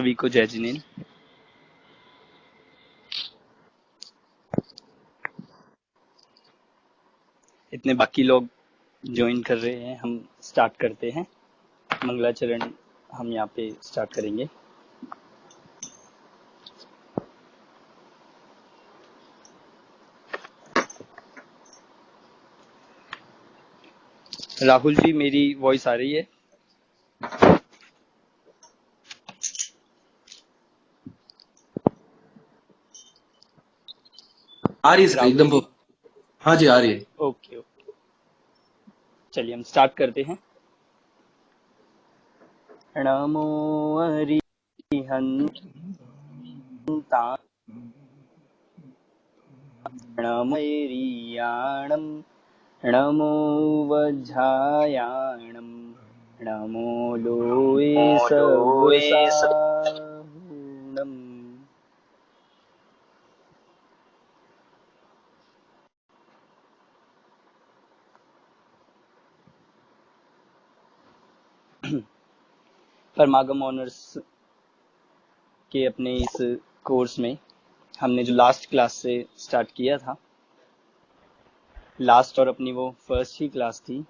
सभी को जय जिनेंद्र। इतने बाकी लोग ज्वाइन कर रहे हैं, हम स्टार्ट करते हैं। मंगलाचरण हम यहाँ पे स्टार्ट करेंगे। राहुल जी, मेरी वॉइस आ रही है? आ रही है सर, एकदम। हाँ जी, आ रही है। ओके ओके, चलिए हम स्टार्ट करते हैं। नमो अरिहन्ताणं नमैरियाणं नमो वज्रायाणं नमो लोये सव्यसाहुणम्। परमागम ऑनर्स के अपने इस कोर्स में हमने जो लास्ट क्लास से स्टार्ट किया था, लास्ट और अपनी वो फर्स्ट ही क्लास थी,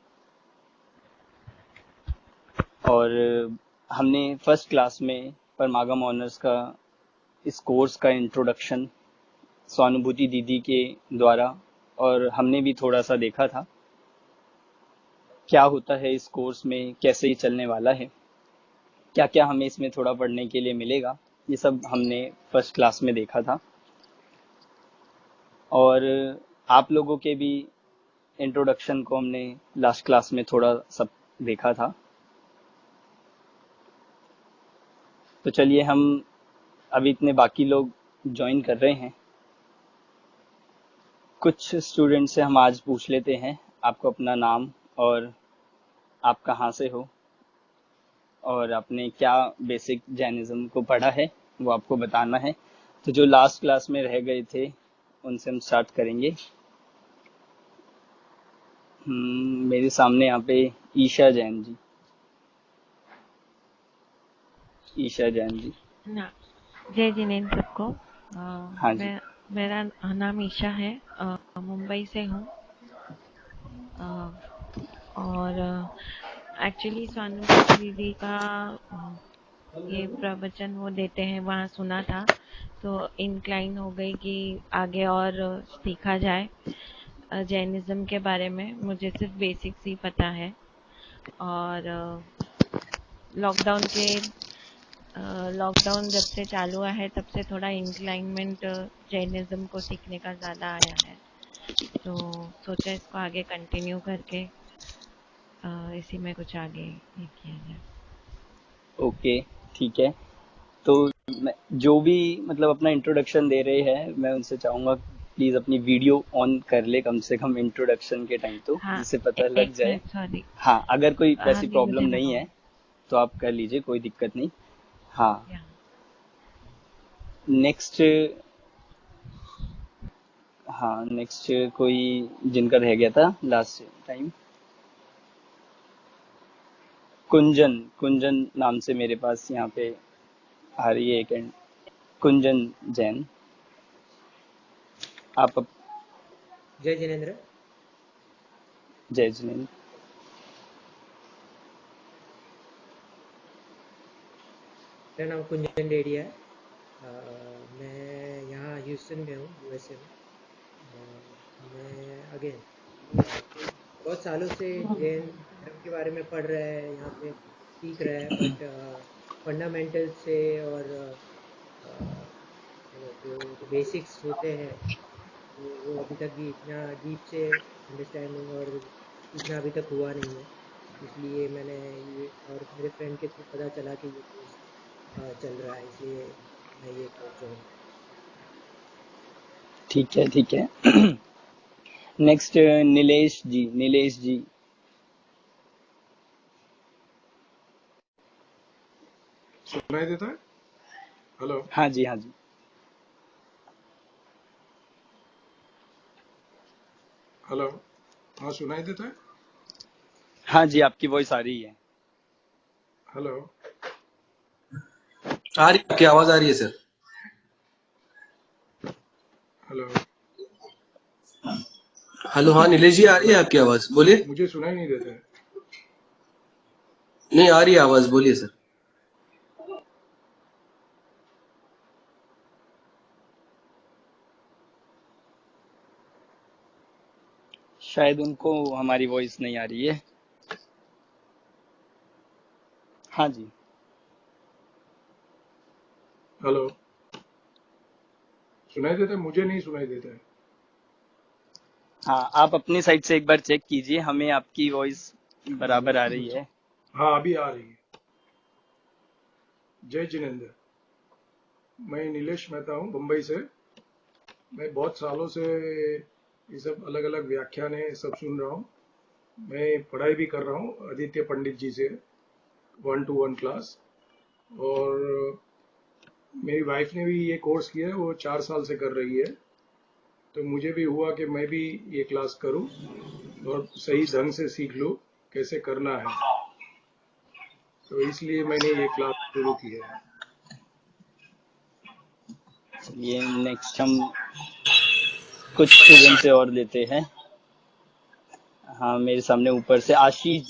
और हमने फर्स्ट क्लास में परमागम ऑनर्स का इस कोर्स का इंट्रोडक्शन स्वानुभूति दीदी के द्वारा, और हमने भी थोड़ा सा देखा था क्या होता है इस कोर्स में, कैसे ये चलने वाला है, क्या क्या हमें इसमें थोड़ा पढ़ने के लिए मिलेगा, ये सब हमने फर्स्ट क्लास में देखा था। और आप लोगों के भी इंट्रोडक्शन को हमने लास्ट क्लास में थोड़ा सब देखा था। तो चलिए, हम अभी इतने बाकी लोग ज्वाइन कर रहे हैं, कुछ स्टूडेंट से हम आज पूछ लेते हैं आपको अपना नाम और आप कहाँ से हो और आपने क्या बेसिक जैनिज्म को पढ़ा है वो आपको बताना है। तो जो लास्ट क्लास में रह गए थे उनसे हम स्टार्ट करेंगे। मेरे सामने यहाँ पे ईशा जैन जी। ईशा जैन जी। ना, जय जिनेंद्र सबको। हाँ जी। मेरा नाम ईशा है, मुंबई से हूँ। और एक्चुअली स्वानुभूति दीदी का ये प्रवचन वो देते हैं, वहाँ सुना था तो इंक्लाइन हो गई कि आगे और सीखा जाए जैनिज्म के बारे में। मुझे सिर्फ बेसिक्स ही पता है, और लॉकडाउन जब से चालू हुआ है तब से थोड़ा इंक्लाइनमेंट जैनिज्म को सीखने का ज़्यादा आया है, तो सोचा इसको आगे कंटिन्यू करके इसी में कुछ आगे ये किया जाए। ओके, ठीक है। तो जो भी मतलब अपना इंट्रोडक्शन दे रहे हैं, मैं उनसे चाहूँगा प्लीज़ अपनी वीडियो ऑन कर ले कम से कम इंट्रोडक्शन के टाइम, तो हाँ, जिससे पता लग एक जाए। Minute, sorry. हाँ, अगर कोई हाँ वैसी जी, प्रॉब्लम मुझे नहीं बताओ। है तो आप कर लीजिए, कोई दिक्कत नहीं। हाँ, या नेक्स्ट। हाँ, नेक्स्ट कोई जिनका रह गया था लास्ट टाइम, कुंजन। कुंजन नाम से मेरे पास यहाँ पे आ रही है एक कुंजन जैन। आप जय जिनेंद्र। जय जिनेंद्र। मेरा नाम कुंजन डेडिया है। मैं यहाँ ह्यूस्टन में हूँ, यूएसए में। मैं अगेन बहुत सालों से जैन धर्म के बारे में पढ़ रहा है, यहाँ पे सीख रहा है, बट फंडामेंटल से और जो बेसिक्स होते हैं वो अभी तक भी इतना डीप से अंडरस्टैंडिंग और सीखना अभी तक हुआ नहीं है। इसलिए मैंने ये, और मेरे फ्रेंड के थ्रू पता चला कि ये कोर्स चल रहा है, इसलिए मैं ये कोर्स ज्वाइन किया। ठीक है, ठीक है। नेक्स्ट नीलेश जी। नीलेश जी। सुनाई देता है? हेलो। हाँ जी, हाँ जी। हेलो। हाँ, सुनाई देता है? हाँ जी, आपकी वॉइस आ रही है। हेलो। आ रही आपकी आवाज आ रही है सर। हेलो, हेलो, हाँ नीलेश जी, आ रही है आपकी आवाज, बोलिए। मुझे सुनाई नहीं देता है। नहीं, आ रही है आवाज, बोलिए सर। शायद उनको हमारी वॉइस नहीं आ रही है। हाँ जी। हेलो, सुनाई देता है? मुझे नहीं सुनाई देता है। हाँ, आप अपनी साइड से एक बार चेक कीजिए, हमें आपकी वॉइस बराबर आ रही है। हाँ, अभी आ रही है। जय जिनेंद्र। मैं नीलेश मेहता हूँ, बम्बई से। मैं बहुत सालों से ये सब अलग अलग व्याख्यान है सब सुन रहा हूँ। मैं पढ़ाई भी कर रहा हूँ आदित्य पंडित जी से, 1-to-1 क्लास। और मेरी वाइफ ने भी ये कोर्स किया है, वो 4 साल से कर रही है। तो मुझे भी हुआ कि मैं भी ये क्लास करूं और सही ढंग से सीख लूं कैसे करना है। तो इसलिए मैंने ये क्लास शुरू की है। चलिए, नेक्स्ट हम कुछ स्टूडेंट से और लेते हैं। हाँ, मेरे सामने ऊपर से आशीष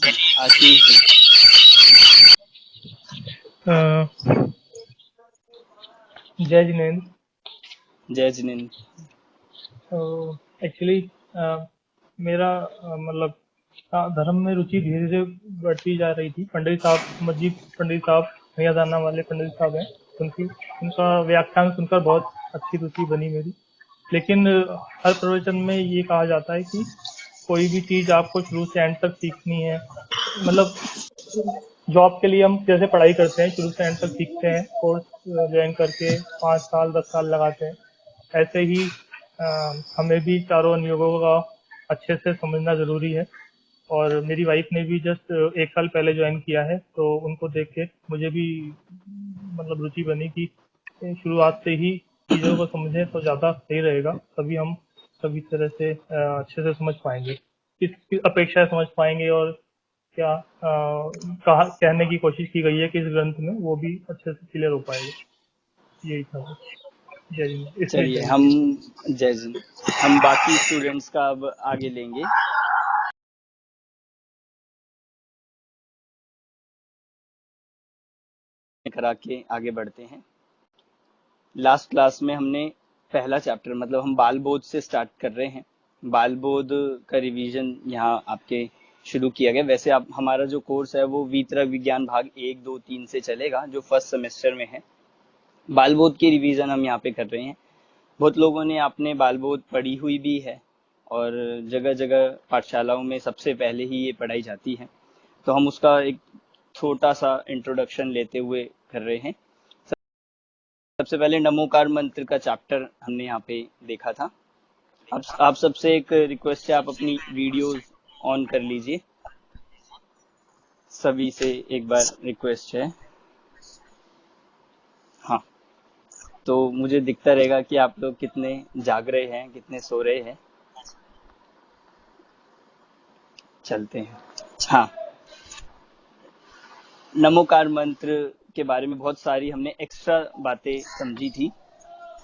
जी। अ, जय जिनेंद्र। जय जिनेंद्र। तो एक्चुअली मेरा मतलब धर्म में रुचि धीरे धीरे बढ़ती जा रही थी। पंडित साहब, मस्जिद पंडित साहब, भैयादाना वाले पंडित साहब हैं, उनकी उनका व्याख्यान सुनकर बहुत अच्छी रुचि बनी मेरी। लेकिन हर प्रवचन में ये कहा जाता है कि कोई भी चीज़ आपको शुरू से एंड तक सीखनी है। मतलब जॉब के लिए हम जैसे पढ़ाई करते हैं, शुरू से एंड तक सीखते हैं, कोर्स ज्वाइन करके 5 साल 10 साल लगाते हैं, ऐसे ही हमें भी चारों अनुयोगों का अच्छे से समझना ज़रूरी है। और मेरी वाइफ ने भी जस्ट 1 साल पहले ज्वाइन किया है, तो उनको देख के मुझे भी मतलब रुचि बनी कि शुरुआत से ही चीज़ों को समझें तो ज़्यादा सही रहेगा, तभी हम सभी तरह से अच्छे से समझ पाएंगे, किस अपेक्षा समझ पाएंगे, और क्या कहा कहने की कोशिश की गई है कि इस ग्रंथ में, वो भी अच्छे से क्लियर हो पाएगा। यही था। जय हिंद। इसमें चलिए, जय हम हिंद। जय जिन हम बाकी स्टूडेंट्स का अब आगे लेंगे। करा के आगे बढ़ते हैं। लास्ट क्लास में हमने पहला चैप्टर, मतलब हम बाल बोध से स्टार्ट कर रहे हैं। बाल बोध का रिवीजन यहाँ आपके शुरू किया गया। वैसे आप, हमारा जो कोर्स है वो वितरक विज्ञान भाग 1, 2, 3 से चलेगा, जो फर्स्ट सेमेस्टर में है। बाल बोध की रिवीजन हम यहाँ पे कर रहे हैं। बहुत लोगों ने आपने बाल बोध पढ़ी हुई भी है, और जगह जगह पाठशालाओं में सबसे पहले ही ये पढ़ाई जाती है। तो हम उसका एक छोटा सा इंट्रोडक्शन लेते हुए कर रहे हैं। सबसे पहले नमोकार मंत्र का चैप्टर हमने यहाँ पे देखा था। अब आप सबसे एक रिक्वेस्ट है, आप अपनी वीडियोस ऑन कर लीजिए। सभी से एक बार रिक्वेस्ट है। हाँ, तो मुझे दिखता रहेगा कि आप लोग कितने जाग रहे हैं, कितने सो रहे हैं। चलते हैं। हाँ, नमोकार मंत्र के बारे में बहुत सारी हमने एक्स्ट्रा बातें समझी थी।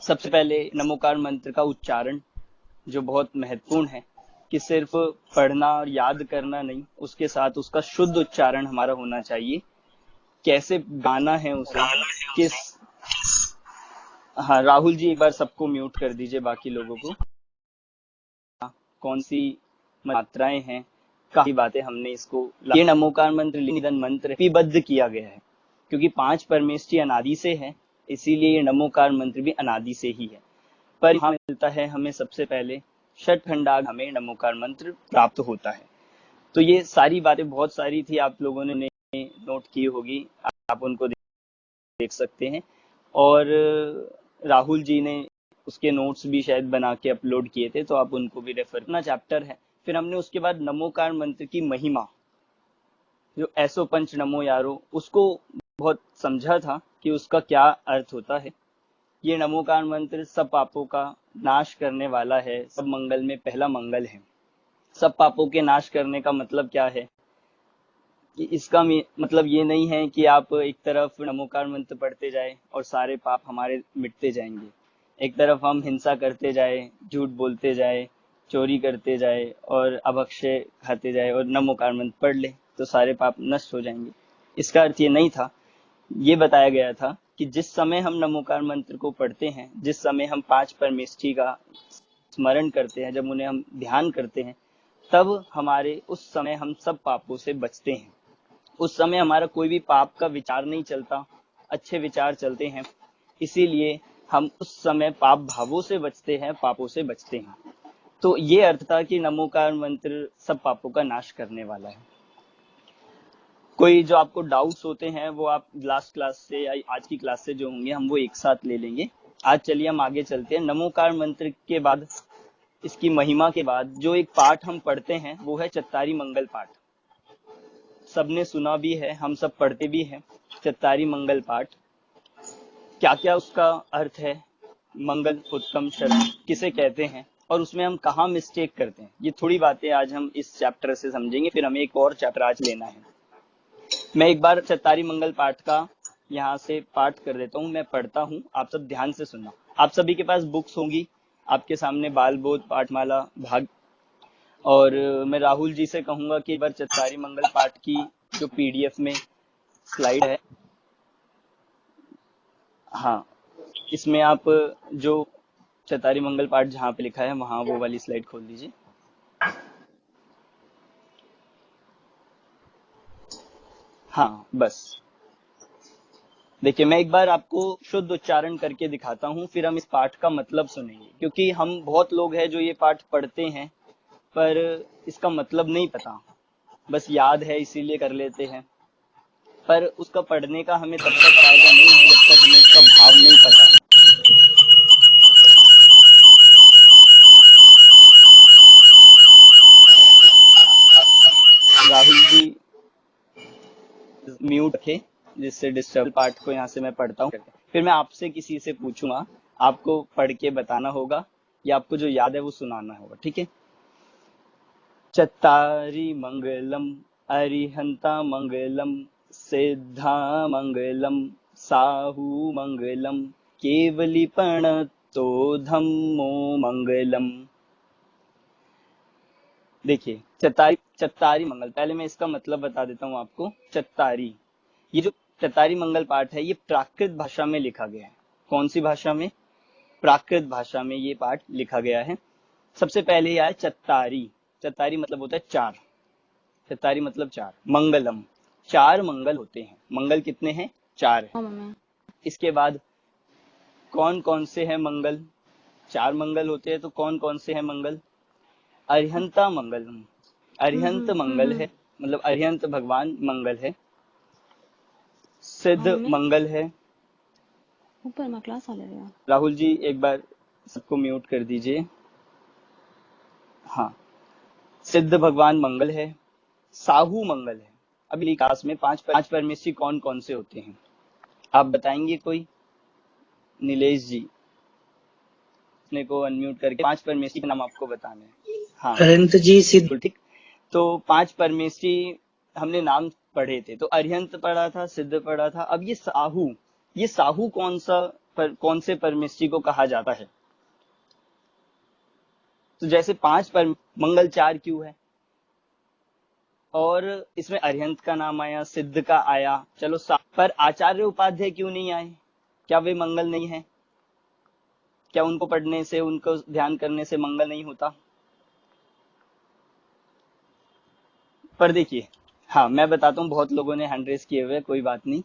सबसे पहले नमोकार मंत्र का उच्चारण, जो बहुत महत्वपूर्ण है, कि सिर्फ पढ़ना और याद करना नहीं, उसके साथ उसका शुद्ध उच्चारण हमारा होना चाहिए। कैसे गाना है उसे, किस हाँ, राहुल जी एक बार सबको म्यूट कर दीजिए, बाकी लोगों को। कौन सी मात्राएं हैं, काफी बातें हमने इसको, ये नमोकार मंत्र निधन मंत्र लिपिबद्ध किया गया है, क्योंकि 5 परमेष्ठी अनादि से है, इसीलिए ये नमोकार मंत्र भी अनादि से ही है। पर यहाँ मिलता है हमें सबसे पहले षट खंडाग, हमें नमोकार मंत्र प्राप्त होता है। तो ये सारी बातें बहुत सारी थी, आप लोगों ने नोट की होगी, आप उनको देख सकते हैं। और राहुल जी ने उसके नोट्स भी शायद बना के अपलोड किए थे, तो आप उनको भी रेफर करना। चैप्टर है। फिर हमने उसके बाद नमोकार मंत्र की महिमा, जो ऐसो पंच नमो यारो, उसको बहुत समझा था कि उसका क्या अर्थ होता है। ये नमोकार मंत्र सब पापों का नाश करने वाला है, सब मंगल में पहला मंगल है। सब पापों के नाश करने का मतलब क्या है? कि इसका मतलब ये नहीं है कि आप एक तरफ नमोकार मंत्र पढ़ते जाए और सारे पाप हमारे मिटते जाएंगे, एक तरफ हम हिंसा करते जाए, झूठ बोलते जाए, चोरी करते जाए और अभक्षय खाते जाए और नमोकार मंत्र पढ़ ले तो सारे पाप नष्ट हो जाएंगे। इसका अर्थ ये नहीं था। ये बताया गया था कि जिस समय हम नमोकार मंत्र को पढ़ते हैं, जिस समय हम 5 परमेष्ठी का स्मरण करते हैं, जब उन्हें हम ध्यान करते हैं, तब हमारे उस समय हम सब पापों से बचते हैं। उस समय हमारा कोई भी पाप का विचार नहीं चलता, अच्छे विचार चलते हैं। इसीलिए हम उस समय पाप भावों से बचते हैं, पापों से बचते हैं। तो ये अर्थ था कि नमोकार मंत्र सब पापों का नाश करने वाला है। कोई जो आपको डाउट्स होते हैं वो आप लास्ट क्लास से या आज की क्लास से जो होंगे हम वो एक साथ ले लेंगे। आज चलिए हम आगे चलते हैं। नमोकार मंत्र के बाद, इसकी महिमा के बाद जो एक पाठ हम पढ़ते हैं वो है चत्तारी मंगल पाठ। सबने सुना भी है, हम सब पढ़ते भी हैं चत्तारी मंगल पाठ। क्या क्या उसका अर्थ है, मंगल उत्तम शरण किसे कहते हैं और उसमें हम कहाँ मिस्टेक करते हैं, ये थोड़ी बातें आज हम इस चैप्टर से समझेंगे। फिर हमें एक और चैप्टर आज लेना है। मैं एक बार चत्तारी मंगल पाठ का यहाँ से पाठ कर देता हूँ, मैं पढ़ता हूँ, आप सब ध्यान से सुनना। आप सभी के पास बुक्स होंगी, आपके सामने बाल बोध पाठमाला भाग, और मैं राहुल जी से कहूंगा कि एक बार चत्तारी मंगल पाठ की जो पीडीएफ में स्लाइड है, हाँ, इसमें आप जो चत्तारी मंगल पाठ जहाँ पे लिखा है वहां वो वाली स्लाइड खोल दीजिए। हाँ बस देखिए, मैं एक बार आपको शुद्ध उच्चारण करके दिखाता हूँ, फिर हम इस पाठ का मतलब सुनेंगे। क्योंकि हम बहुत लोग हैं जो ये पाठ पढ़ते हैं पर इसका मतलब नहीं पता, बस याद है इसीलिए कर लेते हैं, पर उसका पढ़ने का हमें तब तक फायदा नहीं है जब तक हमें इसका भाव नहीं पता। राहुल जी म्यूट थे जिससे डिस्टर्ब पार्ट को यहाँ से मैं पढ़ता हूँ, फिर मैं आपसे किसी से पूछूंगा, आपको पढ़ के बताना होगा या आपको जो याद है वो सुनाना होगा, ठीक है। चत्तारी मंगलम अरिहंता मंगलम सिद्धा मंगलम साहू मंगलम केवली प्रणतो धम्मो मंगलम। देखिए चत्तारी मंगल, पहले मैं इसका मतलब बता देता हूँ आपको। चत्तारी, ये जो चत्तारी मंगल पाठ है ये प्राकृत भाषा में लिखा गया है। कौन सी भाषा में? प्राकृत भाषा में ये पाठ लिखा गया है। सबसे पहले यह है चत्तारी। चत्तारी मतलब होता है चार, चत्तारी मतलब चार। मंगलम, चार मंगल होते हैं। मंगल कितने हैं? चार है। इसके बाद कौन कौन से हैं मंगल? चार मंगल होते हैं तो कौन कौन से हैं मंगल? अरिहंता मंगलम, अरिहंत मंगल है, मतलब अरिहंत भगवान मंगल है। सिद्ध मंगल है। ऊपर में क्लास आ रहा है। राहुल जी एक बार सबको म्यूट कर दीजिए। हाँ, सिद्ध भगवान मंगल है। साहू मंगल है। अगली क्लास में पांच परमेश्वरी कौन कौन से होते हैं आप बताएंगे कोई? नीलेश जी अपने को अनम्यूट करके पांच परमेश्वरी के नाम आपको बताने हैं। हाँ अरिहंत जी, सिद्ध। ठीक, तो पांच परमेश्वरी हमने नाम पढ़े थे, तो अरिहंत पढ़ा था, सिद्ध पढ़ा था। अब ये साहू कौन से परमेश्वरी को कहा जाता है? तो जैसे पांच पर मंगल चार क्यों है और इसमें अरिहंत का नाम आया, सिद्ध का आया, चलो पर आचार्य उपाध्याय क्यों नहीं आए? क्या वे मंगल नहीं है? क्या उनको पढ़ने से, उनको ध्यान करने से मंगल नहीं होता? पर देखिए, हाँ मैं बताता हूँ, बहुत लोगों ने हैंड रेज किए हुए, कोई बात नहीं।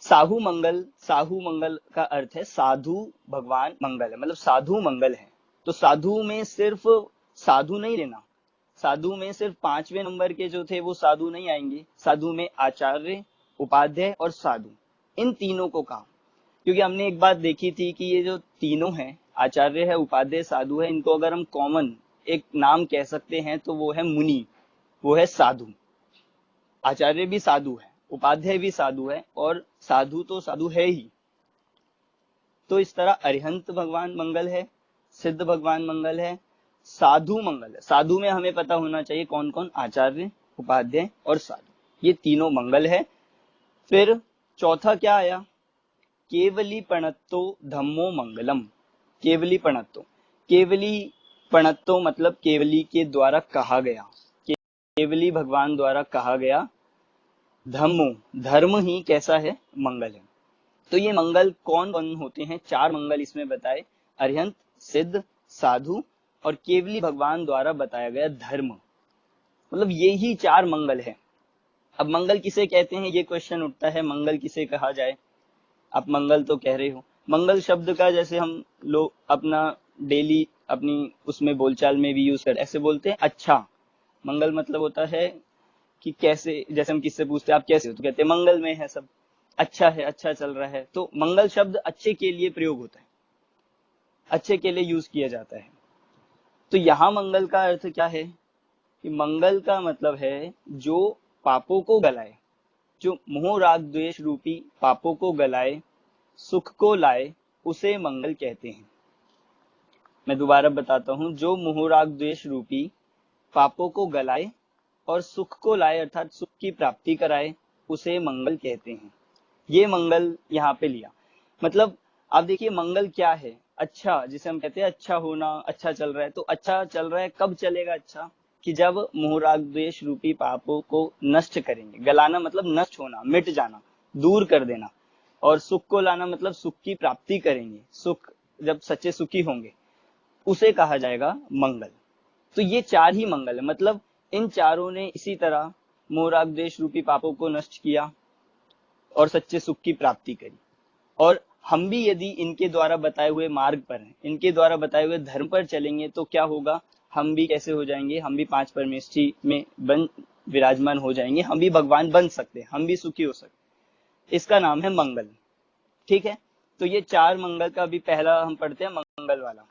साहू मंगल का अर्थ है साधु भगवान मंगल है, मतलब साधु मंगल है। तो साधु में सिर्फ साधु नहीं लेना, साधु में सिर्फ पांचवें नंबर के जो थे वो साधु नहीं आएंगे। साधु में आचार्य, उपाध्याय और साधु, इन तीनों को कहा। क्योंकि हमने एक बात देखी थी कि ये जो तीनों हैं, आचार्य है, उपाध्याय, साधु है, इनको अगर हम कॉमन एक नाम कह सकते हैं तो वो है मुनि, वो है साधु। आचार्य भी साधु है, उपाध्याय भी साधु है और साधु तो साधु है ही। तो इस तरह अरिहंत भगवान मंगल है, सिद्ध भगवान मंगल है, साधु मंगल है। साधु में हमें पता होना चाहिए कौन कौन? आचार्य, उपाध्याय और साधु। ये तीनों मंगल है। फिर चौथा क्या आया, केवली पणत्तो धम्मो मंगलम। केवली पणत्तो, केवली पणत्तो मतलब केवली के द्वारा कहा गया, केवली भगवान द्वारा कहा गया धम्मो, धर्म ही कैसा है, मंगल है। तो ये मंगल कौन कौन होते हैं, 4 मंगल इसमें बताए, अरिहंत, सिद्ध, साधु और केवली भगवान द्वारा बताया गया धर्म, मतलब ये ही 4 मंगल है। अब मंगल किसे कहते हैं, ये क्वेश्चन उठता है, मंगल किसे कहा जाए। आप मंगल तो कह रहे हो, मंगल शब्द का जैसे हम लोग अपना डेली अपनी उसमें बोलचाल में भी यूज करते, ऐसे बोलते हैं अच्छा। मंगल मतलब होता है कि कैसे, जैसे हम किससे पूछते हैं आप कैसे हो, तो कहते हैं मंगल में है सब, अच्छा है, अच्छा चल रहा है। तो मंगल शब्द अच्छे के लिए प्रयोग होता है, अच्छे के लिए यूज किया जाता है। तो यहाँ मंगल का अर्थ क्या है कि मंगल का मतलब है जो पापों को गलाए, जो मोह राग द्वेष रूपी पापों को गलाए, सुख को लाए, उसे मंगल कहते हैं। मैं दोबारा बताता हूं, जो मोह राग द्वेष रूपी पापों को गलाए और सुख को लाए अर्थात सुख की प्राप्ति कराए, उसे मंगल कहते हैं। ये मंगल यहाँ पे लिया, मतलब आप देखिए मंगल क्या है, अच्छा, जिसे हम कहते हैं अच्छा होना, अच्छा चल रहा है। तो अच्छा चल रहा है कब चलेगा अच्छा, कि जब मोह राग द्वेष रूपी पापों को नष्ट करेंगे। गलाना मतलब नष्ट होना, मिट जाना, दूर कर देना, और सुख को लाना मतलब सुख की प्राप्ति करेंगे, सुख जब सच्चे सुखी होंगे, उसे कहा जाएगा मंगल। तो ये 4 ही मंगल है, मतलब इन चारों ने इसी तरह मोह राग द्वेष रूपी पापों को नष्ट किया और सच्चे सुख की प्राप्ति करी। और हम भी यदि इनके द्वारा बताए हुए मार्ग पर हैं, इनके द्वारा बताए हुए धर्म पर चलेंगे, तो क्या होगा, हम भी कैसे हो जाएंगे, हम भी 5 परमेष्ठी में बन विराजमान हो जाएंगे, हम भी भगवान बन सकते हैं, हम भी सुखी हो सकते। इसका नाम है मंगल। ठीक है, तो ये 4 मंगल का भी पहला हम पढ़ते हैं, मंगल वाला।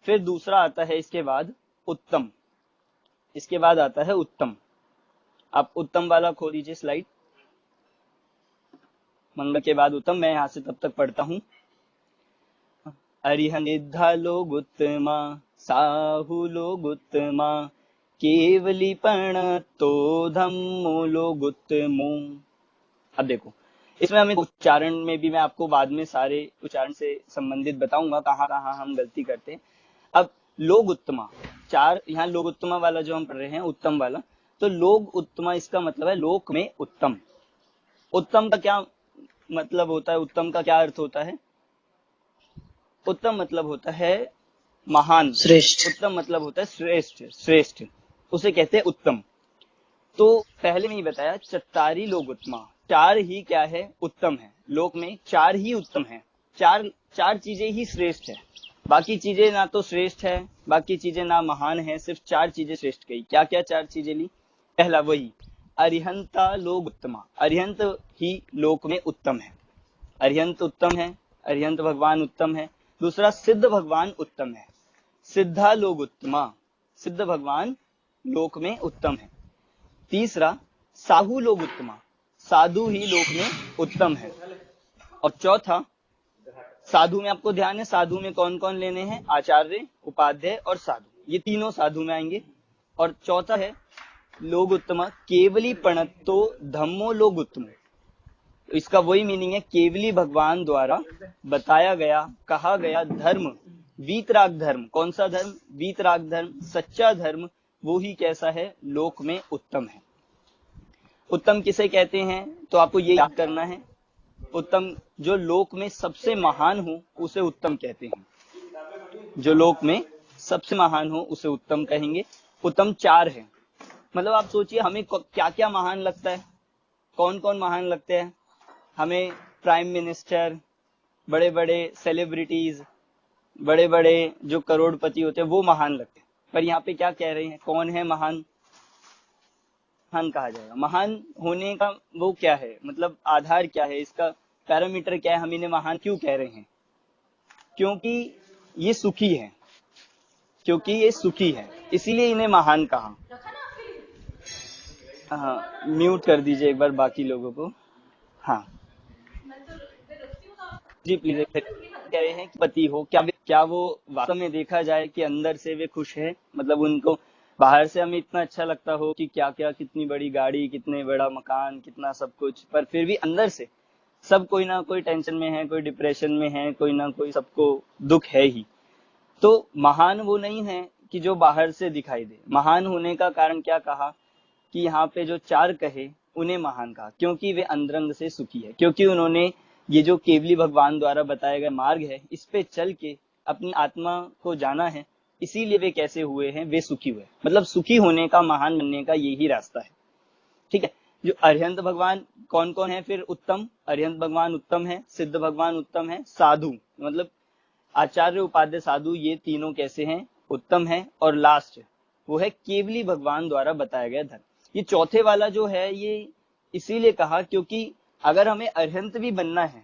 फिर दूसरा आता है इसके बाद उत्तम, इसके बाद आता है उत्तम। आप उत्तम वाला खोल दीजिए स्लाइड, मंगल के बाद उत्तम। मैं यहाँ से तब तक पढ़ता हूँ। अरिहनिद्धा लोग उत्तमा, साहु लोग उत्तमा, केवली पणत्तो धम्मो लोग उत्तमो। अब देखो, इसमें हमें उच्चारण में भी मैं आपको बाद में सारे उच्चारण से संबंधित बताऊंगा कहाँ कहाँ हम गलती करते हैं। अब लोग उत्तमा, 4 यहाँ लोग उत्तमा वाला जो हम पढ़ रहे हैं, उत्तम वाला, तो लोग उत्तमा इसका मतलब है लोक में उत्तम। उत्तम का क्या मतलब होता है, उत्तम का क्या अर्थ होता है, उत्तम मतलब होता है महान, श्रेष्ठ। उत्तम मतलब होता है श्रेष्ठ, श्रेष्ठ, उसे कहते हैं उत्तम। तो पहले में ही बताया, चत्तारी लोग उत्तमा, 4 ही क्या है, उत्तम है। लोक में 4 ही उत्तम है, 4 चीजें ही श्रेष्ठ है, बाकी चीजें ना तो श्रेष्ठ है, बाकी चीजें ना महान है, सिर्फ 4 चीजें श्रेष्ठ कही। क्या क्या 4 चीजें ली, पहला वही अरिहंता लोग उत्तमा, अरिहंत ही लोक में उत्तम है, अरिहंत उत्तम है, अरिहंत भगवान उत्तम है। दूसरा सिद्ध भगवान उत्तम है, सिद्धा लोग उत्तमा, सिद्ध भगवान लोक में उत्तम है। तीसरा साहु लोग उत्तमा, साधु ही लोक में उत्तम है। और चौथा, साधु में आपको ध्यान है, साधु में कौन कौन लेने हैं, आचार्य, उपाध्याय और साधु, ये तीनों साधु में आएंगे। और चौथा है लोग उत्तमा, केवली पणत्तो धम्मो लोग उत्तम। इसका वही मीनिंग है, केवली भगवान द्वारा बताया गया, कहा गया धर्म, वीतराग धर्म। कौन सा धर्म, वीतराग धर्म, सच्चा धर्म, वो ही कैसा है, लोक में उत्तम है। उत्तम किसे कहते हैं, तो आपको ये याद करना है, उत्तम जो लोक में सबसे महान हो उसे उत्तम कहते हैं, जो लोक में सबसे महान हो उसे उत्तम कहेंगे। उत्तम 4 है, मतलब आप सोचिए हमें क्या क्या महान लगता है, कौन कौन महान लगते हैं हमें, प्राइम मिनिस्टर, बड़े बड़े सेलिब्रिटीज, बड़े बड़े जो करोड़पति होते हैं वो महान लगते हैं। पर यहाँ पे क्या कह रहे हैं, कौन है महान, महान कहा जाएगा। महान होने का वो क्या है, मतलब आधार क्या है, इसका पैरामीटर क्या है, हम इन्हें महान क्यों कह रहे हैं, क्योंकि ये सुखी है, क्योंकि ये सुखी है, इसीलिए इन्हें महान कहा। हाँ, म्यूट कर दीजिए एक बार बाकी लोगों को। हाँ जी प्लीज। कह रहे हैं कि पति हो, क्या वो वास्तव में देखा जाए कि अंदर से वे खुश है, मतलब उनको बाहर से हमें इतना अच्छा लगता हो कि क्या क्या, कितनी बड़ी गाड़ी, कितने बड़ा मकान, कितना सब कुछ, पर फिर भी अंदर से सब कोई ना कोई टेंशन में है, कोई डिप्रेशन में है, कोई ना कोई सबको दुख है ही। तो महान वो नहीं है कि जो बाहर से दिखाई दे। महान होने का कारण क्या कहा कि यहाँ पे जो चार कहे उन्हें महान कहा, क्योंकि वे अंतरंग से सुखी है, क्योंकि उन्होंने ये जो केवली भगवान द्वारा बताया गया मार्ग है, इस पे चल के अपनी आत्मा को जाना है, इसीलिए वे कैसे हुए हैं, वे सुखी हुए। मतलब सुखी होने का, महान बनने का यही रास्ता है। ठीक है। जो अरिहंत भगवान कौन कौन है फिर? उत्तम अरिहंत भगवान उत्तम है, सिद्ध भगवान उत्तम है, साधु मतलब आचार्य उपाध्याय साधु, ये तीनों कैसे हैं? उत्तम है। और लास्ट वो है केवली भगवान द्वारा बताया गया धर्म। ये चौथे वाला जो है, ये इसीलिए कहा क्योंकि अगर हमें अरिहंत भी बनना है,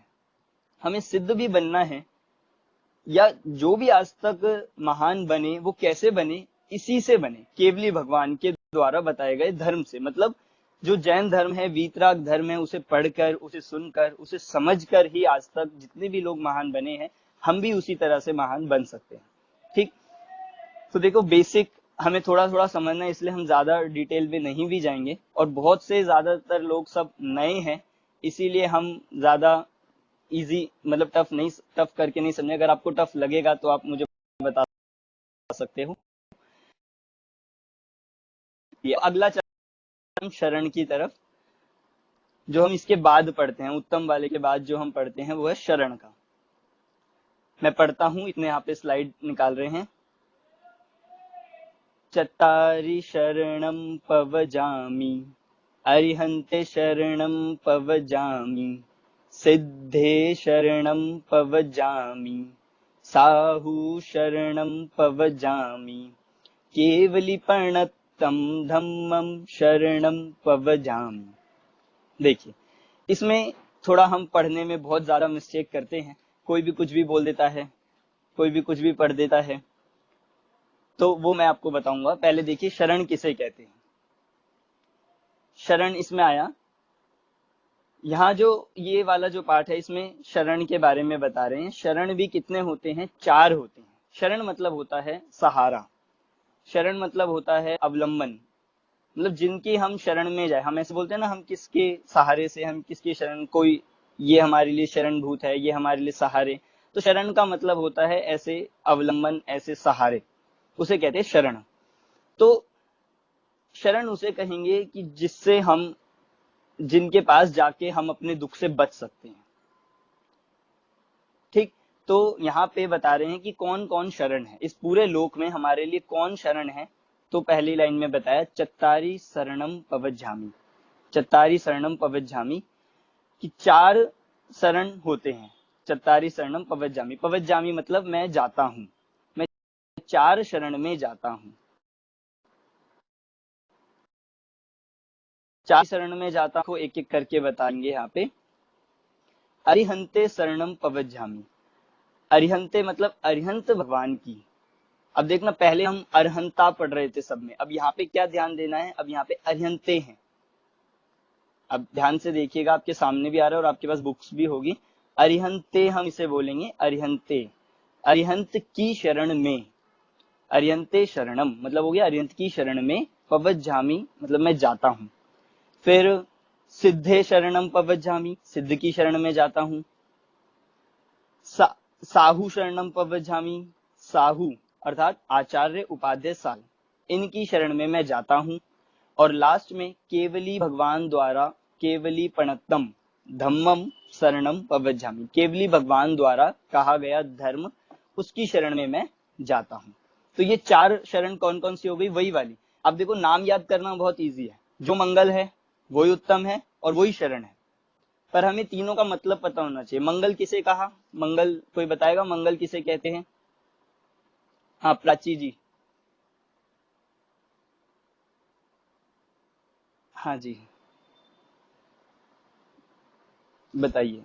हमें सिद्ध भी बनना है, या जो भी आज तक महान बने वो कैसे बने? इसी से बने, केवली भगवान के द्वारा बताए गए धर्म से। मतलब जो जैन धर्म है, वीतराग धर्म है, उसे पढ़कर, उसे सुनकर, उसे समझकर ही आज तक जितने भी लोग महान बने हैं, हम भी उसी तरह से महान बन सकते हैं। ठीक। तो देखो, बेसिक हमें थोड़ा थोड़ा समझना है, इसलिए हम ज्यादा डिटेल में नहीं भी जाएंगे, और बहुत से ज्यादातर लोग सब नए हैं, इसीलिए हम ज्यादा इजी मतलब टफ करके नहीं समझे। अगर आपको टफ लगेगा तो आप मुझे बता सकते हो। ये अगला चरण शरण की तरफ, जो हम इसके बाद पढ़ते हैं, उत्तम वाले के बाद जो हम पढ़ते हैं वो है शरण का। मैं पढ़ता हूं, इतने यहाँ पे स्लाइड निकाल रहे हैं। चत्तारि शरणं पवजामि, अरिहन्ते शरणं पवजामि, सिद्धे शरणं पवजामि, साहु शरणं पवजामि, केवलीपणत्तं धम्मं शरणं पवजामि। देखिए, इसमें थोड़ा हम पढ़ने में बहुत ज्यादा मिस्टेक करते हैं, कोई भी कुछ भी बोल देता है, कोई भी कुछ भी पढ़ देता है, तो वो मैं आपको बताऊंगा। पहले देखिए शरण किसे कहते हैं। शरण इसमें आया, यहाँ जो ये वाला जो पाठ है, इसमें शरण के बारे में बता रहे हैं। शरण भी कितने होते हैं? 4 होते हैं। शरण मतलब होता है सहारा, शरण मतलब होता है अवलंबन, मतलब जिनकी हम शरण में जाए। हम ऐसे बोलते हैं ना, हम किसके सहारे से, हम किसकी शरण, कोई ये हमारे लिए शरणभूत है, ये हमारे लिए सहारे। तो शरण का मतलब होता है ऐसे अवलंबन, ऐसे सहारे, उसे कहते हैं शरण। तो शरण उसे कहेंगे कि जिससे हम, जिनके पास जाके हम अपने दुख से बच सकते हैं। ठीक। तो यहाँ पे बता रहे हैं कि कौन कौन शरण है इस पूरे लोक में, हमारे लिए कौन शरण है। तो पहली लाइन में बताया, चत्तारि शरणम पवज्झामि। चत्तारि शरणम पवज्झामि कि 4 शरण होते हैं। चत्तारि शरणम पवज्झामि, पवज्झामि मतलब मैं जाता हूं, मैं 4 शरण में जाता हूं। 4 शरण में जाता हूं, एक एक करके बताएंगे यहाँ पे। अरिहंते शरणम पवज्झामि, अरिहंते मतलब अरिहंत भगवान की। अब देखना, पहले हम अरहंता पढ़ रहे थे सब में, अब यहाँ पे क्या ध्यान देना है, अब यहाँ पे अरिहंते हैं। अब ध्यान से देखिएगा, आपके सामने भी आ रहा है और आपके पास बुक्स भी होगी। अरिहंते हम इसे बोलेंगे, अरिहंते, अरिहंत की शरण में। अरिहंते शरणम मतलब हो गया अरिहंत की शरण में, पवज्झामि मतलब मैं जाता हूं। फिर सिद्धे शरणम पवज्झामि, सिद्ध की शरण में जाता हूं। साहू शरणम पवज्झामि, साहू अर्थात आचार्य उपाध्याय साल, इनकी शरण में मैं जाता हूं। और लास्ट में केवली भगवान द्वारा, केवली पणत्तम धम्मम शरणम पवज्झामि, केवली भगवान द्वारा कहा गया धर्म, उसकी शरण में मैं जाता हूं। तो ये 4 शरण कौन कौन सी हो गई? वही वाली। अब देखो, नाम याद करना बहुत इजी है, जो मंगल है वही उत्तम है और वही शरण है, पर हमें तीनों का मतलब पता होना चाहिए। मंगल किसे कहा? मंगल कोई बताएगा मंगल किसे कहते हैं? हाँ प्राची जी। हाँ जी बताइए।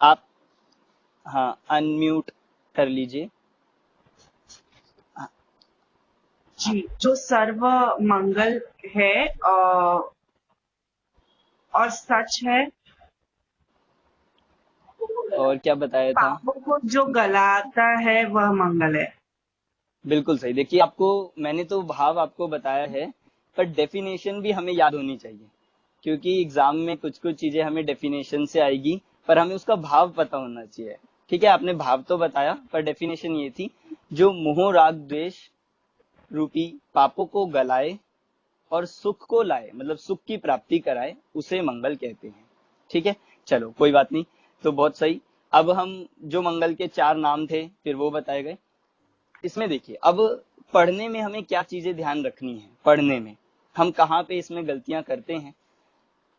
आप हाँ अनम्यूट कर लीजिए। जी, जो सर्व मंगल है और सच है, और क्या बताया था? वो को जो गलाता है वह मंगल है। बिल्कुल सही। देखिए, आपको मैंने तो भाव आपको बताया है, पर डेफिनेशन भी हमें याद होनी चाहिए, क्योंकि एग्जाम में कुछ कुछ चीजें हमें डेफिनेशन से आएगी, पर हमें उसका भाव पता होना चाहिए। ठीक है, आपने भाव तो बताया, पर डेफिनेशन ये थी, जो मोह राग द्वेष रूपी पापों को गलाए और सुख को लाए, मतलब सुख की प्राप्ति कराए, उसे मंगल कहते हैं। ठीक है, चलो कोई बात नहीं, तो बहुत सही। अब हम जो मंगल के 4 नाम थे फिर वो बताए गए। इसमें देखिए, अब पढ़ने में हमें क्या चीजें ध्यान रखनी है, पढ़ने में हम कहाँ पे इसमें गलतियां करते हैं।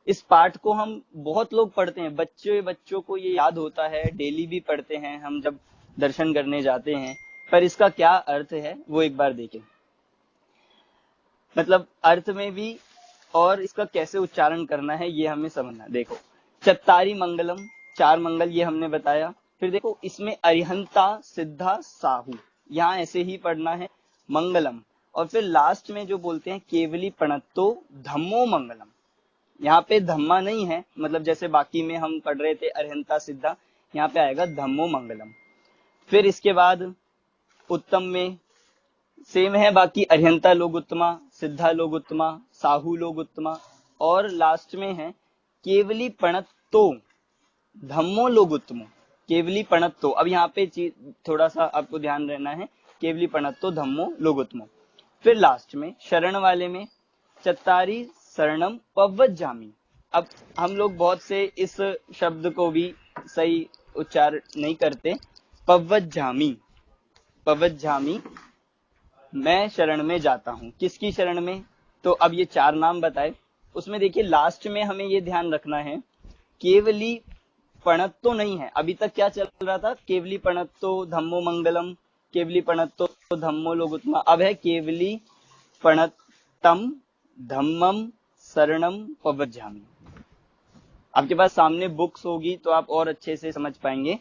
इस पाठ को हम बहुत लोग पढ़ते हैं, बच्चों को ये याद होता है, डेली भी पढ़ते हैं हम जब दर्शन करने जाते हैं, पर इसका क्या अर्थ है वो एक बार देखें। मतलब अर्थ में भी और इसका कैसे उच्चारण करना है ये हमें समझना। देखो, चत्तारी मंगलम, 4 मंगल ये हमने बताया। फिर देखो, इसमें अरिहंता सिद्धा साहू, यहाँ ऐसे ही पढ़ना है मंगलम, और फिर लास्ट में जो बोलते हैं केवली प्रणत्तो धम्मो मंगलम, यहाँ पे धम्मा नहीं है, मतलब जैसे बाकी में हम पढ़ रहे थे अरिहंता सिद्धा, यहाँ पे आएगा धम्मो मंगलम। फिर इसके बाद उत्तम में सेम है, बाकी अरिहंता लोग उत्तमा, सिद्धा लोग उत्तमा, साहू लोग उत्तमा, और लास्ट में है केवली प्रणत्तो धम्मो लोग उत्तमो, केवली प्रणत्तो। अब यहाँ पे थोड़ा सा आपको ध्यान रहना है, केवली प्रणत्तो धम्मो लोग उत्तमो। फिर लास्ट में शरण वाले में चत्तारी शरणम पवज्जामि। अब हम लोग बहुत से इस शब्द को भी सही उच्चारण नहीं करते, पवज्जामि, पवज्जामि, मैं शरण में जाता हूं। किसकी शरण में? तो अब ये 4 नाम बताए, उसमें देखिए लास्ट में हमें ये ध्यान रखना है, केवली प्रणत्तो नहीं है। अभी तक क्या चल रहा था, केवली प्रणत्तो धम्मो मंगलम, केवली प्रणत्तो धम्मो लोगोत्तमा। अब है केवली प्रणत्तम धम्मम शरणम पवज्जामि। आपके पास सामने बुक्स होगी तो आप और अच्छे से समझ पाएंगे,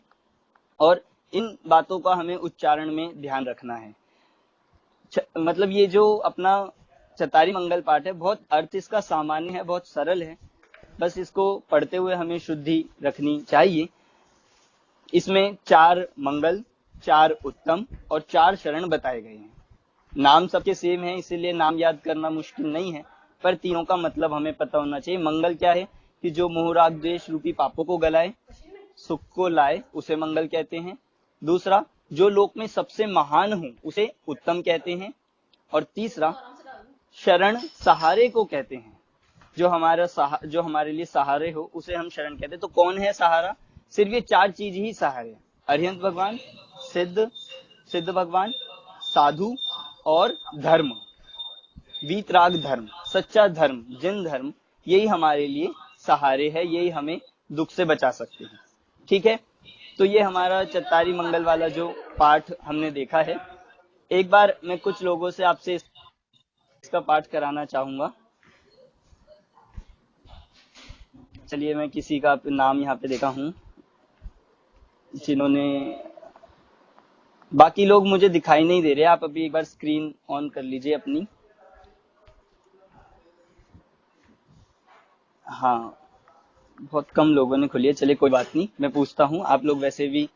और इन बातों का हमें उच्चारण में ध्यान रखना है। मतलब ये जो अपना चतारी मंगल पाठ है, बहुत अर्थ इसका सामान्य है, बहुत सरल है, बस इसको पढ़ते हुए हमें शुद्धि रखनी चाहिए। इसमें 4 मंगल, 4 उत्तम और 4 शरण बताए गए हैं। नाम सबके सेम है, इसीलिए नाम याद करना मुश्किल नहीं है, पर तीनों का मतलब हमें पता होना चाहिए। मंगल क्या है कि जो मोह राग द्वेष रूपी पापों को गलाए, सुख को लाए, उसे मंगल कहते हैं। दूसरा, जो लोक में सबसे महान हो उसे उत्तम कहते हैं। और तीसरा, शरण सहारे को कहते हैं, जो हमारे लिए सहारे हो उसे हम शरण कहते हैं। तो कौन है सहारा? सिर्फ ये 4 चीज ही सहारे, अरिहंत भगवान, सिद्ध भगवान, साधु और धर्म, वीतराग धर्म, सच्चा धर्म, जिन धर्म, यही हमारे लिए सहारे है, यही हमें दुख से बचा सकते हैं। ठीक है, तो ये हमारा चत्तारी मंगल वाला जो पाठ हमने देखा है। एक बार मैं कुछ लोगों से आपसे इसका पाठ कराना चाहूंगा। चलिए, मैं किसी का नाम यहाँ पे देखा हूँ जिन्होंने, बाकी लोग मुझे दिखाई नहीं दे रहे, आप अभी एक बार स्क्रीन ऑन कर लीजिए अपनी। हाँ, बहुत कम लोगों ने खोली है, चलिए कोई बात नहीं, मैं पूछता हूँ, आप लोग वैसे भी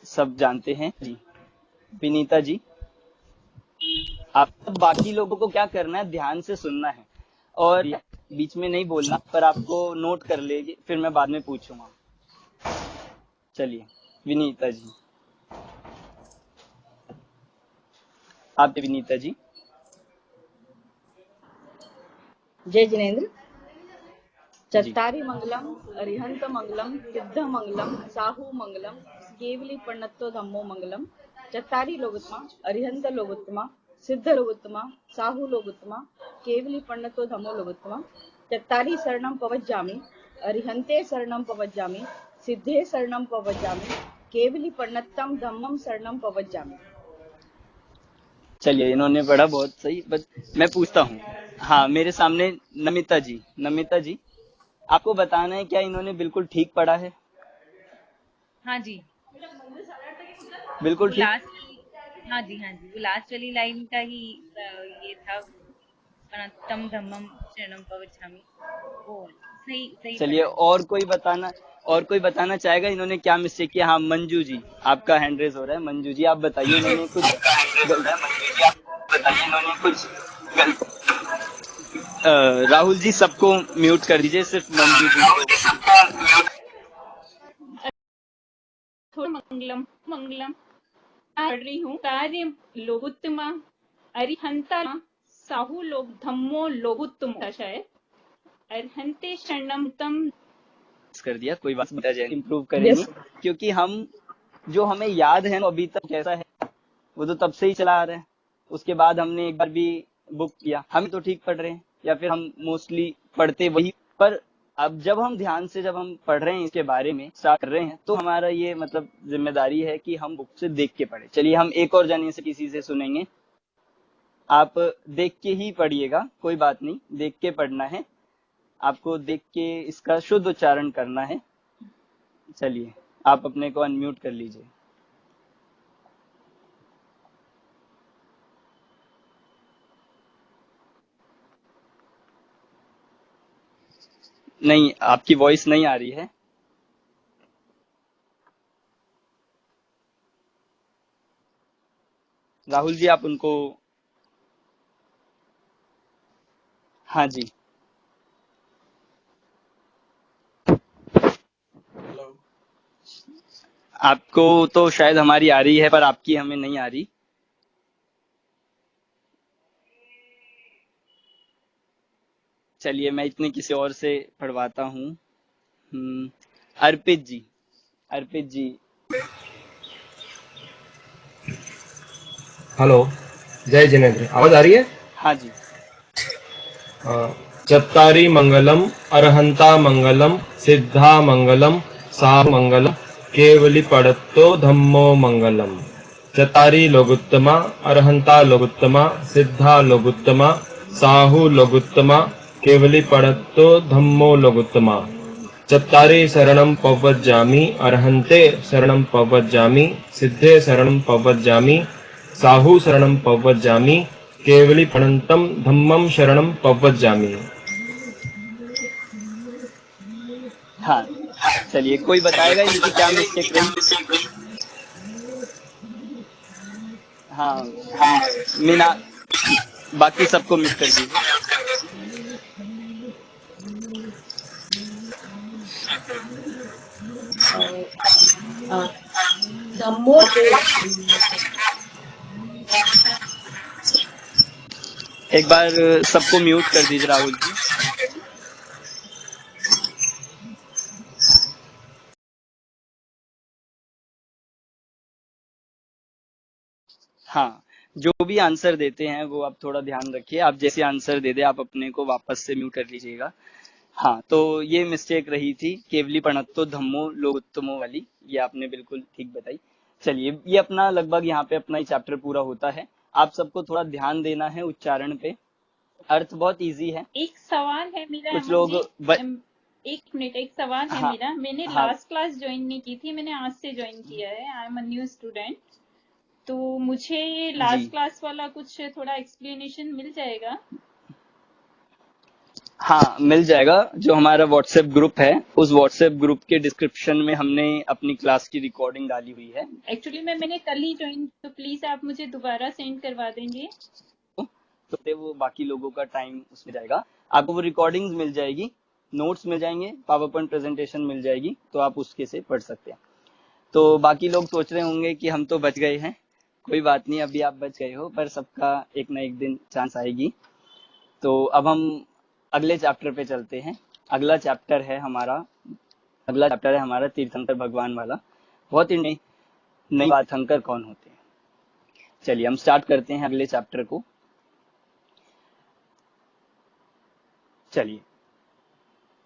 सब जानते हैं जी। विनीता जी, आप बाकी लोगों को क्या करना है, ध्यान से सुनना है और बीच में नहीं बोलना, पर आपको नोट कर लेगी, फिर मैं बाद में पूछूंगा। चलिए विनीता जी, आप विनीता जी। जय जिनेन्द्र। चत्तारी मंगलम, अरिहंत मंगलम, सिद्ध मंगलम, साहू मंगलम, केवली प्रणत्तो धम्मो मंगलम। चत्तारी लोगोत्तमा, अरिहंत लोगोत्तमा, सिद्ध लोगोत्तमा, साहू लोगोत्तमा, केवली प्रणत्तो धम्मो लोगोत्तमा। चत्तारी शरणम पवज्जामि, अरिहंते शरणम पवज्जामि, सिद्धे शरणम पवज्जामि, केवली प्रणत्तम धम्मम शरणम पवज्जामि। चलिए, इन्होंने पढ़ा, बहुत सही। बस मैं पूछता हूँ, हाँ, मेरे सामने नमिता जी, आपको बताना है क्या इन्होंने बिल्कुल ठीक पढ़ा है? हाँ जी, बिल्कुल ठीक। हाँ जी, वो लास्ट वाली लाइन का ही ये था, प्रणतम धम्मम शरणम पवज्जामि, वो सही। चलिए, और कोई बताना, और कोई बताना चाहेगा इन्होंने क्या मिस्टेक किया? हाँ, मंजू जी, आपका हैंड रेज हो रहा है। मंजू जी, आप बताइए इन्होंने कुछ राहुल जी सबको म्यूट कर दीजिए, सिर्फ मंजू जी को। थोड़ा मंगलम मंगलम पढ़ रही हूँ। कार्य लोगुत्तमा अरिहंता साहू लोग धम्मो लोगुत्तम शायद अरिहंते शरणम तम कर दिया, कोई बात नहीं, इम्प्रूव करेंगे। क्योंकि हम जो हमें याद है अभी तक कैसा है वो तो तब से ही चला आ रहा है। उसके बाद हमने एक बार भी बुक किया, हम तो ठीक पढ़ रहे हैं, या फिर हम मोस्टली पढ़ते वही, पर अब जब हम ध्यान से जब हम पढ़ रहे हैं इसके बारे में स्टार्ट कर रहे हैं, तो हमारा ये मतलब जिम्मेदारी है कि हम बुक से देख के पढ़े। चलिए हम एक और जानिए से किसी से सुनेंगे। आप देख के ही पढ़िएगा, कोई बात नहीं, देख के पढ़ना है आपको, देख के इसका शुद्ध उच्चारण करना है। चलिए आप अपने को अनम्यूट कर लीजिए। नहीं, आपकी वॉइस नहीं आ रही है। राहुल जी आप उनको, हाँ जी, आपको तो शायद हमारी आ रही है पर आपकी हमें नहीं आ रही। चलिए मैं इतने किसी और से पढ़वाता हूँ। अर्पित जी, अर्पित जी। हेलो, जय जिनेंद्र, आवाज आ रही है? हाँ जी। चत्तारी मंगलम अरहंता मंगलम सिद्धा मंगलम सा मंगलम केवली पड़त्तो धम्मो मंगलम। चत्तारी लोगुत्तमा अरहंता लोगुत्तमा सिद्धा लोगुत्तमा साहु लोगुत्तमा केवली पड़त्तो धम्मो लोगुत्तमा। चत्तारी शरणं पवज्जामि अरहन्ते शरणं पवज्जामि सिद्धे शरणं पवज्जामि साहु शरणं पवज्जामि केवली पड़ंतम धम्मम शरणं पवज्जामि। हाँ, चलिए कोई बताएगा इनकी क्या मिस्टेक रही? हाँ, मीना, बाकी सबको म्यूट कर दीजिए। धम्मो एक बार सबको म्यूट कर दीजिए राहुल जी। हाँ, जो भी आंसर देते हैं वो आप थोड़ा ध्यान रखिए, आप जैसे आंसर दे दे आप अपने को वापस से म्यूट कर लीजिएगा। हाँ, तो ये मिस्टेक रही थी केवली पणत्तो धम्मो लोगुत्तमो वाली, ये आपने बिल्कुल ठीक बताई। चलिए ये अपना लगभग यहाँ पे अपना ही चैप्टर पूरा होता है। आप सबको थोड़ा ध्यान देना है उच्चारण पे, अर्थ बहुत इजी है। एक सवाल है मेरा, कुछ लोग एक मिनट, एक सवाल है हाँ, मेरा। मैंने हाँ, लास्ट क्लास ज्वाइन नहीं की थी, मैंने आज से ज्वाइन किया है। I am a new student, तो मुझे ये लास्ट क्लास वाला कुछ थोड़ा एक्सप्लेनेशन मिल जाएगा? हाँ मिल जाएगा। जो हमारा व्हाट्सएप ग्रुप है उस व्हाट्सएप ग्रुप के डिस्क्रिप्शन में हमने अपनी क्लास की रिकॉर्डिंग डाली हुई है। एक्चुअली मैंने कल ही ज्वाइन, तो प्लीज आप मुझे दोबारा सेंड करवा देंगे। तो वो बाकी लोगों का टाइम उसमें जाएगा, आपको वो रिकॉर्डिंग्स मिल जाएगी, नोट्स मिल जाएंगे, पावर पॉइंट प्रेजेंटेशन मिल जाएगी, तो आप उसके से पढ़ सकते हैं। तो बाकी लोग सोच रहे होंगे कि हम तो बच गए हैं, कोई बात नहीं, अभी आप बच गए हो, पर सबका एक ना एक दिन चांस आएगी। तो अब हम अगले चैप्टर पे चलते हैं। अगला चैप्टर है हमारा तीर्थंकर भगवान वाला। बहुत ही नई बात, तीर्थंकर कौन होते हैं। चलिए हम स्टार्ट करते हैं अगले चैप्टर को। चलिए,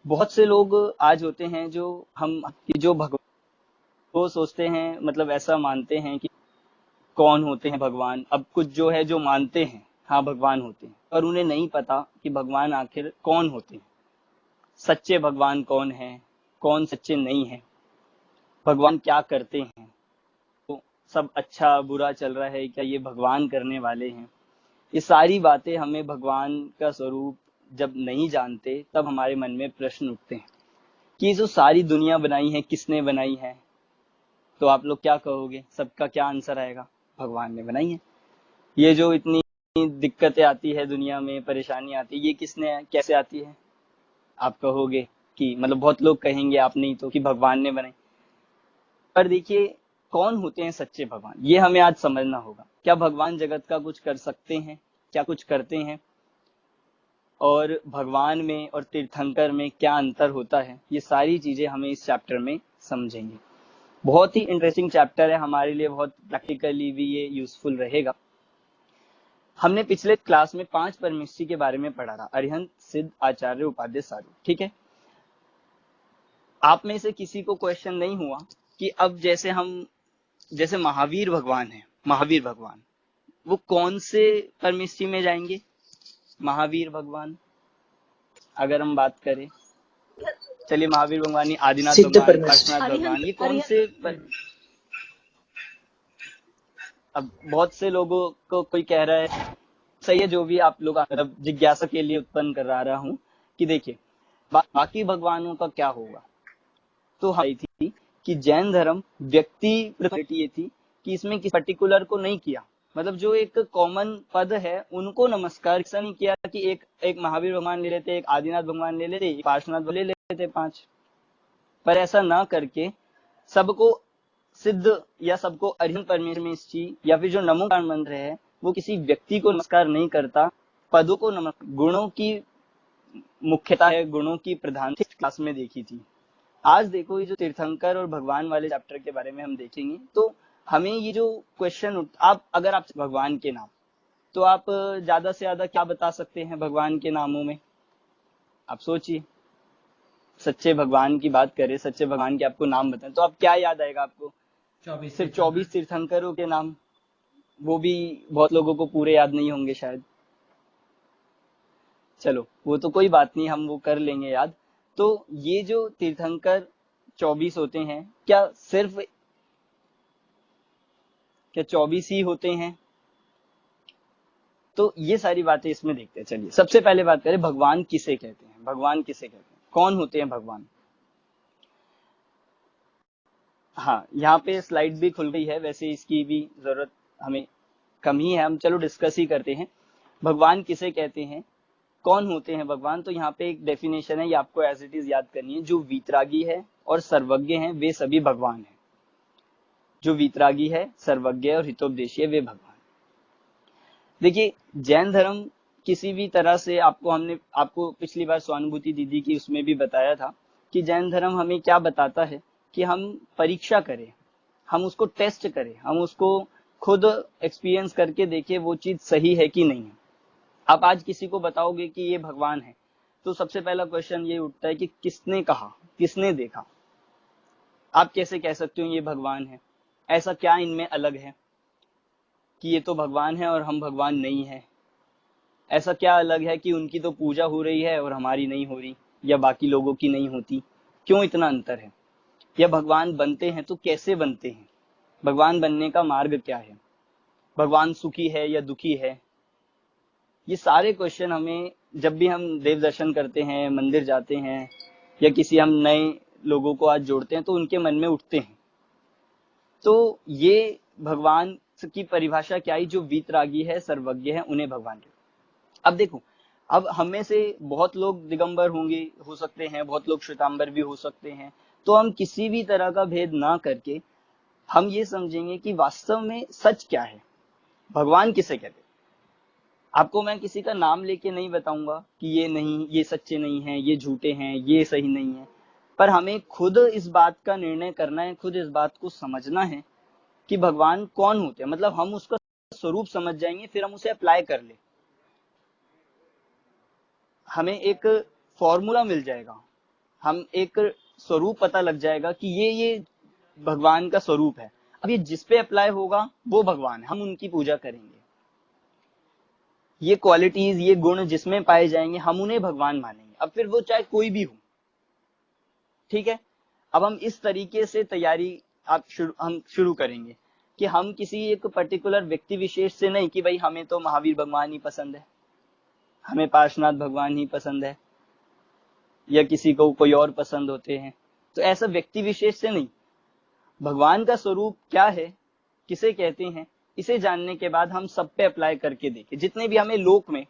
बहुत से लोग आज होते हैं जो भगवान को सोचते हैं, मतलब ऐसा मानते हैं कि कौन होते हैं भगवान। अब कुछ जो है जो मानते हैं हाँ भगवान होते हैं, पर उन्हें नहीं पता कि भगवान आखिर कौन होते हैं, सच्चे भगवान कौन है, कौन सच्चे नहीं है, भगवान क्या करते हैं, तो सब अच्छा बुरा चल रहा है क्या ये भगवान करने वाले हैं। ये सारी बातें हमें भगवान का स्वरूप जब नहीं जानते तब हमारे मन में प्रश्न उठते हैं कि जो सारी दुनिया बनाई है किसने बनाई है, तो आप लोग क्या कहोगे? सबका क्या आंसर आएगा? भगवान ने बनाई है। ये जो इतनी दिक्कतें आती है दुनिया में, परेशानी आती है, ये किसने कैसे आती है? आप कहोगे कि मतलब बहुत लोग कहेंगे, आप नहीं तो, कि भगवान ने बनाई। पर देखिए कौन होते हैं सच्चे भगवान, ये हमें आज समझना होगा। क्या भगवान जगत का कुछ कर सकते हैं? क्या कुछ करते हैं? और भगवान में और तीर्थंकर में क्या अंतर होता है? ये सारी चीजें हमें इस चैप्टर में समझेंगे। बहुत ही इंटरेस्टिंग चैप्टर है हमारे लिए, बहुत प्रैक्टिकली भी ये यूजफुल रहेगा। हमने पिछले क्लास में 5 परमेष्ठी के बारे में पढ़ा था, अरिहंत, सिद्ध, आचार्य, उपाध्याय, साधु। ठीक है, आप में से किसी को क्वेश्चन नहीं हुआ कि अब जैसे महावीर भगवान है, महावीर भगवान वो कौन से परमेष्ठी में जाएंगे? महावीर भगवान अगर हम बात करें, चलिए महावीर भगवान ही, आदिनाथ सिद्ध भगवान, परमेष्ठी। काशीनाथ भगवान, ये कौन से अब बहुत से लोगों को कोई कह रहा है, सही है, जो भी आप लोग मतलब जिज्ञासा के लिए उत्पन्न करा रहा हूं कि देखिए बाकी भगवानों का क्या होगा। तो हमारी थी कि जैन धर्म व्यक्ति ये थी कि इसमें किसी पर्टिकुलर को नहीं किया, मतलब जो एक कॉमन पद है उनको नमस्कार, ऐसा नहीं किया कि एक महावीर भगवान ले लेते, एक आदिनाथ भगवान ले लेते, एक पार्श्वनाथ ले लेते 5, पर ऐसा ना करके सबको सिद्ध या सबको अरिहंत परमेष्ठी या फिर जो नमोकार मंत्र है वो किसी व्यक्ति को नमस्कार नहीं करता, पदों को नमस्कार। गुणों की मुख्यता है, गुणों की प्रधानता क्लास में देखी थी। आज देखो ये जो तीर्थंकर और भगवान वाले चैप्टर के बारे में हम देखेंगे, तो हमें ये जो क्वेश्चन, आप अगर आप भगवान के नाम, तो आप ज्यादा से ज्यादा क्या बता सकते हैं भगवान के नामों में? आप सोचिए, सच्चे भगवान की बात करें, सच्चे भगवान के आपको नाम बताएं तो आप क्या याद आएगा आपको? सिर्फ 24 तीर्थंकरों के नाम, वो भी बहुत लोगों को पूरे याद नहीं होंगे शायद। चलो वो तो कोई बात नहीं, हम वो कर लेंगे याद। तो ये जो तीर्थंकर 24 होते हैं, क्या 24 ही होते हैं? तो ये सारी बातें इसमें देखते हैं। चलिए सबसे पहले बात करें, भगवान किसे कहते हैं? भगवान किसे कहते हैं? कौन होते हैं भगवान? हाँ, यहाँ पे स्लाइड भी खुल गई है, वैसे इसकी भी जरूरत हमें कम ही है, हम चलो डिस्कस ही करते हैं। भगवान किसे कहते हैं, कौन होते हैं भगवान? तो यहाँ पे एक डेफिनेशन है, ये आपको एज इट इज याद करनी है। जो वीतरागी है और सर्वज्ञ हैं वे सभी भगवान हैं। जो वीतरागी है, सर्वज्ञ और हितोपदेशी है, वे भगवान। देखिए जैन धर्म किसी भी तरह से, आपको पिछली बार स्वानुभूति दीदी की उसमें भी बताया था कि जैन धर्म हमें क्या बताता है कि हम परीक्षा करें, हम उसको टेस्ट करें, हम उसको खुद एक्सपीरियंस करके देखें वो चीज सही है कि नहीं है। आप आज किसी को बताओगे कि ये भगवान है, तो सबसे पहला क्वेश्चन ये उठता है कि किसने कहा, किसने देखा? आप कैसे कह सकते हो ये भगवान है? ऐसा क्या इनमें अलग है कि ये तो भगवान है और हम भगवान नहीं है? ऐसा क्या अलग है कि उनकी तो पूजा हो रही है और हमारी नहीं हो रही, या बाकी लोगों की नहीं होती? क्यों इतना अंतर है? या भगवान बनते हैं तो कैसे बनते हैं? भगवान बनने का मार्ग क्या है? भगवान सुखी है या दुखी है? ये सारे क्वेश्चन हमें जब भी हम देव दर्शन करते हैं, मंदिर जाते हैं, या किसी हम नए लोगों को आज जोड़ते हैं तो उनके मन में उठते हैं। तो ये भगवान की परिभाषा क्या है? जो वीतरागी है, सर्वज्ञ है, उन्हें भगवान कहते हैं। अब देखो, अब हमें से बहुत लोग दिगंबर होंगे, हो सकते हैं, बहुत लोग श्वेतांबर भी हो सकते हैं। तो हम किसी भी तरह का भेद ना करके हम ये समझेंगे कि वास्तव में सच क्या है, भगवान किसे कहते हैं। आपको मैं किसी का नाम लेके नहीं बताऊंगा कि ये नहीं, ये सच्चे नहीं हैं, ये झूठे हैं, ये सही नहीं है, पर हमें खुद इस बात का निर्णय करना है, खुद इस बात को समझना है कि भगवान कौन होते हैं। मतलब हम उसका स्वरूप समझ जाएंगे, फिर हम उसे अप्लाई कर ले, हमें एक फॉर्मूला मिल जाएगा, हम एक स्वरूप पता लग जाएगा कि ये भगवान का स्वरूप है। अब ये जिस पे अप्लाई होगा वो भगवान है, हम उनकी पूजा करेंगे। ये क्वालिटीज, ये गुण जिसमें पाए जाएंगे हम उन्हें भगवान मानेंगे, अब फिर वो चाहे कोई भी हो। ठीक है, अब हम इस तरीके से तैयारी हम शुरू करेंगे कि हम किसी एक पर्टिकुलर व्यक्ति विशेष से नहीं कि भाई हमें तो महावीर भगवान ही पसंद है, हमें पार्श्वनाथ भगवान ही पसंद है, या किसी को कोई और पसंद होते हैं। तो ऐसा व्यक्ति विशेष से नहीं, भगवान का स्वरूप क्या है, किसे कहते हैं, इसे जानने के बाद हम सब पे अप्लाई करके देखें। जितने भी हमें लोक में,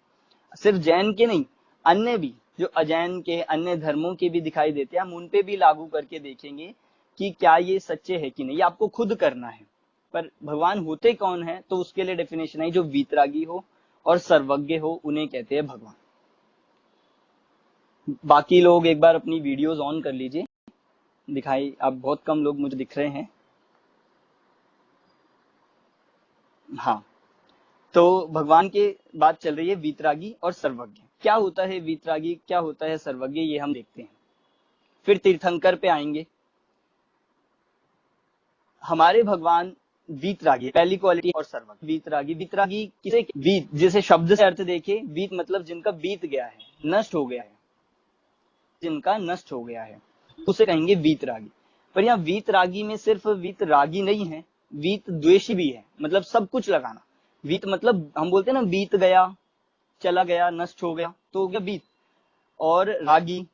सिर्फ जैन के नहीं, अन्य भी जो अजैन के, अन्य धर्मों के भी दिखाई देते हैं, हम उन पे भी लागू करके देखेंगे कि क्या ये सच्चे है कि नहीं। ये आपको खुद करना है। पर भगवान होते कौन है, तो उसके लिए डेफिनेशन है, जो वीतरागी हो और सर्वज्ञ हो उन्हें कहते हैं भगवान। बाकी लोग एक बार अपनी वीडियोस ऑन कर लीजिए, दिखाई, आप बहुत कम लोग मुझे दिख रहे हैं। हाँ, तो भगवान के बात चल रही है वीतरागी और सर्वज्ञ। क्या होता है वीतरागी, क्या होता है सर्वज्ञ, ये हम देखते हैं। फिर तीर्थंकर पे आएंगे। हमारे भगवान वीतरागी, पहली क्वालिटी, और सर्वज्ञ। वीतरागी, वीतरागी किसे, वीत जैसे शब्द से अर्थ देखे, वीत मतलब जिनका बीत गया है, नष्ट हो गया है, जिनका नष्ट हो गया है, उसे कहेंगे वीतरागी। पर यहाँ वीतरागी में सिर्फ वीतरागी नहीं है, वीत द्वेषी भी है, मतलब सब कुछ लगाना। वीत मतलब हम बोलते हैं ना, बीत गया, चला गया, नष्ट हो गया, तो हो गया बीत। और रागी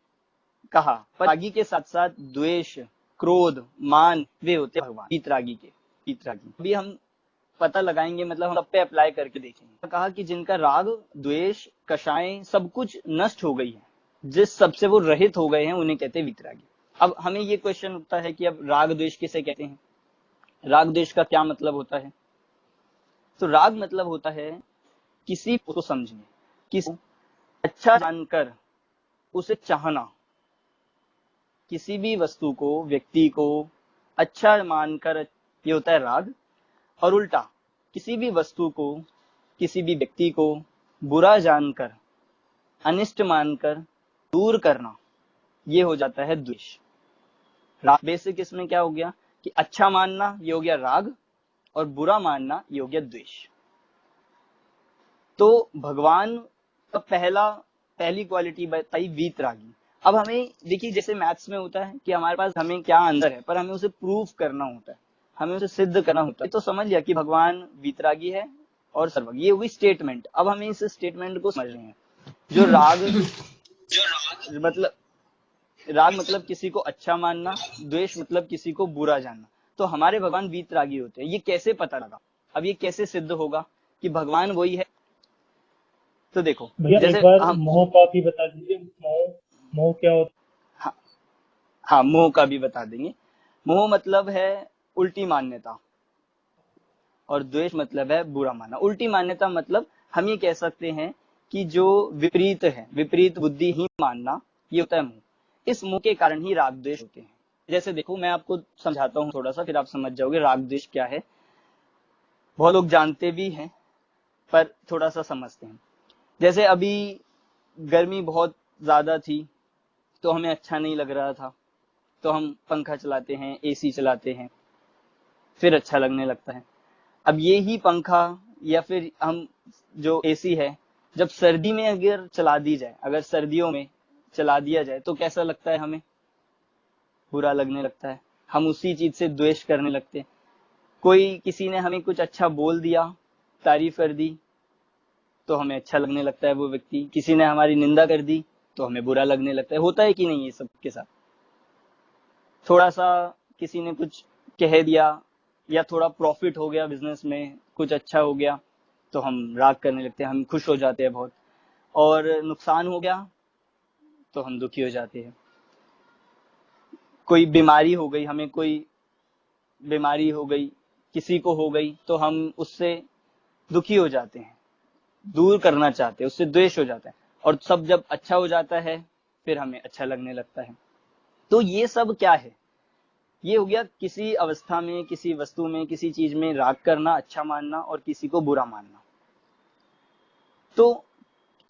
कहा, पर रागी के साथ साथ द्वेष, क्रोध, मान, वे होते हैं भगवान वीतरागी के। वीतरागी अभी हम पता लगाएंगे, मतलब हम सब पे अप्लाई करके देखेंगे। कहा कि जिनका राग, द्वेष, कषाय सब कुछ नष्ट हो गई है, जिस सबसे वो रहित हो गए हैं, उन्हें कहते हैं वीतरागी। अब हमें ये क्वेश्चन उठता है कि अब राग द्वेष किसे कहते हैं, राग द्वेष का क्या मतलब होता है। तो राग मतलब होता है किसी को समझने, किसी अच्छा जानकर उसे चाहना, किसी भी वस्तु को, व्यक्ति को अच्छा मानकर, ये होता है राग। और उल्टा, किसी भी वस्तु को, किसी भी व्यक्ति को बुरा जानकर, अनिष्ट मानकर दूर करना, ये हो जाता है द्वेष। राग बेसिक इसमें क्या हो गया कि अच्छा मानना, ये हो गया राग, और बुरा मानना, ये हो गया द्वेष। तो भगवान का पहली क्वालिटी बताई वीतरागी। अब हमें देखिए, जैसे मैथ्स में होता है कि हमारे पास हमें क्या आंसर है, पर हमें उसे प्रूफ करना होता है, हमें उसे सिद्ध करना होता है। तो समझ लिया कि भगवान वीतरागी है और सर्वज्ञ, ये हुई स्टेटमेंट। अब हमें इस स्टेटमेंट को समझ रहे हैं। जो राग मतलब किसी को अच्छा मानना, द्वेष मतलब किसी को बुरा जानना। तो हमारे भगवान वीतरागी होते हैं। ये कैसे पता लगा, अब ये कैसे सिद्ध होगा कि भगवान वही है। तो देखो, भैया जैसे एक बार हम मोह का भी बता दीजिए, मोह क्या होता हाँ, मोह का भी बता देंगे। मोह मतलब है उल्टी मान्यता, और द्वेष मतलब है बुरा मानना। उल्टी मान्यता मतलब हम ये कह सकते हैं कि जो विपरीत है, विपरीत बुद्धि ही मानना, ये होता है मोह। इस मोह के कारण ही राग द्वेष होते हैं। जैसे देखो, मैं आपको समझाता हूँ थोड़ा सा, फिर आप समझ जाओगे राग द्वेष क्या है। बहुत लोग जानते भी हैं, पर थोड़ा सा समझते हैं। जैसे अभी गर्मी बहुत ज्यादा थी, तो हमें अच्छा नहीं लग रहा था, तो हम पंखा चलाते हैं, एसी चलाते हैं, फिर अच्छा लगने लगता है। अब ये ही पंखा या फिर हम जो एसी है, जब सर्दी में अगर चला दी जाए, अगर सर्दियों में चला दिया जाए, तो कैसा लगता है हमें, बुरा लगने लगता है। हम उसी चीज से द्वेष करने लगते हैं। कोई किसी ने हमें कुछ अच्छा बोल दिया, तारीफ कर दी, तो हमें अच्छा लगने लगता है वो व्यक्ति। किसी ने हमारी निंदा कर दी, तो हमें बुरा लगने लगता है। होता है कि नहीं ये सब के साथ। थोड़ा सा किसी ने कुछ कह दिया, या थोड़ा प्रॉफिट हो गया बिजनेस में, कुछ अच्छा हो गया, तो हम राग करने लगते हैं, हम खुश हो जाते हैं बहुत। और नुकसान हो गया तो हम दुखी हो जाते हैं। कोई बीमारी हो गई, हमें कोई बीमारी हो गई, किसी को हो गई, तो हम उससे दुखी हो जाते हैं, दूर करना चाहते हैं, उससे द्वेष हो जाता है। और सब जब अच्छा हो जाता है, फिर हमें अच्छा लगने लगता है। तो ये सब क्या है, ये हो गया किसी अवस्था में, किसी वस्तु में, किसी चीज में राग करना, अच्छा मानना, और किसी को बुरा मानना। तो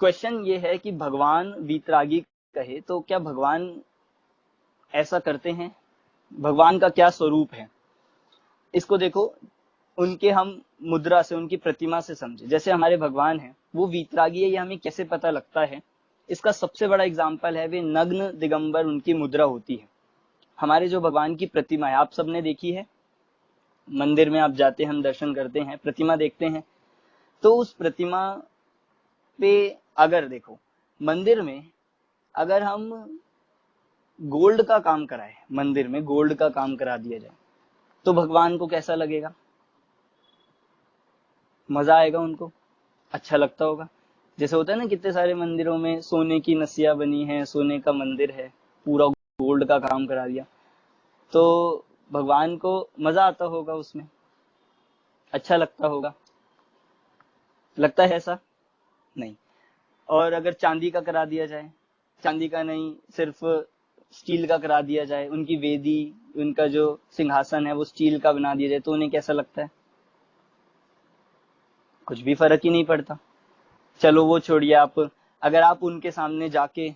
क्वेश्चन ये है कि भगवान वीतरागी कहे, तो क्या भगवान ऐसा करते हैं, भगवान का क्या स्वरूप है। इसको देखो, उनके हम मुद्रा से, उनकी प्रतिमा से समझे। जैसे हमारे भगवान हैं, वो वीतरागी है, ये हमें कैसे पता लगता है। इसका सबसे बड़ा एग्जाम्पल है, वे नग्न दिगंबर उनकी मुद्रा होती है। हमारे जो भगवान की प्रतिमा है, आप सबने देखी है, मंदिर में आप जाते हैं, हम दर्शन करते हैं, प्रतिमा देखते हैं, तो उस प्रतिमा पे अगर देखो, मंदिर में अगर हम गोल्ड का काम कराए, मंदिर में गोल्ड का काम करा दिया जाए, तो भगवान को कैसा लगेगा? मजा आएगा उनको, अच्छा लगता होगा। जैसे होता है ना, कितने सारे मंदिरों में सोने की नसिया बनी है, सोने का मंदिर है, पूरा गोल्ड का काम करा दिया, तो भगवान को मजा आता होगा, उसमें अच्छा लगता होगा। लगता है ऐसा? नहीं। और अगर चांदी का करा दिया जाए, चांदी का नहीं, सिर्फ स्टील का करा दिया जाए, उनकी वेदी, उनका जो सिंहासन है वो स्टील का बना दिया जाए, तो उन्हें कैसा लगता है? कुछ भी फर्क ही नहीं पड़ता। चलो वो छोड़िए, आप अगर आप उनके सामने जाके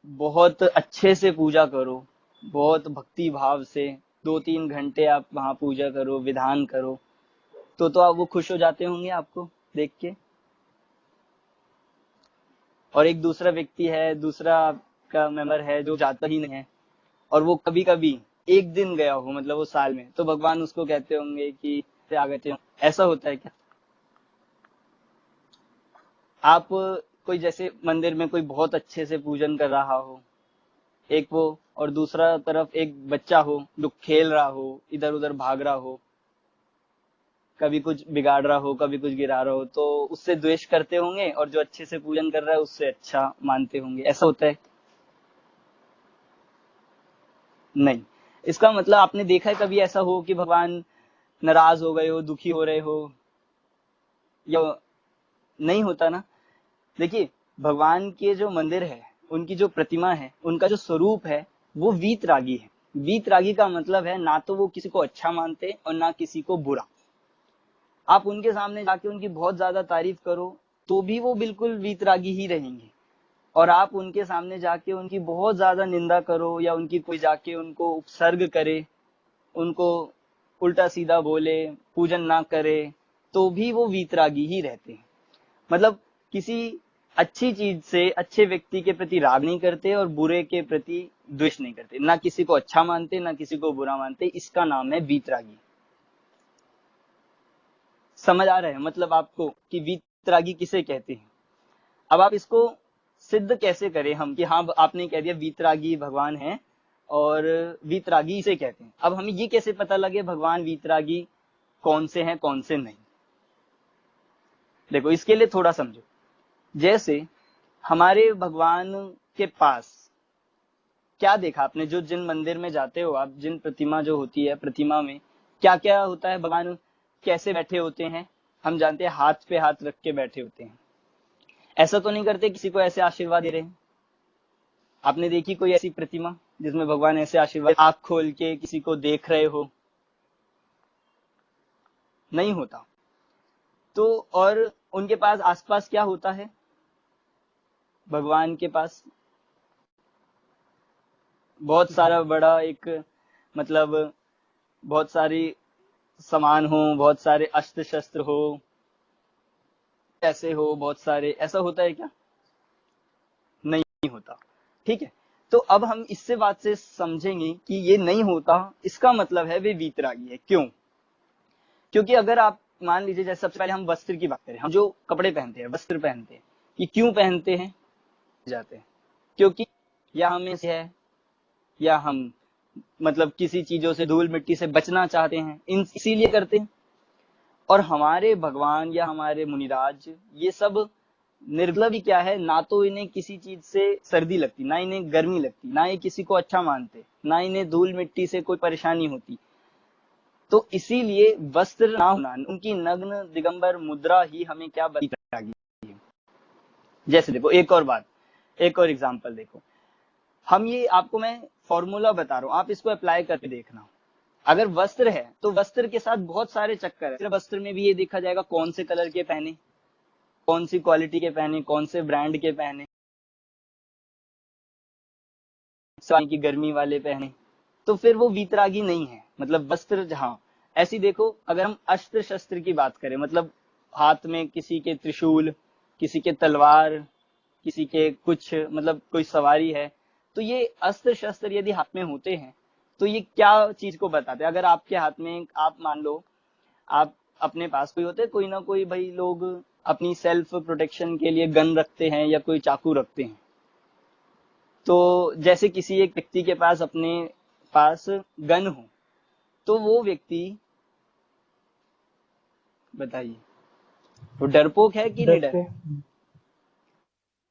बहुत अच्छे से पूजा करो, बहुत भक्ति भाव से 2-3 घंटे आप वहां पूजा करो, विधान करो, तो आप वो खुश हो जाते होंगे आपको देख के। और एक दूसरा व्यक्ति है, दूसरा आपका मेंबर है जो जाता ही नहीं है, और वो कभी कभी एक दिन गया हो, मतलब वो साल में, तो भगवान उसको कहते होंगे कि आगत्य। ऐसा होता है क्या? आप कोई जैसे मंदिर में कोई बहुत अच्छे से पूजन कर रहा हो, एक वो, और दूसरा तरफ एक बच्चा हो जो खेल रहा हो, इधर उधर भाग रहा हो, कभी कुछ बिगाड़ रहा हो, कभी कुछ गिरा रहा हो, तो उससे द्वेष करते होंगे, और जो अच्छे से पूजन कर रहा है उससे अच्छा मानते होंगे। ऐसा होता है? नहीं। इसका मतलब आपने देखा है कभी ऐसा हो कि भगवान नाराज हो गए हो, दुखी हो रहे हो? या नहीं होता ना। देखिए, भगवान के जो मंदिर है, उनकी जो प्रतिमा है, उनका जो स्वरूप है, वो वीतरागी है। वीतरागी का मतलब है ना तो वो किसी को अच्छा मानते और ना किसी को बुरा। आप उनके सामने जाके उनकी बहुत ज्यादा तारीफ करो तो भी वो बिल्कुल वीतरागी ही रहेंगे, और आप उनके सामने जाके उनकी बहुत ज्यादा निंदा करो या उनकी कोई जाके उनको उपसर्ग करे, उनको उल्टा सीधा बोले, पूजन ना करे, तो भी वो वीतरागी ही रहते हैं। मतलब किसी अच्छी चीज से, अच्छे व्यक्ति के प्रति राग नहीं करते और बुरे के प्रति द्वेष नहीं करते, ना किसी को अच्छा मानते ना किसी को बुरा मानते। इसका नाम है वीतरागी। समझ आ रहा है मतलब आपको कि वीतरागी किसे कहते हैं? अब आप इसको सिद्ध कैसे करें हम कि हाँ, आपने कह दिया वीतरागी भगवान है और वीतरागी इसे कहते हैं। अब हमें ये कैसे पता लगे भगवान वीतरागी कौन से हैं कौन से नहीं? देखो, इसके लिए थोड़ा समझो। जैसे हमारे भगवान के पास क्या देखा आपने? जो जिन मंदिर में जाते हो आप, जिन प्रतिमा जो होती है, प्रतिमा में क्या क्या होता है? भगवान कैसे बैठे होते हैं? हम जानते हैं हाथ पे हाथ रख के बैठे होते हैं। ऐसा तो नहीं करते किसी को ऐसे आशीर्वाद दे रहे हैं? आपने देखी कोई ऐसी प्रतिमा जिसमें भगवान ऐसे आशीर्वाद, आंख खोल के किसी को देख रहे हो? नहीं होता। तो और उनके पास आसपास क्या होता है? भगवान के पास बहुत सारा बड़ा एक, मतलब बहुत सारी सामान हो, बहुत सारे अस्त्र शस्त्र हो, ऐसे हो बहुत सारे। ऐसा होता है क्या? नहीं होता। ठीक है, तो अब हम इससे बात से समझेंगे कि ये नहीं होता, इसका मतलब है वे वीतरागी है। क्यों? क्योंकि अगर आप मान लीजिए, जैसे सबसे पहले हम वस्त्र की बात करें, हम जो कपड़े पहनते हैं, वस्त्र पहनते हैं, ये क्यों पहनते हैं? जाते हैं क्योंकि या हमें है, या हम मतलब किसी चीजों से, धूल मिट्टी से बचना चाहते हैं, इसीलिए करते हैं। और हमारे भगवान या हमारे मुनिराज ये सब निर्गल भी क्या है, ना तो इन्हें किसी चीज से सर्दी लगती, ना इन्हें गर्मी लगती, ना ये किसी को अच्छा मानते, ना इन्हें धूल मिट्टी से कोई परेशानी होती। तो इसीलिए वस्त्र ना होना, उनकी नग्न दिगंबर मुद्रा ही हमें क्या बताएगी। जैसे देखो, एक और बात, एक और एग्जांपल देखो। हम ये आपको मैं फॉर्मूला बता रहा हूं, आप इसको अप्लाई करके देखना। अगर वस्त्र है तो वस्त्र के साथ बहुत सारे चक्कर है। वस्त्र में भी ये देखा जाएगा कौन से कलर के पहने, कौन सी क्वालिटी के पहने, कौन से ब्रांड के पहने, की गर्मी वाले पहने, तो फिर वो वीतरागी नहीं है। मतलब वस्त्र जहां ऐसी देखो, अगर हम अस्त्र शस्त्र की बात करें, मतलब हाथ में किसी के त्रिशूल, किसी के तलवार, किसी के कुछ, मतलब कोई सवारी है, तो ये अस्त्र शस्त्र यदि हाथ में होते हैं तो ये क्या चीज को बताते हैं? अगर आपके हाथ में, आप मान लो आप अपने पास कोई होते, कोई ना कोई भाई लोग अपनी सेल्फ प्रोटेक्शन के लिए गन रखते हैं या कोई चाकू रखते हैं, तो जैसे किसी एक व्यक्ति के पास अपने पास गन हो, तो वो व्यक्ति बताइए वो डरपोक है कि निडर है?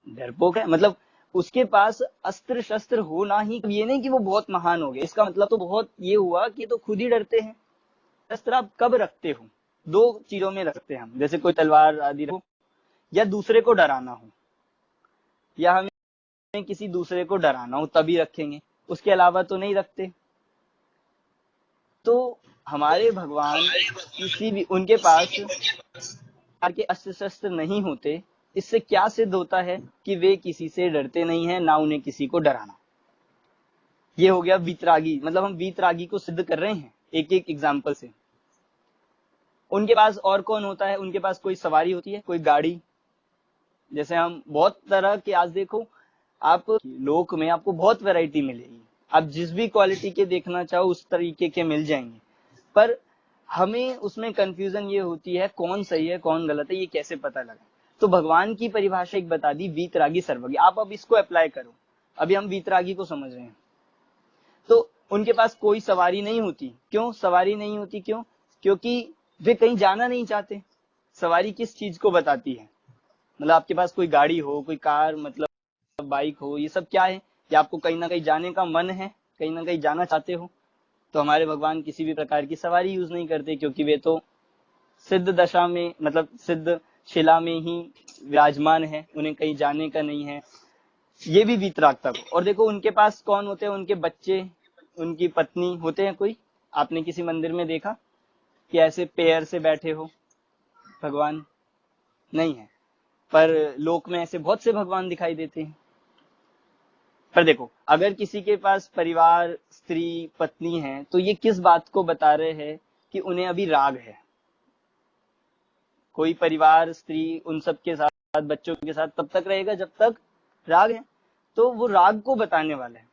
डरपोक है। मतलब उसके पास अस्त्र शस्त्र होना ही ये नहीं कि वो बहुत महान हो गए, इसका मतलब तो बहुत ये हुआ कि तो खुद ही डरते हैं। शस्त्र आप कब रखते हो? दो चीजों में रखते हैं हम, जैसे कोई तलवार आदि हो, या दूसरे को डराना हो, या हमें किसी दूसरे को डराना हो तभी रखेंगे, उसके अलावा तो नहीं रखते। तो हमारे भगवान किसी भी उनके पास के अस्त्र शस्त्र नहीं होते, इससे क्या सिद्ध होता है कि वे किसी से डरते नहीं है, ना उन्हें किसी को डराना। ये हो गया वीतरागी, मतलब हम वीतरागी को सिद्ध कर रहे हैं एक एक एग्जाम्पल से। उनके पास और कौन होता है? उनके पास कोई सवारी होती है, कोई गाड़ी। जैसे हम बहुत तरह के, आज देखो आप लोक में आपको बहुत वैरायटी मिलेगी, आप जिस भी क्वालिटी के देखना चाहो उस तरीके के मिल जाएंगे, पर हमें उसमें कंफ्यूजन ये होती है कौन सही है कौन गलत है, ये कैसे पता लगे। तो भगवान की परिभाषा एक बता दी, वीतरागी सर्वज्ञ। आप अब इसको अप्लाई करो। अभी हम वीतरागी को समझ रहे हैं। तो उनके पास कोई सवारी नहीं होती। क्यों सवारी नहीं होती? क्यों? क्योंकि वे कहीं जाना नहीं चाहते। सवारी किस चीज को बताती है? मतलब आपके पास कोई गाड़ी हो, कोई कार, मतलब बाइक हो, ये सब क्या है? कि आपको कहीं ना कहीं जाने का मन है, कहीं ना कहीं जाना चाहते हो। तो हमारे भगवान किसी भी प्रकार की सवारी यूज नहीं करते, क्योंकि वे तो सिद्ध दशा में, मतलब सिद्ध शिला में ही विराजमान है, उन्हें कहीं जाने का नहीं है। ये भी वीतरागता को। और देखो उनके पास कौन होते हैं? उनके बच्चे, उनकी पत्नी होते हैं। कोई आपने किसी मंदिर में देखा कि ऐसे पेयर से बैठे हो भगवान? नहीं है। पर लोक में ऐसे बहुत से भगवान दिखाई देते हैं। पर देखो अगर किसी के पास परिवार, स्त्री, पत्नी है, तो ये किस बात को बता रहे हैं? कि उन्हें अभी राग है। कोई परिवार, स्त्री, उन सब के साथ, बच्चों के साथ तब तक रहेगा जब तक राग है। तो वो राग को बताने वाला है।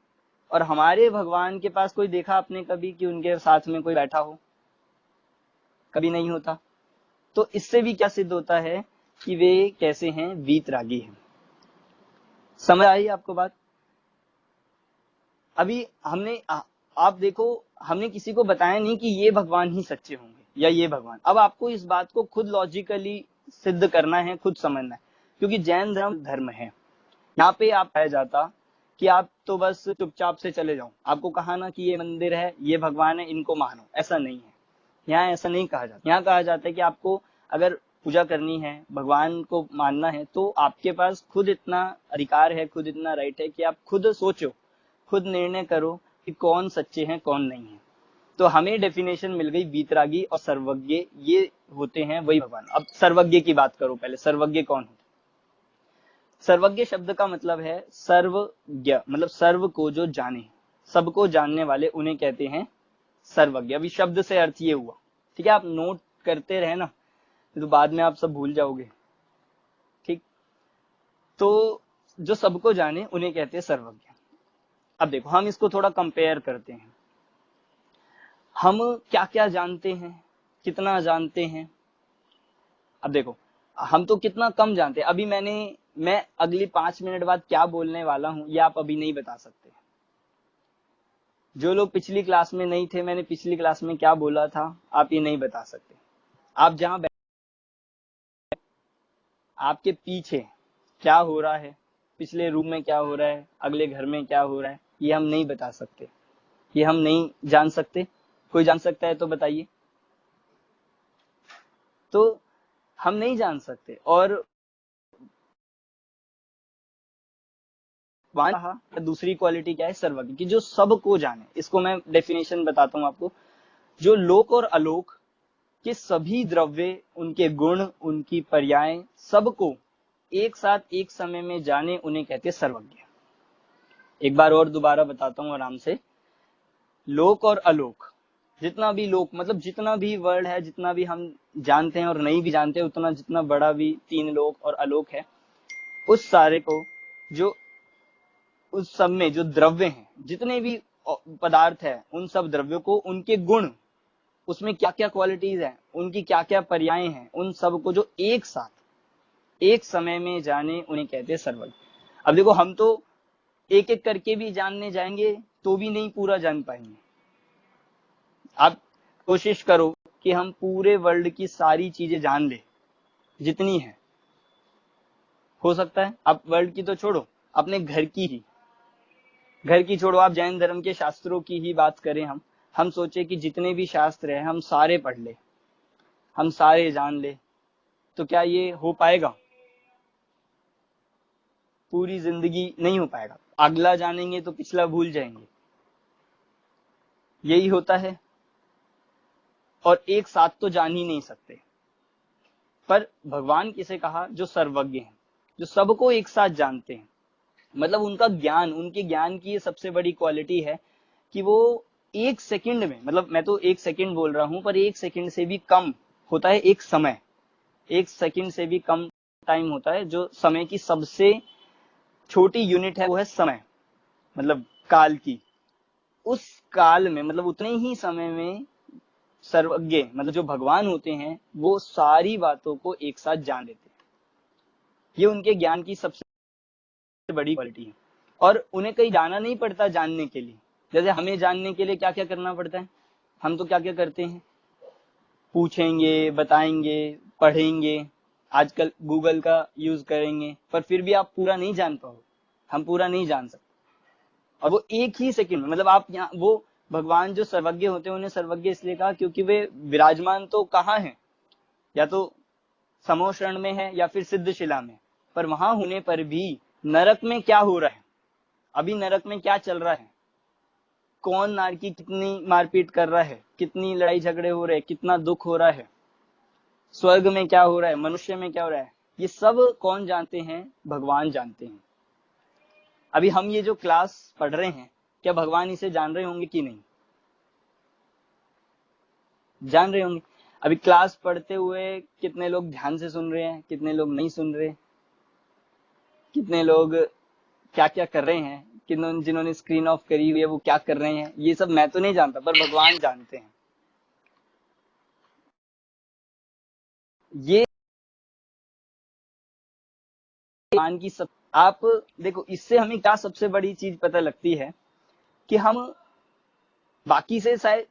और हमारे भगवान के पास कोई देखा आपने कभी कि उनके साथ में कोई बैठा हो? कभी नहीं होता। तो इससे भी क्या सिद्ध होता है कि वे कैसे हैं? वीतरागी हैं। समझ आई आपको बात? अभी हमने आप देखो, हमने किसी को बताया नहीं कि ये भगवान ही सच्चे होंगे या ये भगवान। अब आपको इस बात को खुद लॉजिकली सिद्ध करना है, खुद समझना है, क्योंकि जैन धर्म है। यहाँ पे आप पाया जाता कि आप तो बस चुपचाप से चले जाओ, आपको कहा ना कि ये मंदिर है, ये भगवान है, इनको मानो, ऐसा नहीं है। यहाँ ऐसा नहीं कहा जाता। यहाँ कहा जाता है कि आपको अगर पूजा करनी है, भगवान को मानना है, तो आपके पास खुद इतना अधिकार है, खुद इतना राइट है कि आप खुद सोचो, खुद निर्णय करो कि कौन सच्चे हैं कौन नहीं है। तो हमें डेफिनेशन मिल गई, वीतरागी और सर्वज्ञ ये होते हैं वही भगवान। अब सर्वज्ञ की बात करो पहले। सर्वज्ञ कौन होते? सर्वज्ञ शब्द का मतलब है सर्वज्ञ, मतलब सर्व को जो जाने, सबको जानने वाले, उन्हें कहते हैं सर्वज्ञ। अभी शब्द से अर्थ ये हुआ, ठीक है? आप नोट करते रहे ना, तो बाद में आप सब भूल जाओगे, ठीक? तो जो सबको जाने उन्हें कहते हैं सर्वज्ञ। अब देखो हम इसको थोड़ा कंपेयर करते हैं। हम क्या क्या जानते हैं, कितना जानते हैं? अब देखो हम तो कितना कम जानते हैं। अभी मैं अगली 5 मिनट बाद क्या बोलने वाला हूं ये आप अभी नहीं बता सकते। जो लोग पिछली क्लास में नहीं थे, मैंने पिछली क्लास में क्या बोला था, आप ये नहीं बता सकते। आप जहां आपके पीछे क्या हो रहा है, पिछले रूम में क्या हो रहा है, अगले घर में क्या हो रहा है, ये हम नहीं बता सकते, ये हम नहीं जान सकते। कोई जान सकता है तो बताइए। तो हम नहीं जान सकते। और दूसरी क्वालिटी क्या है? सर्वज्ञ की, जो सबको जाने। इसको मैं डेफिनेशन बताता हूं आपको। जो लोक और अलोक के सभी द्रव्य, उनके गुण, उनकी पर्याय, सबको एक साथ एक समय में जाने, उन्हें कहते हैं सर्वज्ञ। एक बार और दोबारा बताता हूं आराम से। लोक और अलोक, जितना भी लोक मतलब जितना भी वर्ल्ड है, जितना भी हम जानते हैं और नहीं भी जानते, उतना जितना बड़ा भी 3 लोक और अलोक है, उस सारे को, जो उस सब में जो द्रव्य हैं, जितने भी पदार्थ है, उन सब द्रव्यों को, उनके गुण, उसमें क्या क्या क्वालिटीज हैं, उनकी क्या क्या पर्याय हैं, उन सब को जो एक साथ एक समय में जाने, उन्हें कहते हैं सर्वज्ञ। अब देखो हम तो एक एक करके भी जानने जाएंगे तो भी नहीं पूरा जान पाएंगे। आप कोशिश करो कि हम पूरे वर्ल्ड की सारी चीजें जान ले जितनी है, हो सकता है। आप वर्ल्ड की तो छोड़ो, अपने घर की छोड़ो, आप जैन धर्म के शास्त्रों की ही बात करें, हम सोचे कि जितने भी शास्त्र है हम सारे पढ़ ले, हम सारे जान ले, तो क्या ये हो पाएगा? पूरी जिंदगी नहीं हो पाएगा। अगला जानेंगे तो पिछला भूल जाएंगे, यही होता है। और एक साथ तो जान ही नहीं सकते। पर भगवान किसे कहा? जो सर्वज्ञ हैं, जो सबको एक साथ जानते हैं। मतलब उनका ज्ञान, उनके ज्ञान की ये सबसे बड़ी क्वालिटी है कि वो एक सेकंड में, मतलब मैं तो एक सेकंड बोल रहा हूं, पर एक सेकंड से भी कम होता है एक समय, एक सेकंड से भी कम टाइम होता है। जो समय की सबसे छोटी यूनिट है वो है समय, मतलब काल की। उस काल में, मतलब उतने ही समय में सर्वज्ञ, मतलब जो भगवान होते हैं, वो सारी बातों को एक साथ जान लेते हैं। ये उनके ज्ञान की सबसे बड़ी क्वालिटी है। और उन्हें कहीं जाना नहीं पड़ता जानने के लिए। जैसे हमें जानने के लिए क्या क्या करना पड़ता है, हम तो क्या क्या करते हैं, पूछेंगे, बताएंगे, पढ़ेंगे, आजकल गूगल का यूज करेंगे, पर फिर भी आप पूरा नहीं जान पाओ, हम पूरा नहीं जान सकते। और वो एक ही सेकंड में, मतलब आप यहाँ, वो भगवान जो सर्वज्ञ होते हैं, उन्हें सर्वज्ञ इसलिए कहा क्योंकि वे विराजमान तो कहाँ हैं, या तो समोशरण में है या फिर सिद्धशिला में, पर वहां होने पर भी नरक में क्या हो रहा है, अभी नरक में क्या चल रहा है, कौन नार की कितनी मारपीट कर रहा है, कितनी लड़ाई झगड़े हो रहे हैं, कितना दुख हो रहा है, स्वर्ग में क्या हो रहा है, मनुष्य में क्या हो रहा है, ये सब कौन जानते हैं? भगवान जानते हैं। अभी हम ये जो क्लास पढ़ रहे हैं, क्या भगवान इसे जान रहे होंगे कि नहीं? जान रहे होंगे। अभी क्लास पढ़ते हुए कितने लोग ध्यान से सुन रहे हैं, कितने लोग नहीं सुन रहे, कितने लोग क्या क्या कर रहे हैं, जिन्होंने स्क्रीन ऑफ करी हुई है वो क्या कर रहे हैं, ये सब मैं तो नहीं जानता, पर भगवान जानते हैं। ये भगवान की सब, आप देखो, इससे हमें क्या सबसे बड़ी चीज पता लगती है कि हम बाकी से शायद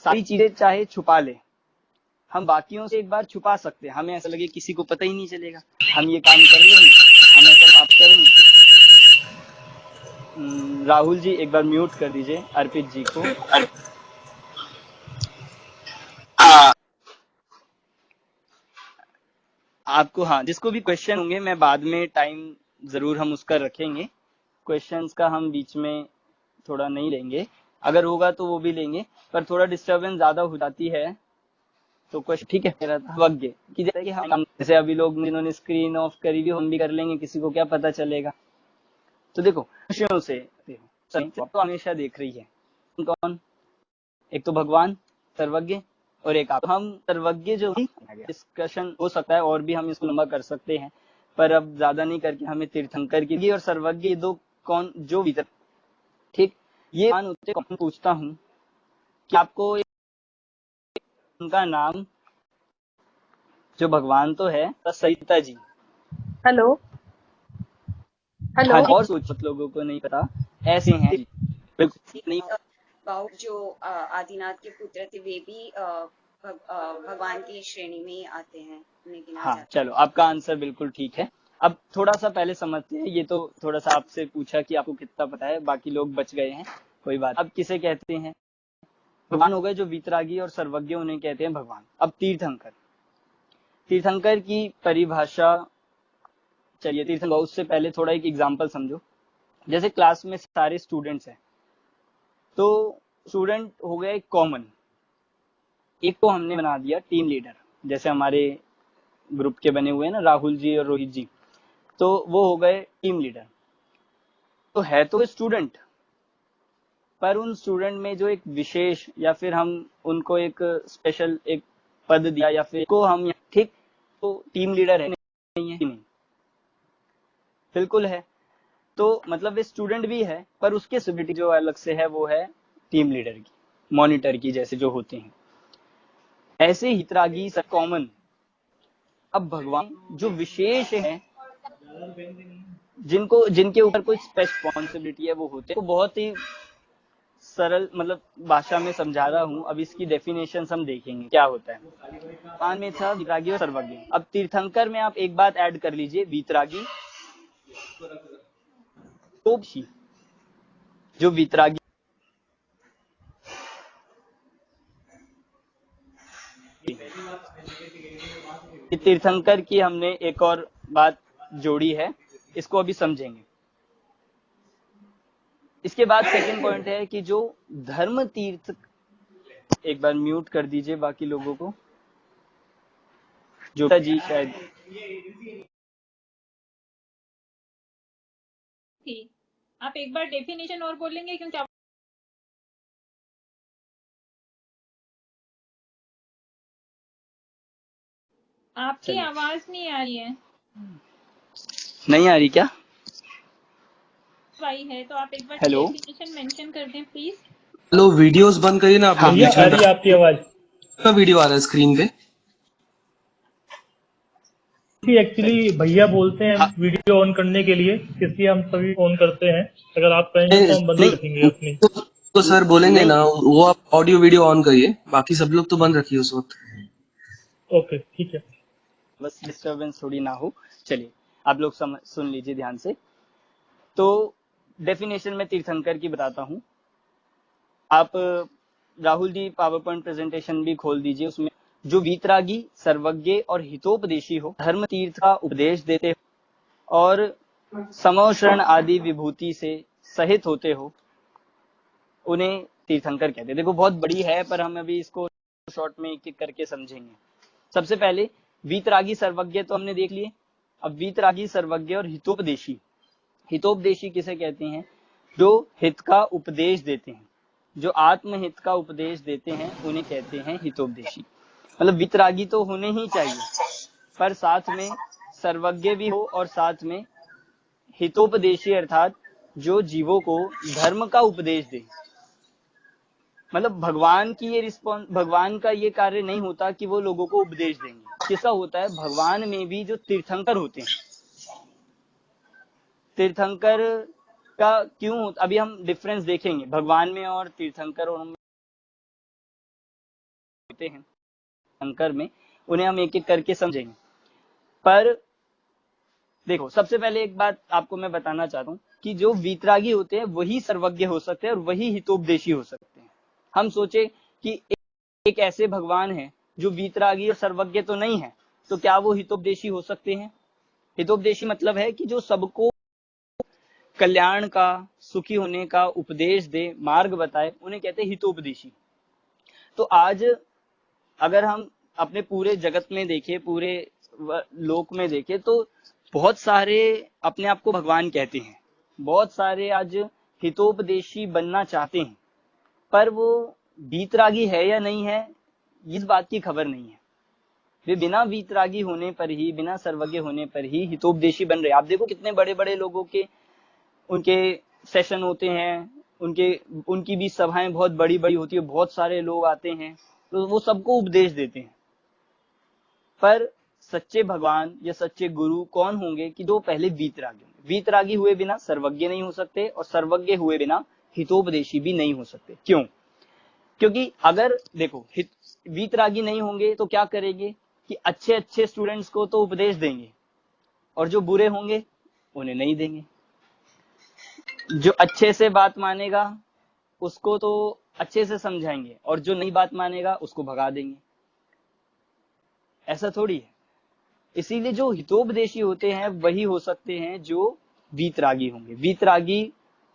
सारी चीजें चाहे छुपा ले, हम बाकियों से एक बार छुपा सकते हैं, हमें ऐसा लगे किसी को पता ही नहीं चलेगा, हम ये काम कर लेंगे, हम ऐसा पाप करेंगे। राहुल जी एक बार म्यूट कर दीजिए अर्पित जी को। आपको, हाँ, जिसको भी क्वेश्चन होंगे, मैं बाद में टाइम जरूर हम उसका रखेंगे, क्वेश्चंस का हम बीच में थोड़ा नहीं लेंगे, अगर होगा तो वो भी लेंगे, पर थोड़ा डिस्टरबेंस ज्यादा हो जाती है तो क्वेश्चन, ठीक है। मेरा सर्वज्ञ कि जैसे कि हम, जैसे अभी लोग जिन्होंने स्क्रीन ऑफ करी हुई, हम भी कर लेंगे, किसी को क्या पता चलेगा। तो देखो, मनुष्यों से तो हमेशा देख रही है कौन, एक तो भगवान सर्वज्ञ और एक आप। हम सर्वज्ञ जो डिस्कशन हो सकता है और भी हम इसको लंबा कर सकते हैं, पर अब ज्यादा नहीं करके हमें तीर्थंकर की और सर्वज्ञ दो कौन जो भीतर, ठीक। ये मान होते पूछता हूँ कि आपको उनका नाम, जो भगवान तो है, सरिता जी। Hello hello. हाँ, और कुछ लोगों को नहीं पता, ऐसे हैं बिल्कुल नहीं। बाउट जो आदिनाथ के पुत्र थे, वे भी भगवान की श्रेणी में ही आते हैं, उन्हें गिना हाँ, जाता है। चलो, आपका आंसर बिल्कुल ठीक है। अब थोड़ा सा पहले समझते हैं, ये तो थोड़ा सा आपसे पूछा कि आपको कितना पता है, बाकी लोग बच गए हैं, कोई बात। अब किसे कहते हैं? भगवान हो गए जो वीतरागी और सर्वज्ञ, उन्हें कहते हैं भगवान। अब तीर्थंकर, तीर्थंकर की परिभाषा, चलिए तीर्थंकर, उससे पहले थोड़ा एक एग्जाम्पल समझो। जैसे क्लास में सारे स्टूडेंट्स हैं, तो स्टूडेंट हो गए कॉमन, एक को हमने बना दिया टीम लीडर, जैसे हमारे ग्रुप के बने हुए हैं ना, राहुल जी और रोहित जी, तो वो हो गए टीम लीडर। तो है तो स्टूडेंट, पर उन स्टूडेंट में जो एक विशेष, या फिर हम उनको एक स्पेशल एक पद दिया, या फिर को हम, ठीक, तो टीम लीडर है नहीं है? नहीं, बिल्कुल है। तो मतलब वे स्टूडेंट भी है, पर उसकी सिबिलिटी जो अलग से है वो है टीम लीडर की, मॉनिटर की, जैसे जो होते हैं। ऐसे ही वीतरागी सब कॉमन। अब भगवान जो विशेष है, जिनके ऊपर कोई रिस्पॉन्सिबिलिटी है वो होते हैं। तो बहुत ही सरल मतलब भाषा में समझा रहा हूँ। अब इसकी डेफिनेशन हम देखेंगे क्या होता है। पान में था वीतरागी और सर्वज्ञ। अब तीर्थंकर में आप एक बात ऐड कर लीजिए, वीतरागी तो जो वीतरागी तीर्थंकर की हमने एक और बात जोड़ी है, इसको अभी समझेंगे। इसके बाद सेकंड पॉइंट है कि जो धर्म तीर्थ, एक बार म्यूट कर दीजिए बाकी लोगों को, जो जी शायद थी। आप एक बार डेफिनेशन और बोलेंगे क्योंकि आपकी आवाज नहीं आ रही है। नहीं आ रही क्या? भाई है तो आप एक बार हेलो डेफिनेशन मेंशन कर दें प्लीज। हेलो, वीडियोस बंद करिए ना आप लोग। भैया आ रही है आपकी आवाज? का वीडियो आ रहा है स्क्रीन पे। एक्चुअली भैया बोलते हैं वीडियो ऑन करने के लिए, इसलिए हम सभी ऑन करते हैं। अगर आप कहेंगे तो हम बंद ही रखेंगे अपनी। तो सर बोलेंगे ना, वो आप ऑडियो वीडियो ऑन करिए, बाकी सब लोग तो बंद रखिए उस वक्त। ओके ठीक है, बस डिस्टरबेंस थोड़ी ना हो। चलिए आप लोग सुन लीजिए ध्यान से। तो डेफिनेशन में तीर्थंकर की बताता हूँ। आप Rahul ji power point presentation भी खोल दीजिए। उसमें जो वीतरागी, सर्वज्ञ और हितोपदेशी हो, धर्म तीर्थ का उपदेश देते हो और समोशरण आदि विभूति से सहित होते हो, उन्हें तीर्थंकर कहते हैं। देखो बहुत बड़ी है, पर हम अभी इसको शॉर्ट में एक एक करके समझेंगे। सबसे पहले वीतरागी सर्वज्ञ तो हमने देख लिए। अब वीतरागी, सर्वज्ञ और हितोपदेशी। हितोपदेशी किसे कहते हैं? जो हित का उपदेश देते हैं, जो आत्महित का उपदेश देते हैं, उन्हें कहते हैं हितोपदेशी। मतलब वीतरागी तो होने ही चाहिए, पर साथ में सर्वज्ञ भी हो और साथ में हितोपदेशी, अर्थात जो जीवों को धर्म का उपदेश दे। मतलब भगवान का ये कार्य नहीं होता कि वो लोगों को उपदेश देंगे। किसका होता है? भगवान में भी जो तीर्थंकर होते हैं, तीर्थंकर का क्यों, अभी हम डिफरेंस देखेंगे भगवान में और तीर्थंकर और होते हैं तीर्थंकर में, उन्हें हम एक एक करके समझेंगे। पर देखो सबसे पहले एक बात आपको मैं बताना चाहता हूँ कि जो वीतरागी होते हैं वही सर्वज्ञ हो सकते हैं और वही हितोपदेशी हो सकते हैं। हम सोचे कि एक ऐसे भगवान है जो वीतरागी और सर्वज्ञ तो नहीं है, तो क्या वो हितोपदेशी हो सकते हैं? हितोपदेशी मतलब है कि जो सबको कल्याण का, सुखी होने का उपदेश दे, मार्ग बताए, उन्हें कहते हैं हितोपदेशी। तो आज अगर हम अपने पूरे जगत में देखें, पूरे लोक में देखें, तो बहुत सारे अपने आप को भगवान कहते हैं, बहुत सारे आज हितोपदेशी बनना चाहते हैं, पर वो वीतरागी है या नहीं है, इस बात की खबर नहीं है। वे बिना वीतरागी होने पर ही, बिना सर्वज्ञ होने पर ही हितोपदेशी बन रहे। आप देखो कितने बड़े बड़े लोगों के उनके सेशन होते हैं, उनकी भी सभाएं बहुत बड़ी बड़ी होती है, बहुत सारे लोग आते हैं, तो वो सबको उपदेश देते हैं। पर सच्चे भगवान या सच्चे गुरु कौन होंगे कि जो पहले वीतरागी होंगे। वीतरागी हुए बिना सर्वज्ञ नहीं हो सकते और सर्वज्ञ हुए बिना हितोपदेशी भी नहीं हो सकते। क्यों? क्योंकि अगर देखो वीतरागी नहीं होंगे तो क्या करेंगे कि अच्छे अच्छे स्टूडेंट्स को तो उपदेश देंगे और जो बुरे होंगे उन्हें नहीं देंगे। जो अच्छे से बात मानेगा उसको तो अच्छे से समझाएंगे और जो नहीं बात मानेगा उसको भगा देंगे। ऐसा थोड़ी है। इसीलिए जो हितोपदेशी होते हैं वही हो सकते हैं जो वीतरागी होंगे। वीतरागी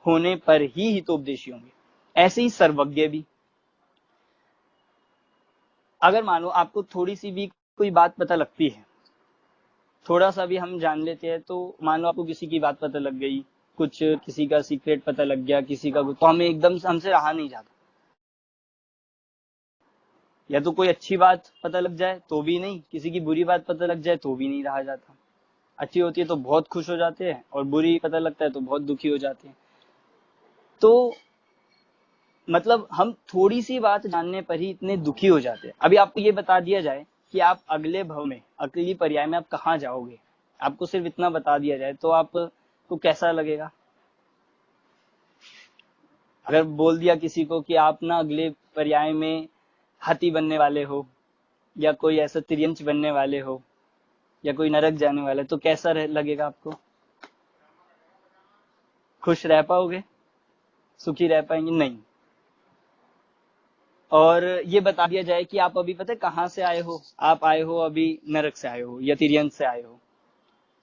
होने पर ही हितोपदेशी होंगे। ऐसे ही सर्वज्ञ भी। अगर मानो आपको थोड़ी सी भी कोई बात पता लगती है, थोड़ा सा भी हम जान लेते हैं, तो मान लो आपको किसी की बात पता लग गई, कुछ किसी का सीक्रेट पता लग गया, किसी का, तो हमें एकदम हमसे रहा नहीं जाता। या तो कोई अच्छी बात पता लग जाए तो भी नहीं, किसी की बुरी बात पता लग जाए तो भी नहीं रहा जाता। अच्छी होती है तो बहुत खुश हो जाते हैं और बुरी पता लगता है तो बहुत दुखी हो जाते हैं। तो मतलब हम थोड़ी सी बात जानने पर ही इतने दुखी हो जाते हैं। अभी आपको ये बता दिया जाए कि आप अगले भव में, अगली पर्याय में आप कहाँ जाओगे, आपको सिर्फ इतना बता दिया जाए तो आप तो कैसा लगेगा? अगर बोल दिया किसी को कि आप ना अगले पर्याय में हाथी बनने वाले हो, या कोई ऐसा त्रियंच बनने वाले हो, या कोई नरक जाने वाला है, तो कैसा लगेगा आपको? खुश रह पाओगे? सुखी रह पाएंगे? नहीं। और ये बता दिया जाए कि आप अभी पता है कहाँ से आए हो, आप आए हो अभी नरक से आए हो या तिर्यंत से आए हो,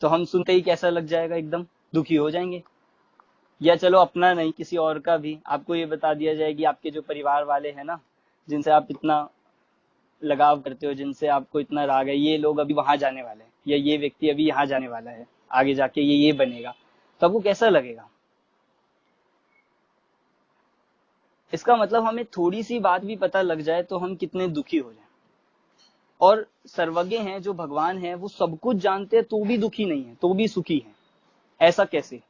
तो हम सुनते ही कैसा लग जाएगा? एकदम दुखी हो जाएंगे। या चलो अपना नहीं, किसी और का भी आपको ये बता दिया जाए कि आपके जो परिवार वाले हैं ना, जिनसे आप इतना लगाव करते हो, जिनसे आपको इतना राग है, ये लोग अभी वहां जाने वाले हैं, या ये व्यक्ति अभी यहाँ जाने वाला है, आगे जाके ये बनेगा, तो आपको कैसा लगेगा? इसका मतलब हमें थोड़ी सी बात भी पता लग जाए तो हम कितने दुखी हो जाए। और सर्वज्ञ हैं जो भगवान हैं, वो सब कुछ जानते हैं तो भी दुखी नहीं है, तो भी सुखी है। ऐसा कैसे?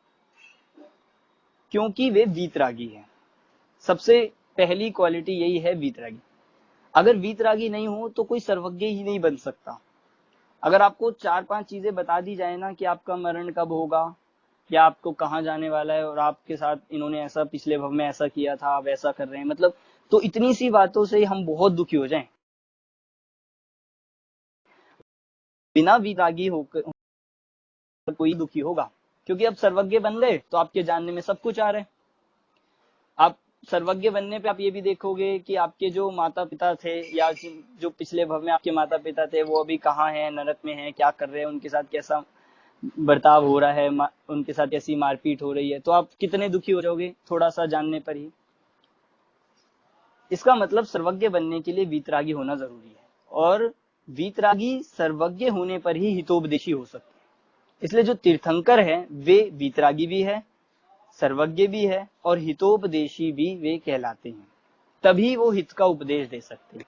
क्योंकि वे वीतरागी हैं। सबसे पहली क्वालिटी यही है, वीतरागी। अगर वीतरागी नहीं हो तो कोई सर्वज्ञ ही नहीं बन सकता। अगर आपको 4-5 चीजें बता दी जाए ना कि आपका मरण कब होगा, या आपको कहाँ जाने वाला है, और आपके साथ इन्होंने ऐसा पिछले भव में ऐसा किया था, आप ऐसा कर रहे हैं, मतलब तो इतनी सी बातों से हम बहुत दुखी हो जाएं। बिना वीतरागी होकर कोई दुखी होगा, क्योंकि अब सर्वज्ञ बन गए तो आपके जानने में सब कुछ आ रहा है। आप सर्वज्ञ बनने पे आप ये भी देखोगे कि आपके जो माता पिता थे, या जो पिछले भव में आपके माता पिता थे, वो अभी कहाँ हैं, नरक में हैं, क्या कर रहे हैं, उनके साथ कैसा बर्ताव हो रहा है, उनके साथ कैसी मारपीट हो रही है, तो आप कितने दुखी हो जाओगे थोड़ा सा जानने पर ही। इसका मतलब सर्वज्ञ बनने के लिए वीतरागी होना जरूरी है, और वीतरागी सर्वज्ञ होने पर ही हितोपदेशी हो सकते हैं। इसलिए जो तीर्थंकर हैं वे वीतरागी भी है, सर्वज्ञ भी है, और हितोपदेशी भी वे कहलाते हैं। तभी वो हित का उपदेश दे सकते हैं।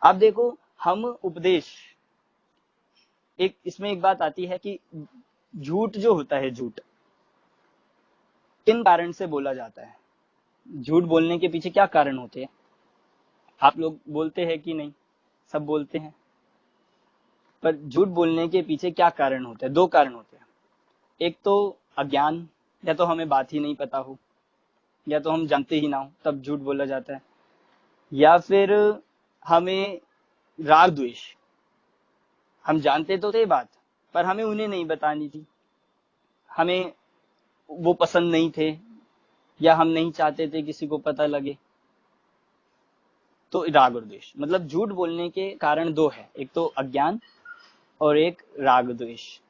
आप देखो, हम उपदेश, एक इसमें एक बात आती है कि झूठ जो होता है, झूठ किन कारण से बोला जाता है? झूठ बोलने के पीछे क्या कारण होते हैं? आप लोग बोलते हैं कि नहीं? सब बोलते हैं। पर झूठ बोलने के पीछे क्या कारण होते हैं? 2 कारण होते हैं। एक तो अज्ञान, या तो हमें बात ही नहीं पता हो, या तो हम जानते ही ना हो, तब झूठ बोला जाता है। या फिर हमें राग द्वेष, हम जानते तो थे बात, पर हमें उन्हें नहीं बतानी थी, हमें वो पसंद नहीं थे, या हम नहीं चाहते थे किसी को पता लगे, तो राग और द्वेष। मतलब झूठ बोलने के कारण 2 है, एक तो अज्ञान और एक राग द्वेष।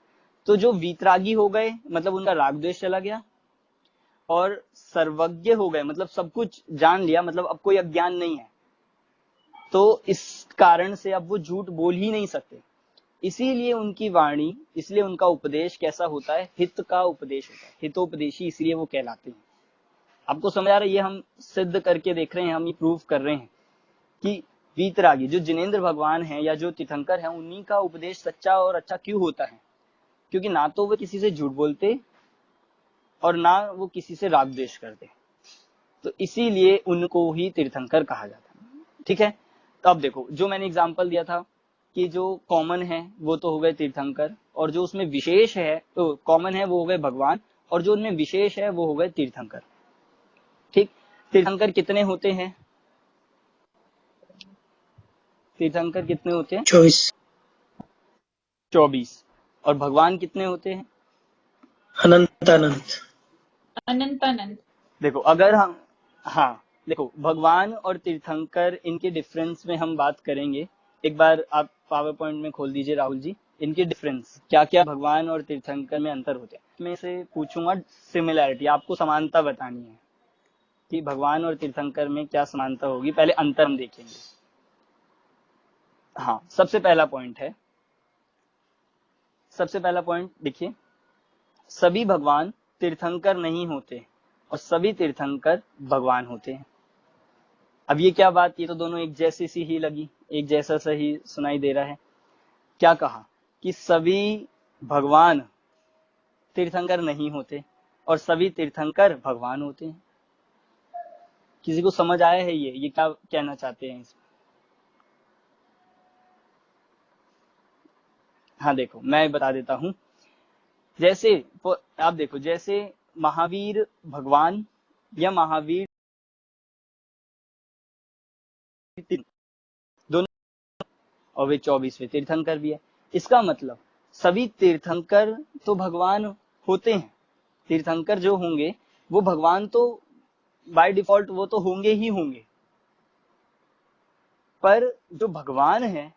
तो जो वीतरागी हो गए मतलब उनका राग द्वेष चला गया, और सर्वज्ञ हो गए मतलब सब कुछ जान लिया, मतलब अब कोई अज्ञान नहीं है, तो इस कारण से अब वो झूठ बोल ही नहीं सकते। इसीलिए उनकी वाणी, इसलिए उनका उपदेश कैसा होता है? हित का उपदेश होता है, हितोपदेशी, इसलिए वो कहलाते हैं। आपको समझ आ रहा है? ये हम सिद्ध करके देख रहे हैं, हम ये प्रूव कर रहे हैं कि वीतरागी जो जिनेंद्र भगवान हैं या जो तीर्थंकर हैं, उन्हीं का उपदेश सच्चा और अच्छा क्यों होता है? क्योंकि ना तो वो किसी से झूठ बोलते और ना वो किसी से राग द्वेष करते, तो इसीलिए उनको ही तीर्थंकर कहा जाता है। ठीक है, तो अब देखो, जो मैंने एग्जांपल दिया था कि जो कॉमन है वो तो हो गए तीर्थंकर, और जो उसमें विशेष है, तो कॉमन है वो हो गए भगवान, और जो उनमें विशेष है वो हो गए तीर्थंकर। ठीक, तीर्थंकर कितने होते हैं? तीर्थंकर कितने होते हैं? 24। और भगवान कितने होते हैं? अनंत अनंत अनंत अनंत। देखो, अगर हम, हाँ देखो, भगवान और तीर्थंकर, इनके डिफरेंस में हम बात करेंगे। एक बार आप पावर पॉइंट में खोल दीजिए राहुल जी, इनके डिफरेंस क्या क्या भगवान और तीर्थंकर में अंतर होते हैं। मैं से पूछूंगा सिमिलैरिटी, आपको समानता बतानी है कि भगवान और तीर्थंकर में क्या समानता होगी, पहले अंतर हम देखेंगे। हाँ, सबसे पहला पॉइंट देखिए, सभी भगवान तीर्थंकर नहीं होते और सभी तीर्थंकर भगवान होते हैं। अब ये क्या बात, ये तो दोनों एक जैसी सी ही लगी, एक जैसा सा ही सुनाई दे रहा है। क्या कहा कि सभी भगवान तीर्थंकर नहीं होते और सभी तीर्थंकर भगवान होते हैं। किसी को समझ आया है ये क्या कहना चाहते हैं इसमें? हाँ देखो, मैं बता देता हूं जैसे आप देखो, जैसे महावीर भगवान या महावीर दोनों, और वे 24वें तीर्थंकर भी है। इसका मतलब सभी तीर्थंकर तो भगवान होते हैं। तीर्थंकर जो होंगे वो भगवान तो बाय डिफॉल्ट वो तो होंगे ही होंगे, पर जो भगवान है,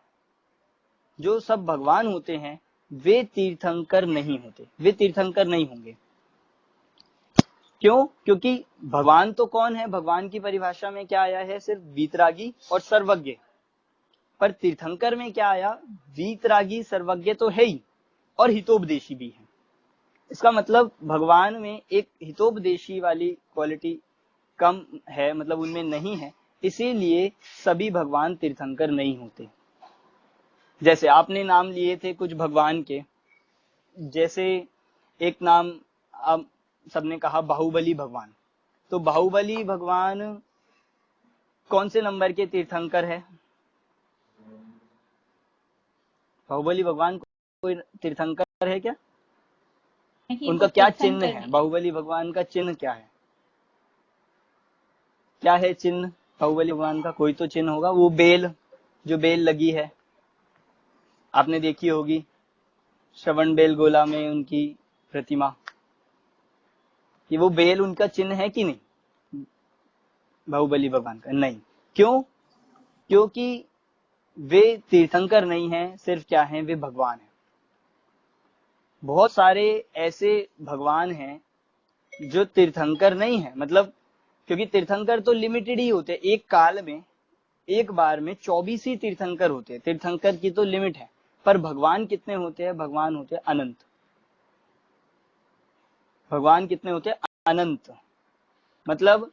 जो सब भगवान होते हैं, वे तीर्थंकर नहीं होते, वे तीर्थंकर नहीं होंगे। क्यों? क्योंकि भगवान तो कौन है? भगवान की परिभाषा में क्या आया है? सिर्फ वीतरागी और सर्वज्ञ। पर तीर्थंकर में क्या आया? वीतरागी सर्वज्ञ तो है ही और हितोपदेशी भी है। इसका मतलब भगवान में एक हितोपदेशी वाली क्वालिटी कम है, मतलब उनमें नहीं है, इसीलिए सभी भगवान तीर्थंकर नहीं होते। जैसे आपने नाम लिए थे कुछ भगवान के, जैसे एक नाम आप सबने कहा बाहुबली भगवान, तो बाहुबली भगवान कौन से नंबर के तीर्थंकर है? बाहुबली भगवान कोई तीर्थंकर है क्या? उनका क्या चिन्ह है? बाहुबली भगवान का चिन्ह क्या है? क्या है चिन्ह बाहुबली भगवान का? कोई तो चिन्ह होगा। वो बेल, जो बेल लगी है आपने देखी होगी, श्रवण बेल गोला में उनकी प्रतिमा, कि वो बेल उनका चिन्ह है कि नहीं बाहुबली भगवान का? नहीं। क्यों? क्योंकि वे तीर्थंकर नहीं हैं, सिर्फ क्या हैं? वे भगवान हैं। बहुत सारे ऐसे भगवान हैं जो तीर्थंकर नहीं है, मतलब क्योंकि तीर्थंकर तो लिमिटेड ही होते हैं, एक काल में एक बार में 24 ही तीर्थंकर होते हैं, तीर्थंकर की तो लिमिट है। पर भगवान कितने होते हैं? भगवान होते हैं अनंत। भगवान कितने होते हैं? अनंत। मतलब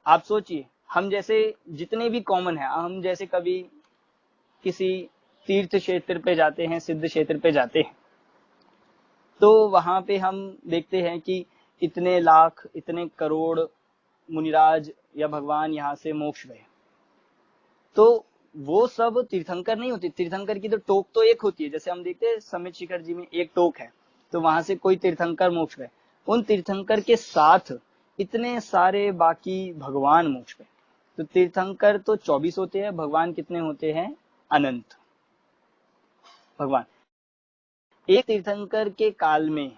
आप सोचिए, हम जैसे जितने भी कॉमन है, हम जैसे कभी किसी तीर्थ क्षेत्र पे जाते हैं, सिद्ध क्षेत्र पे जाते हैं, तो वहां पे हम देखते हैं कि इतने लाख, इतने करोड़ मुनिराज या भगवान यहाँ से मोक्ष गए। तो वो सब तीर्थंकर नहीं होते। तीर्थंकर की तो टोक तो एक होती है, जैसे हम देखते हैं समित शिखर जी में एक टोक है, तो वहां से कोई तीर्थंकर मोक्ष गए। उन तीर्थंकर के साथ इतने सारे बाकी भगवान मोक्ष गए। तो तीर्थंकर तो 24 होते हैं, भगवान कितने होते हैं? अनंत भगवान। एक तीर्थंकर के काल में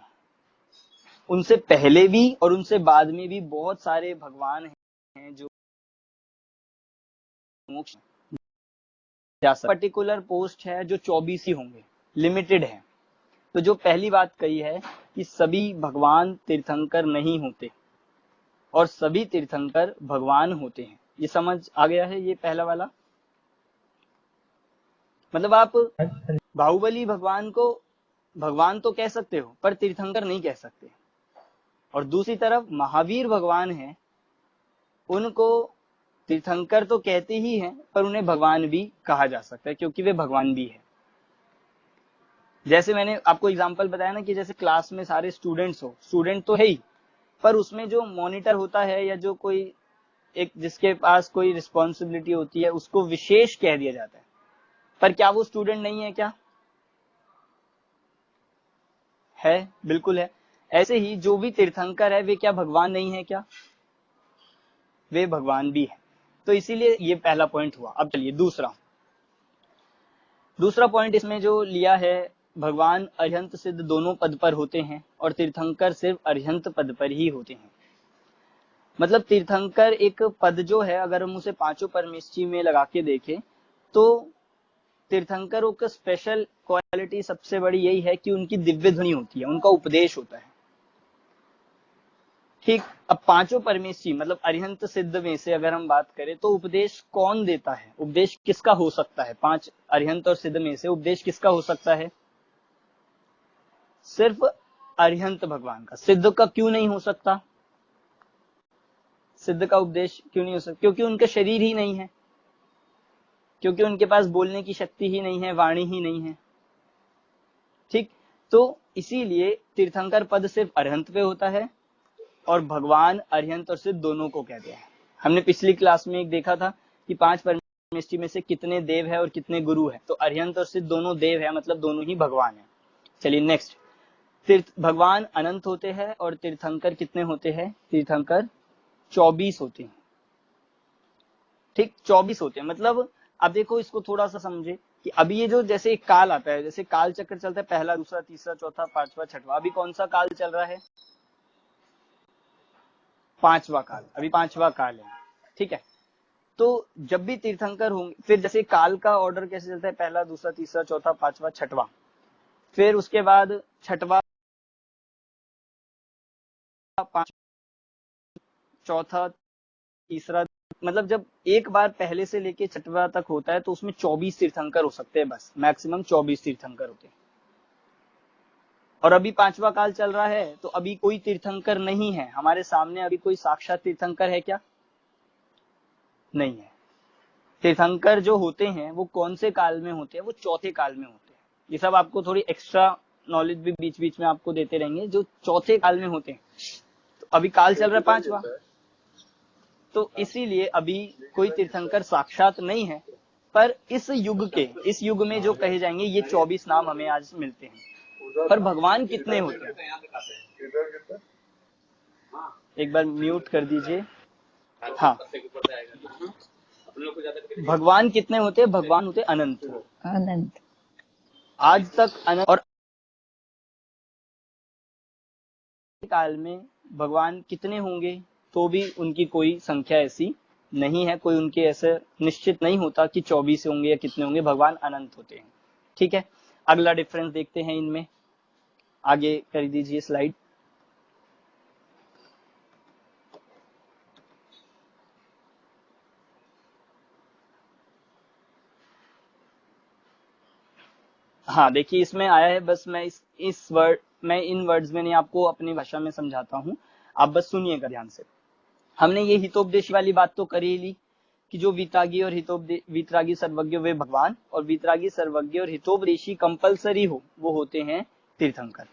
उनसे पहले भी और उनसे बाद में भी बहुत सारे भगवान हैं जो मोक्ष जा सकते। पर्टिकुलर पोस्ट है जो 24 ही होंगे, लिमिटेड है। तो जो पहली बात कही है कि सभी भगवान तीर्थंकर नहीं होते और सभी तीर्थंकर भगवान होते हैं, ये समझ आ गया है? ये पहला वाला। मतलब आप बाहुबली भगवान को भगवान तो कह सकते हो, पर तीर्थंकर नहीं कह सकते। और दूसरी तरफ महावीर भगवान हैं, उनको तीर्थंकर तो कहते ही हैं, पर उन्हें भगवान भी कहा जा सकता है, क्योंकि वे भगवान भी है। जैसे मैंने आपको एग्जांपल बताया ना कि जैसे क्लास में सारे स्टूडेंट्स हो, स्टूडेंट तो है ही, पर उसमें जो मॉनिटर होता है या जो कोई एक जिसके पास कोई रिस्पॉन्सिबिलिटी होती है, उसको विशेष कह दिया जाता है। पर क्या वो स्टूडेंट नहीं है? क्या है? बिल्कुल है। ऐसे ही जो भी तीर्थंकर है, वे क्या भगवान नहीं है? क्या वे भगवान भी है। तो इसीलिए ये पहला पॉइंट हुआ। अब चलिए दूसरा पॉइंट इसमें जो लिया है, भगवान अरिहंत सिद्ध दोनों पद पर होते हैं और तीर्थंकर सिर्फ अरिहंत पद पर ही होते हैं। मतलब तीर्थंकर एक पद जो है, अगर हम उसे पांचों परमेष्ठी में लगा के देखें, तो तीर्थंकरों का स्पेशल क्वालिटी सबसे बड़ी यही है कि उनकी दिव्य ध्वनि होती है, उनका उपदेश होता है। ठीक। अब पांचों परमेष्ठी मतलब अरिहंत सिद्ध में से अगर हम बात करें, तो उपदेश कौन देता है? उपदेश किसका हो सकता है? 5 अरिहंत और सिद्ध में से उपदेश किसका हो सकता है? सिर्फ अरिहंत भगवान का। सिद्ध का क्यों नहीं हो सकता? सिद्ध का उपदेश क्यों नहीं हो सकता? क्योंकि उनका शरीर ही नहीं है, क्योंकि उनके पास बोलने की शक्ति ही नहीं है, वाणी ही नहीं है। ठीक। तो इसीलिए तीर्थंकर पद सिर्फ अरिहंत पे होता है और भगवान अरिहंत और सिद्ध दोनों को कहते हैं। हमने पिछली क्लास में एक देखा था कि 5 परमेष्ठी में से कितने देव है और कितने गुरु है। तो अरिहंत और सिद्ध दोनों देव है, मतलब दोनों ही भगवान है। चलिए नेक्स्ट, भगवान अनंत होते हैं और तीर्थंकर कितने होते हैं? तीर्थंकर 24 होते हैं। ठीक, 24 होते हैं। मतलब अब देखो इसको थोड़ा सा समझे कि अभी ये जो जैसे एक काल आता है, जैसे काल चक्र चलता है, पहला, दूसरा, तीसरा, चौथा, पांचवा, छठवा, अभी कौन सा काल चल रहा है? पांचवा काल, अभी पांचवा काल है। ठीक है, तो जब भी तीर्थंकर होंगे, फिर जैसे काल का ऑर्डर कैसे चलता है? पहला, दूसरा, तीसरा, चौथा, पांचवा, छठवा, फिर उसके बाद छठवा, चौथा, तीसरा, मतलब जब एक बार पहले से लेके छठवा तक होता है तो उसमें 24 तीर्थंकर हो सकते हैं, बस मैक्सिमम 24 तीर्थंकर होते हैं। और अभी पांचवा काल चल रहा है तो अभी कोई तीर्थंकर नहीं है हमारे सामने। अभी कोई साक्षात तीर्थंकर है क्या? नहीं है। तीर्थंकर जो होते हैं वो कौन से काल में होते हैं? वो चौथे काल में होते हैं। ये सब आपको थोड़ी एक्स्ट्रा नॉलेज भी बीच बीच में आपको देते रहेंगे, जो चौथे काल में होते हैं। तो अभी काल चल रहा है पांचवा, तो इसीलिए अभी कोई तीर्थंकर साक्षात नहीं है। पर इस युग में जो कहे जाएंगे ये 24 नाम हमें आज मिलते हैं। पर भगवान कितने होते हैं? एक बार म्यूट कर दीजिए। हाँ, भगवान कितने होते हैं? भगवान होते अनंत। अनंत। आज तक अनंत। और काल में भगवान कितने होंगे तो भी उनकी कोई संख्या ऐसी नहीं है, कोई उनके ऐसे निश्चित नहीं होता कि 24 होंगे या कितने होंगे। भगवान अनंत होते हैं। ठीक है, अगला डिफरेंस देखते हैं इनमें। आगे कर दीजिए स्लाइड। हाँ, देखिए इसमें आया है, बस मैं मैं इन वर्ड्स में नहीं, आपको अपनी भाषा में समझाता हूँ, आप बस सुनिएगा ध्यान से। हमने ये हितोपदेश वाली बात तो कर ही ली कि जो वीतरागी और वीतरागी सर्वज्ञ वे भगवान, और वीतरागी सर्वज्ञ और हितोपदेशी कंपलसरी हो वो होते हैं तीर्थंकर।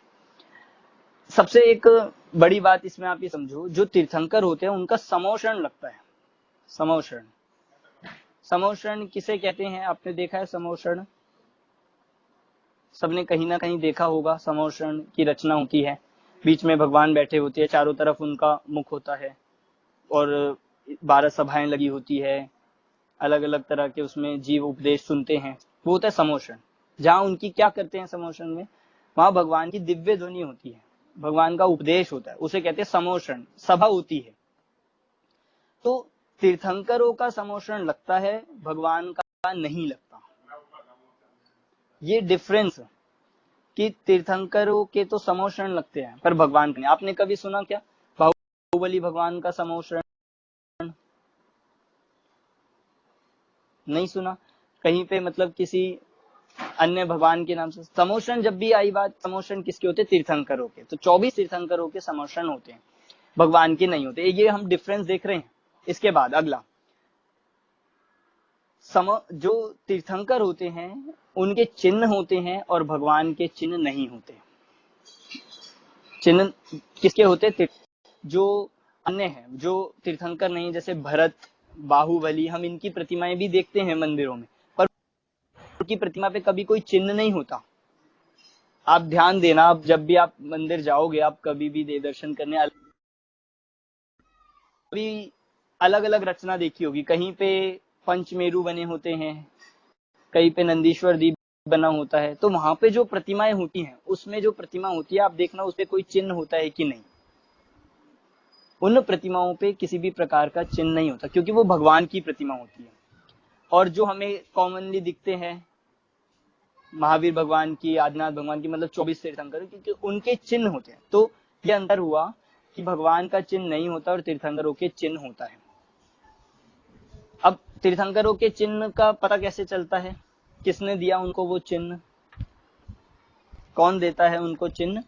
सबसे एक बड़ी बात इसमें आप ये समझो, जो तीर्थंकर होते हैं उनका समोषण लगता है। समोषण किसे कहते हैं? आपने देखा है समोषण? सबने कहीं ना कहीं देखा होगा। समोषण की रचना होती है, बीच में भगवान बैठे होते हैं, चारों तरफ उनका मुख होता है और 12 सभाएं लगी होती है, अलग अलग तरह के उसमें जीव उपदेश सुनते हैं, वो होता है समोषण। जहाँ उनकी क्या करते हैं समोषण में? वहां भगवान की दिव्य ध्वनि होती है, भगवान का उपदेश होता है, उसे कहते हैं समोषण, सभा होती है। तो तीर्थंकरों का समोषण लगता है, भगवान का नहीं लगता। ये डिफरेंस कि तीर्थंकरों के तो समोषण लगते हैं पर भगवान के नहीं। आपने कभी सुना क्या बाहुबली भगवान का समोषण? नहीं सुना कहीं पे, मतलब किसी अन्य भगवान के नाम से समोषण जब भी आई बात, समोषण किसके होते? तीर्थंकरों के। तो 24 तीर्थंकरों के समोषण होते हैं, भगवान के नहीं होते। ये हम डिफरेंस देख रहे हैं। इसके बाद अगला, जो तीर्थंकर होते हैं उनके चिन्ह होते हैं और भगवान के चिन्ह नहीं होते। चिन्ह किसके होते? जो अन्य है, जो तीर्थंकर नहीं, जैसे भरत, बाहुबली, हम इनकी प्रतिमाएं भी देखते हैं मंदिरों में, पर उनकी प्रतिमा पे कभी कोई चिन्ह नहीं होता। आप ध्यान देना, आप जब भी आप मंदिर जाओगे, आप कभी भी देव दर्शन करने, अभी अलग अलग रचना देखी होगी। कहीं पे पंचमेरु बने होते हैं, कहीं पे नंदीश्वर दीप बना होता है। तो वहां पे जो प्रतिमाएं होती हैं, उसमें जो प्रतिमा होती है, आप देखना उस पे कोई चिन्ह होता है कि नहीं। उन प्रतिमाओं पे किसी भी प्रकार का चिन्ह नहीं होता, क्योंकि वो भगवान की प्रतिमा होती है। और जो हमें कॉमनली दिखते हैं, महावीर भगवान की, आदिनाथ भगवान की, मतलब 24 तीर्थंकर, क्योंकि उनके चिन्ह होते हैं। तो ये अंतर हुआ कि भगवान का चिन्ह नहीं होता और तीर्थंकरों के चिन्ह होता है। अब तीर्थंकरों के चिन्ह का पता कैसे चलता है? किसने दिया उनको वो चिन्ह? कौन देता है उनको चिन्ह?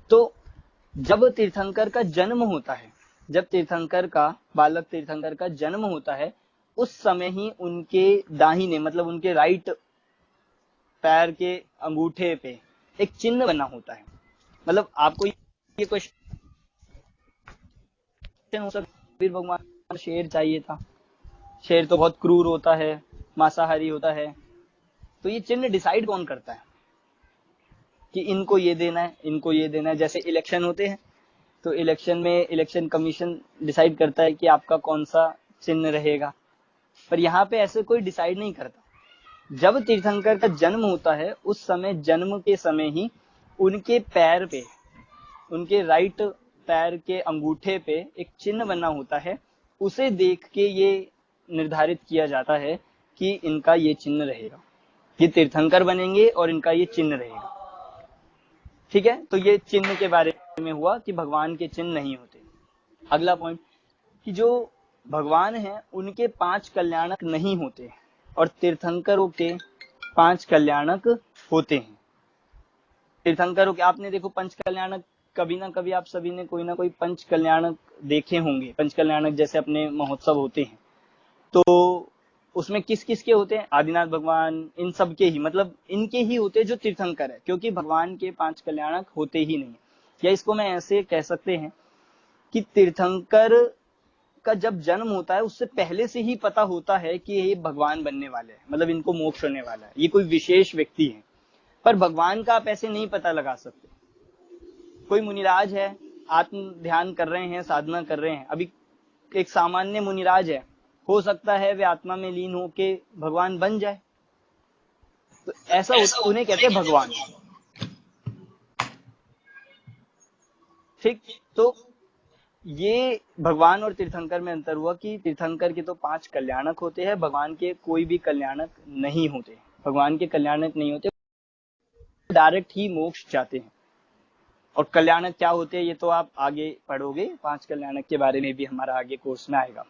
तो जब तीर्थंकर का जन्म होता है, जब तीर्थंकर का, बालक तीर्थंकर का जन्म होता है, उस समय ही उनके दाहिने, मतलब उनके राइट पैर के अंगूठे पे एक चिन्ह बना होता है। मतलब आपको ये क्वेश्चन हो सकता है, वीर भगवान शेर चाहिए था, शेर तो बहुत क्रूर होता है, मांसाहारी होता है, तो ये चिन्ह डिसाइड कौन करता है? कि इनको ये देना है, इनको ये देना है। जैसे इलेक्शन होते हैं तो इलेक्शन में इलेक्शन कमीशन डिसाइड करता है कि आपका कौन सा चिन्ह रहेगा, पर यहाँ पे ऐसे कोई डिसाइड नहीं करता। जब तीर्थंकर का जन्म होता है उस समय, जन्म के समय ही उनके पैर पे, उनके राइट पैर के अंगूठे पे एक चिन्ह बना होता है। उसे देख के ये निर्धारित किया जाता है कि इनका ये चिन्ह रहेगा, ये तीर्थंकर बनेंगे और इनका ये चिन्ह रहेगा। ठीक है, तो ये चिन्ह के बारे में हुआ कि भगवान के चिन्ह नहीं होते। अगला पॉइंट कि जो भगवान हैं उनके 5 कल्याणक नहीं होते और तीर्थंकरों के 5 कल्याणक होते हैं। तीर्थंकरों के आपने देखो पंच कल्याणक, कभी ना कभी आप सभी ने कोई ना कोई पंच कल्याणक देखे होंगे। पंच कल्याणक जैसे अपने महोत्सव होते हैं तो उसमें किस किस के होते हैं? आदिनाथ भगवान, इन सब के ही, मतलब इनके ही होते हैं जो तीर्थंकर है, क्योंकि भगवान के 5 कल्याणक होते ही नहीं। या इसको मैं ऐसे कह सकते हैं कि तीर्थंकर का जब जन्म होता है उससे पहले से ही पता होता है कि ये भगवान बनने वाले हैं, मतलब इनको मोक्ष होने वाला है, ये कोई विशेष व्यक्ति है। पर भगवान का आप ऐसे नहीं पता लगा सकते। कोई मुनिराज है, आत्म ध्यान कर रहे हैं, साधना कर रहे हैं, अभी एक सामान्य मुनिराज है, हो सकता है वे आत्मा में लीन होके भगवान बन जाए, तो ऐसा उन्हें कहते हैं भगवान। ठीक, तो ये भगवान और तीर्थंकर में अंतर हुआ कि तीर्थंकर के तो 5 कल्याणक होते हैं, भगवान के कोई भी कल्याणक नहीं होते। भगवान के कल्याणक नहीं होते, डायरेक्ट ही मोक्ष चाहते हैं। और कल्याणक क्या होते हैं ये तो आप आगे पढ़ोगे, 5 कल्याणक के बारे में भी हमारा आगे कोर्स में आएगा।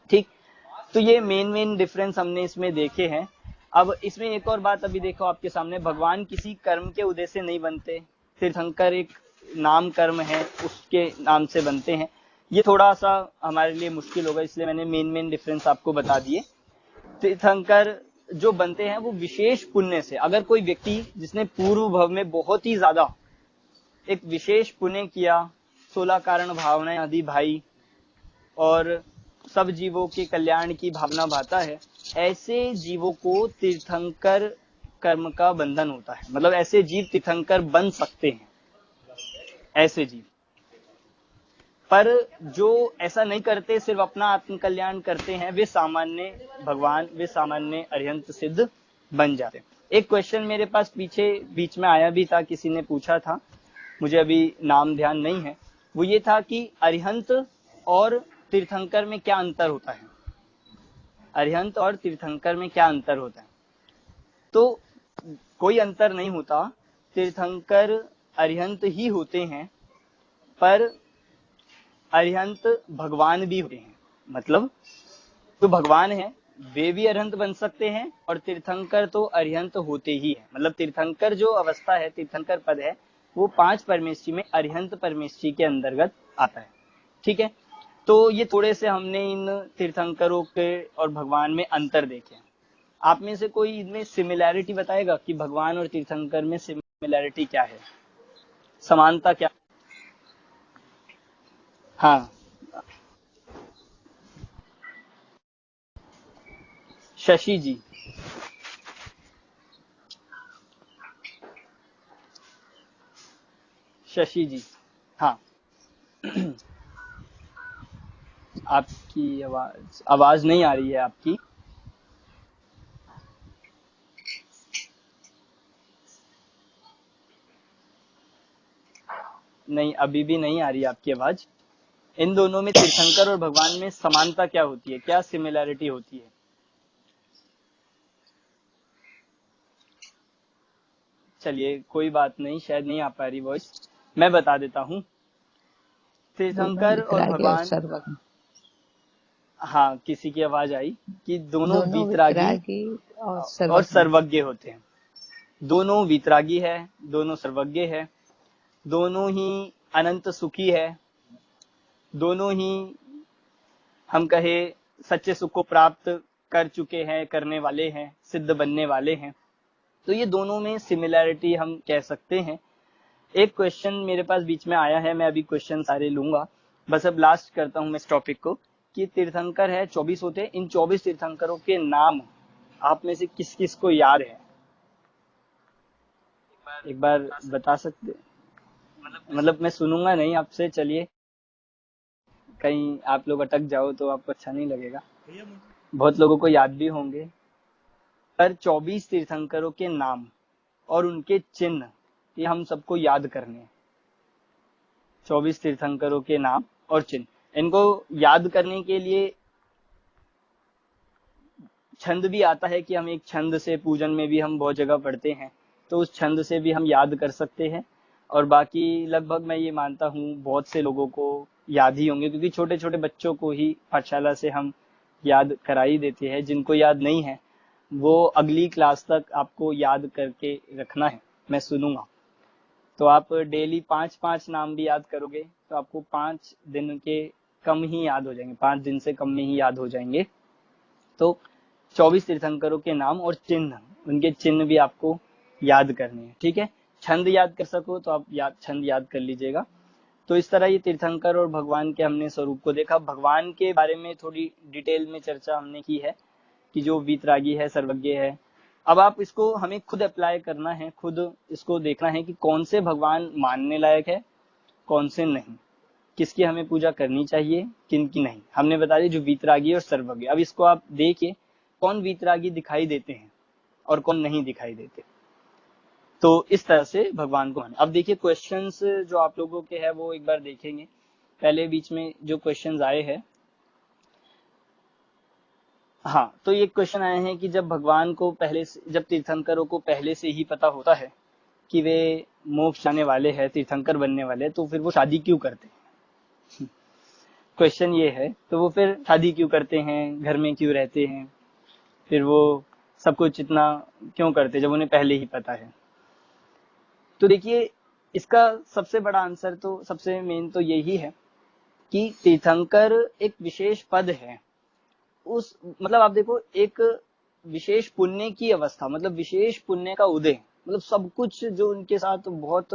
ठीक, तो ये मेन डिफरेंस हमने इसमें देखे हैं। अब इसमें एक और बात अभी देखो आपके सामने, भगवान किसी कर्म के उदय से नहीं बनते, तीर्थंकर एक नाम कर्म है उसके नाम से बनते हैं। ये थोड़ा सा हमारे लिए मुश्किल होगा, इसलिए मैंने मेन डिफरेंस आपको बता दिए। तीर्थंकर जो बनते हैं वो विशेष पुण्य से, अगर कोई व्यक्ति जिसने पूर्व भव में बहुत ही ज्यादा एक विशेष पुण्य किया, 16 कारण भावनाएं आदि भाई और सब जीवों के कल्याण की भावना भाता है, ऐसे जीवों को तीर्थंकर कर्म का बंधन होता है। मतलब ऐसे जीव तीर्थंकर बन सकते हैं, ऐसे जीव। पर जो ऐसा नहीं करते, सिर्फ अपना आत्म कल्याण करते हैं, वे सामान्य भगवान, वे सामान्य अरिहंत सिद्ध बन जाते हैं। एक क्वेश्चन मेरे पास पीछे बीच में आया भी था, किसी ने पूछा था, मुझे अभी नाम ध्यान नहीं है, वो ये था कि अरिहंत और तीर्थंकर में क्या अंतर होता है। अरिहंत और तीर्थंकर में क्या अंतर होता है? तो कोई अंतर नहीं होता, तीर्थंकर अरिहंत ही होते हैं, पर अरिहंत भगवान भी होते हैं। मतलब तो भगवान है वे भी अरिहंत बन सकते हैं और तीर्थंकर तो अरिहंत होते ही है। मतलब तीर्थंकर जो अवस्था है, तीर्थंकर पद है, वो 5 परमेष्ठी में अरिहंत परमेष्ठी के अंतर्गत आता है। ठीक है, तो ये थोड़े से हमने इन तीर्थंकरों के और भगवान में अंतर देखे। आप में से कोई इनमें सिमिलैरिटी बताएगा कि भगवान और तीर्थंकर में सिमिलैरिटी क्या है, समानता क्या? हाँ, शशि जी। शशि जी, हाँ। आपकी आवाज नहीं आ रही है आपकी। नहीं, अभी भी नहीं आ रही आपकी आवाज। इन दोनों में, तीर्थंकर और भगवान में समानता क्या होती है, क्या सिमिलैरिटी होती है? चलिए कोई बात नहीं, शायद नहीं आ पा रही वॉइस, मैं बता देता हूँ। तीर्थंकर और भगवान, हाँ किसी की आवाज आई कि दोनों वीतरागी और सर्वज्ञ होते हैं। दोनों वीतरागी है, दोनों सर्वज्ञ है, दोनों ही अनंत सुखी है, दोनों ही हम कहे सच्चे सुख को प्राप्त कर चुके हैं, करने वाले हैं, सिद्ध बनने वाले हैं। तो ये दोनों में सिमिलैरिटी हम कह सकते हैं। एक क्वेश्चन मेरे पास बीच में आया है, मैं अभी क्वेश्चन सारे लूंगा, बस अब लास्ट करता हूं मैं इस टॉपिक को, कि तीर्थंकर है 24 होते हैं। इन 24 तीर्थंकरों के नाम आप में से किस किस को याद है? एक बार बता सकते? मतलब मैं सुनूंगा नहीं आपसे, चलिए कहीं आप लोग अटक जाओ तो आपको अच्छा नहीं लगेगा, बहुत लोगों को याद भी होंगे। पर 24 तीर्थंकरों के नाम और उनके चिन्ह ये हम सबको याद करने हैं। 24 तीर्थंकरों के नाम और चिन्ह, इनको याद करने के लिए छंद भी आता है कि हम एक छंद से, पूजन में भी हम बहुत जगह पढ़ते हैं, तो उस छंद से भी हम याद कर सकते हैं। और बाकी लगभग मैं ये मानता हूँ बहुत से लोगों को याद ही होंगे, क्योंकि छोटे छोटे बच्चों को ही पाठशाला से हम याद करा ही देते हैं। जिनको याद नहीं है वो अगली क्लास तक आपको याद करके रखना है, मैं सुनूंगा। तो आप डेली 5-5 नाम भी याद करोगे तो आपको 5 दिन के कम ही याद हो जाएंगे, 5 दिन से कम में ही याद हो जाएंगे। तो 24 तीर्थंकरों के नाम और चिन्ह, उनके चिन्ह भी आपको याद करने हैं, ठीक है। छंद याद कर सको तो आप छंद याद कर लीजिएगा। तो इस तरह ये तीर्थंकर और भगवान के हमने स्वरूप को देखा। भगवान के बारे में थोड़ी डिटेल में चर्चा हमने की है कि जो वीतरागी है, सर्वज्ञ है। अब आप इसको हमें खुद अप्लाई करना है, खुद इसको देखना है कि कौन से भगवान मानने लायक है, कौन से नहीं, किसकी हमें पूजा करनी चाहिए, किन की नहीं। हमने बता दी जो वीतरागी और सर्वज्ञ। अब इसको आप देखिए कौन वीतरागी दिखाई देते हैं और कौन नहीं दिखाई देते। तो इस तरह से भगवान को माने। अब देखिए क्वेश्चंस जो आप लोगों के हैं वो एक बार देखेंगे। पहले बीच में जो क्वेश्चंस आए हैं, हाँ, तो ये क्वेश्चन आए हैं कि जब भगवान को पहले से, जब तीर्थंकरों को पहले से ही पता होता है कि वे मोक्ष जाने वाले हैं, तीर्थंकर बनने वाले हैं, तो फिर वो शादी क्यों करते हैं? क्वेश्चन ये है, तो वो फिर शादी क्यों करते हैं, घर में क्यों रहते हैं, फिर वो सब कुछ इतना क्यों करते जब उन्हें पहले ही पता है? तो देखिए इसका सबसे बड़ा आंसर, तो सबसे मेन तो यही है कि तीर्थंकर एक विशेष पद है। उस मतलब आप देखो, एक विशेष पुण्य की अवस्था, मतलब विशेष पुण्य का उदय, मतलब सब कुछ जो उनके साथ बहुत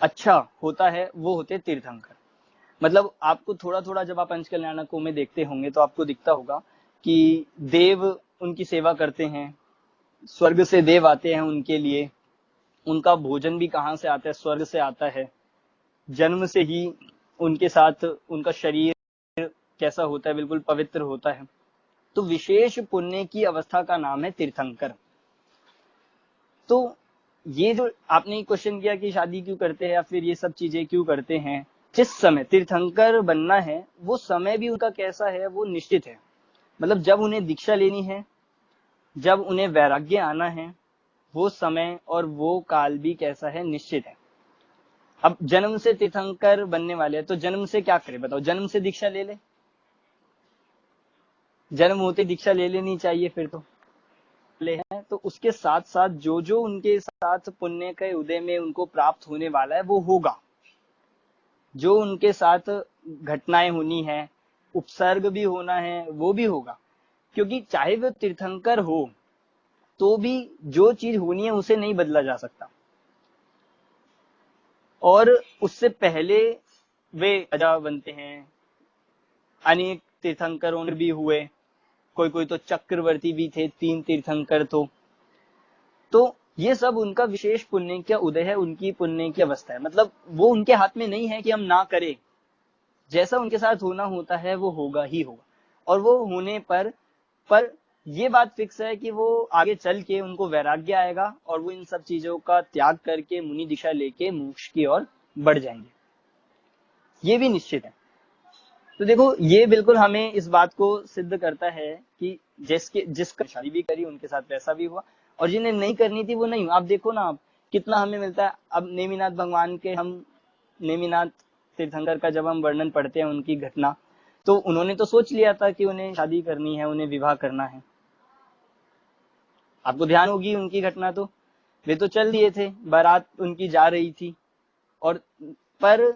अच्छा होता है वो होते तीर्थंकर। मतलब आपको थोड़ा थोड़ा जब आप अंश कल्याणकों में देखते होंगे तो आपको दिखता होगा कि देव उनकी सेवा करते हैं, स्वर्ग से देव आते हैं उनके लिए, उनका भोजन भी कहाँ से आता है, स्वर्ग से आता है। जन्म से ही उनके साथ उनका शरीर कैसा होता है, बिल्कुल पवित्र होता है। तो विशेष पुण्य की अवस्था का नाम है तीर्थंकर। तो ये जो आपने क्वेश्चन किया कि शादी क्यों करते हैं या फिर ये सब चीजें क्यों करते हैं, जिस समय तीर्थंकर बनना है वो समय भी उनका कैसा है वो निश्चित है। मतलब जब उन्हें दीक्षा लेनी है, जब उन्हें वैराग्य आना है, वो समय और वो काल भी कैसा है, निश्चित है। अब जन्म से तीर्थंकर बनने वाले हैं तो जन्म से क्या करे बताओ? जन्म से दीक्षा ले ले, जन्म होते दीक्षा ले लेनी चाहिए, फिर तो ले हैं। तो उसके साथ साथ जो जो उनके साथ पुण्य के उदय में उनको प्राप्त होने वाला है वो होगा। जो उनके साथ घटनाएं होनी है, उपसर्ग भी होना है, वो भी होगा। क्योंकि चाहे वो तीर्थंकर हो तो भी जो चीज होनी है उसे नहीं बदला जा सकता। और उससे पहले वे राजा बनते हैं, अनेक तीर्थंकरों भी हुए, कोई कोई तो चक्रवर्ती भी थे, 3 तीर्थंकर। तो ये सब उनका विशेष पुण्य का उदय है, उनकी पुण्य की अवस्था है। मतलब वो उनके हाथ में नहीं है कि हम ना करें, जैसा उनके साथ होना होता है वो होगा ही होगा। और वो होने पर ये बात फिक्स है कि वो आगे चल के उनको वैराग्य आएगा और वो इन सब चीजों का त्याग करके मुनि दीक्षा लेके मोक्ष की ओर बढ़ जाएंगे, ये भी निश्चित है। तो देखो ये बिल्कुल हमें इस बात को सिद्ध करता है कि जिसका शादी भी करी उनके साथ वैसा भी हुआ, और जिन्हें नहीं करनी थी वो नहीं हुआ। आप देखो ना, आप कितना हमें मिलता है। अब नेमिनाथ भगवान के, हम नेमिनाथ तीर्थंकर का जब हम वर्णन पढ़ते हैं उनकी घटना, तो उन्होंने तो सोच लिया था कि उन्हें शादी करनी है, उन्हें विवाह करना है। आपको ध्यान होगी उनकी घटना, तो वे तो चल दिए थे, बारात उनकी जा रही थी, और पर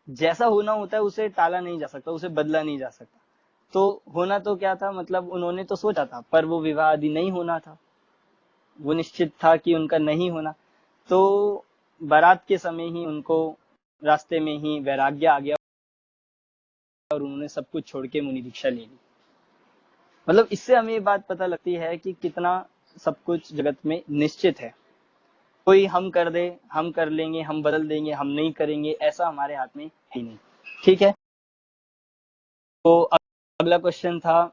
जैसा होना होता है उसे टाला नहीं जा सकता, उसे बदला नहीं जा सकता। तो होना तो क्या था, मतलब उन्होंने तो सोचा था, पर वो विवाह आदि नहीं होना था, वो निश्चित था कि उनका नहीं होना। तो बारात के समय ही उनको रास्ते में ही वैराग्य आ गया और उन्होंने सब कुछ छोड़ के मुनि दीक्षा ले ली। मतलब इससे हमें ये बात पता लगती है कि कितना सब कुछ जगत में निश्चित है। कोई हम कर दे, हम कर लेंगे, हम बदल देंगे, हम नहीं करेंगे, ऐसा हमारे हाथ में ही नहीं। ठीक है, तो अगला क्वेश्चन था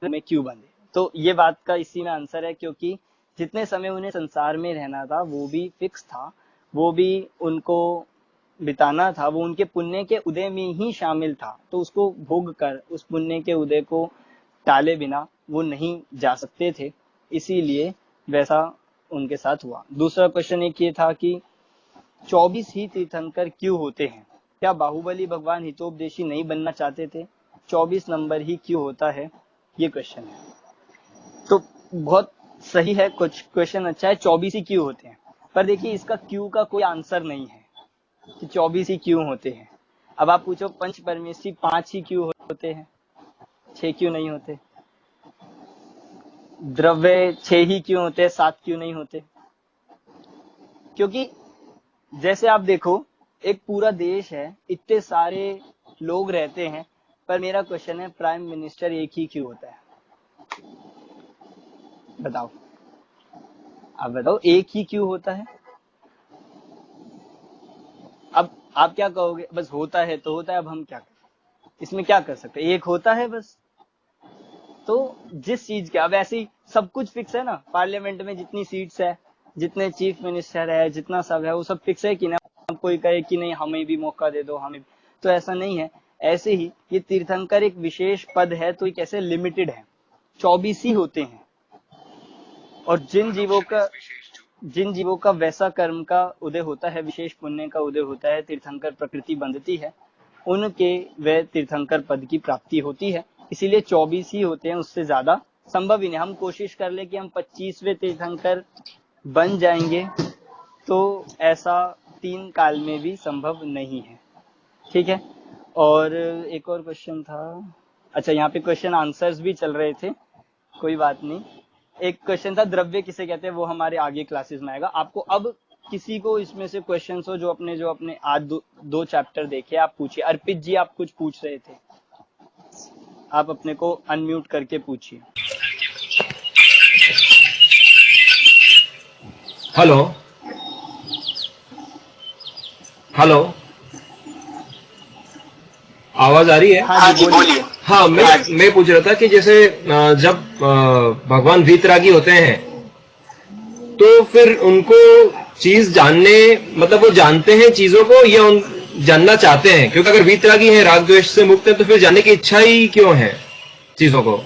में क्यों बंधे। तो ये बात का इसी में आंसर है, क्योंकि जितने समय उन्हें संसार में रहना था वो भी फिक्स था, वो भी उनको बिताना था, वो उनके पुण्य के उदय में ही शामिल था। तो उसको भोग कर उस पुण्य के उदय को टाले बिना वो नहीं जा सकते थे, इसीलिए वैसा उनके साथ हुआ। दूसरा क्वेश्चन एक ये था कि 24 ही तीर्थंकर क्यों होते हैं। क्या बाहुबली भगवान हितोपदेशी नहीं बनना चाहते थे? 24 नंबर ही क्यों होता है, ये क्वेश्चन है। तो बहुत सही है, कुछ क्वेश्चन अच्छा है, 24 ही क्यों होते हैं। पर देखिए इसका क्यों का कोई आंसर नहीं है कि 24 ही क्यों होते हैं। अब आप पूछो पंच परमेष्ठी 5 ही क्यों होते हैं, 6 क्यों नहीं होते। द्रव्य 6 ही क्यों होते हैं, 7 क्यों नहीं होते। क्योंकि जैसे आप देखो एक पूरा देश है, इतने सारे लोग रहते हैं, पर मेरा क्वेश्चन है प्राइम मिनिस्टर एक ही क्यों होता है। बताओ, आप बताओ एक ही क्यों होता है। अब आप क्या कहोगे, बस होता है तो होता है, अब हम क्या करें, इसमें क्या कर सकते हैं, एक होता है बस। तो जिस चीज के, अब ऐसे ही सब कुछ फिक्स है ना, पार्लियामेंट में जितनी सीट्स है, जितने चीफ मिनिस्टर है, जितना सब है, वो सब फिक्स है कि ना। कोई कहे कि नहीं हमें भी मौका दे दो, हमें भी, तो ऐसा नहीं है। ऐसे ही ये तीर्थंकर एक विशेष पद है, तो ये कैसे लिमिटेड है, 24 ही होते हैं। और जिन जीवों का वैसा कर्म का उदय होता है, विशेष पुण्य का उदय होता है, तीर्थंकर प्रकृति बंधती है, उनके वे तीर्थंकर पद की प्राप्ति होती है। इसीलिए 24 ही होते हैं, उससे ज्यादा संभव ही नहीं। हम कोशिश कर ले कि हम 25वें तीर्थंकर बन जाएंगे, तो ऐसा 3 काल में भी संभव नहीं है। ठीक है, और एक और क्वेश्चन था, अच्छा यहाँ पे क्वेश्चन आंसर्स भी चल रहे थे, कोई बात नहीं। एक क्वेश्चन था द्रव्य किसे कहते हैं, वो हमारे आगे क्लासेस में आएगा। आपको अब किसी को इसमें से क्वेश्चंस हो जो अपने आज दो चैप्टर देखे, आप पूछिए। अर्पित जी आप कुछ पूछ रहे थे, आप अपने को अनम्यूट करके पूछिए। हेलो हेलो, आवाज आ रही है? हाँ जी बोलिए। हाँ, मैं पूछ रहा था कि जैसे जब भगवान वीतरागी होते हैं तो फिर उनको चीज जानने, मतलब वो जानते हैं चीजों को या जानना चाहते हैं? क्योंकि अगर वीतरागी है, राग द्वेष से मुक्त है, तो फिर जानने की इच्छा ही क्यों है चीजों को?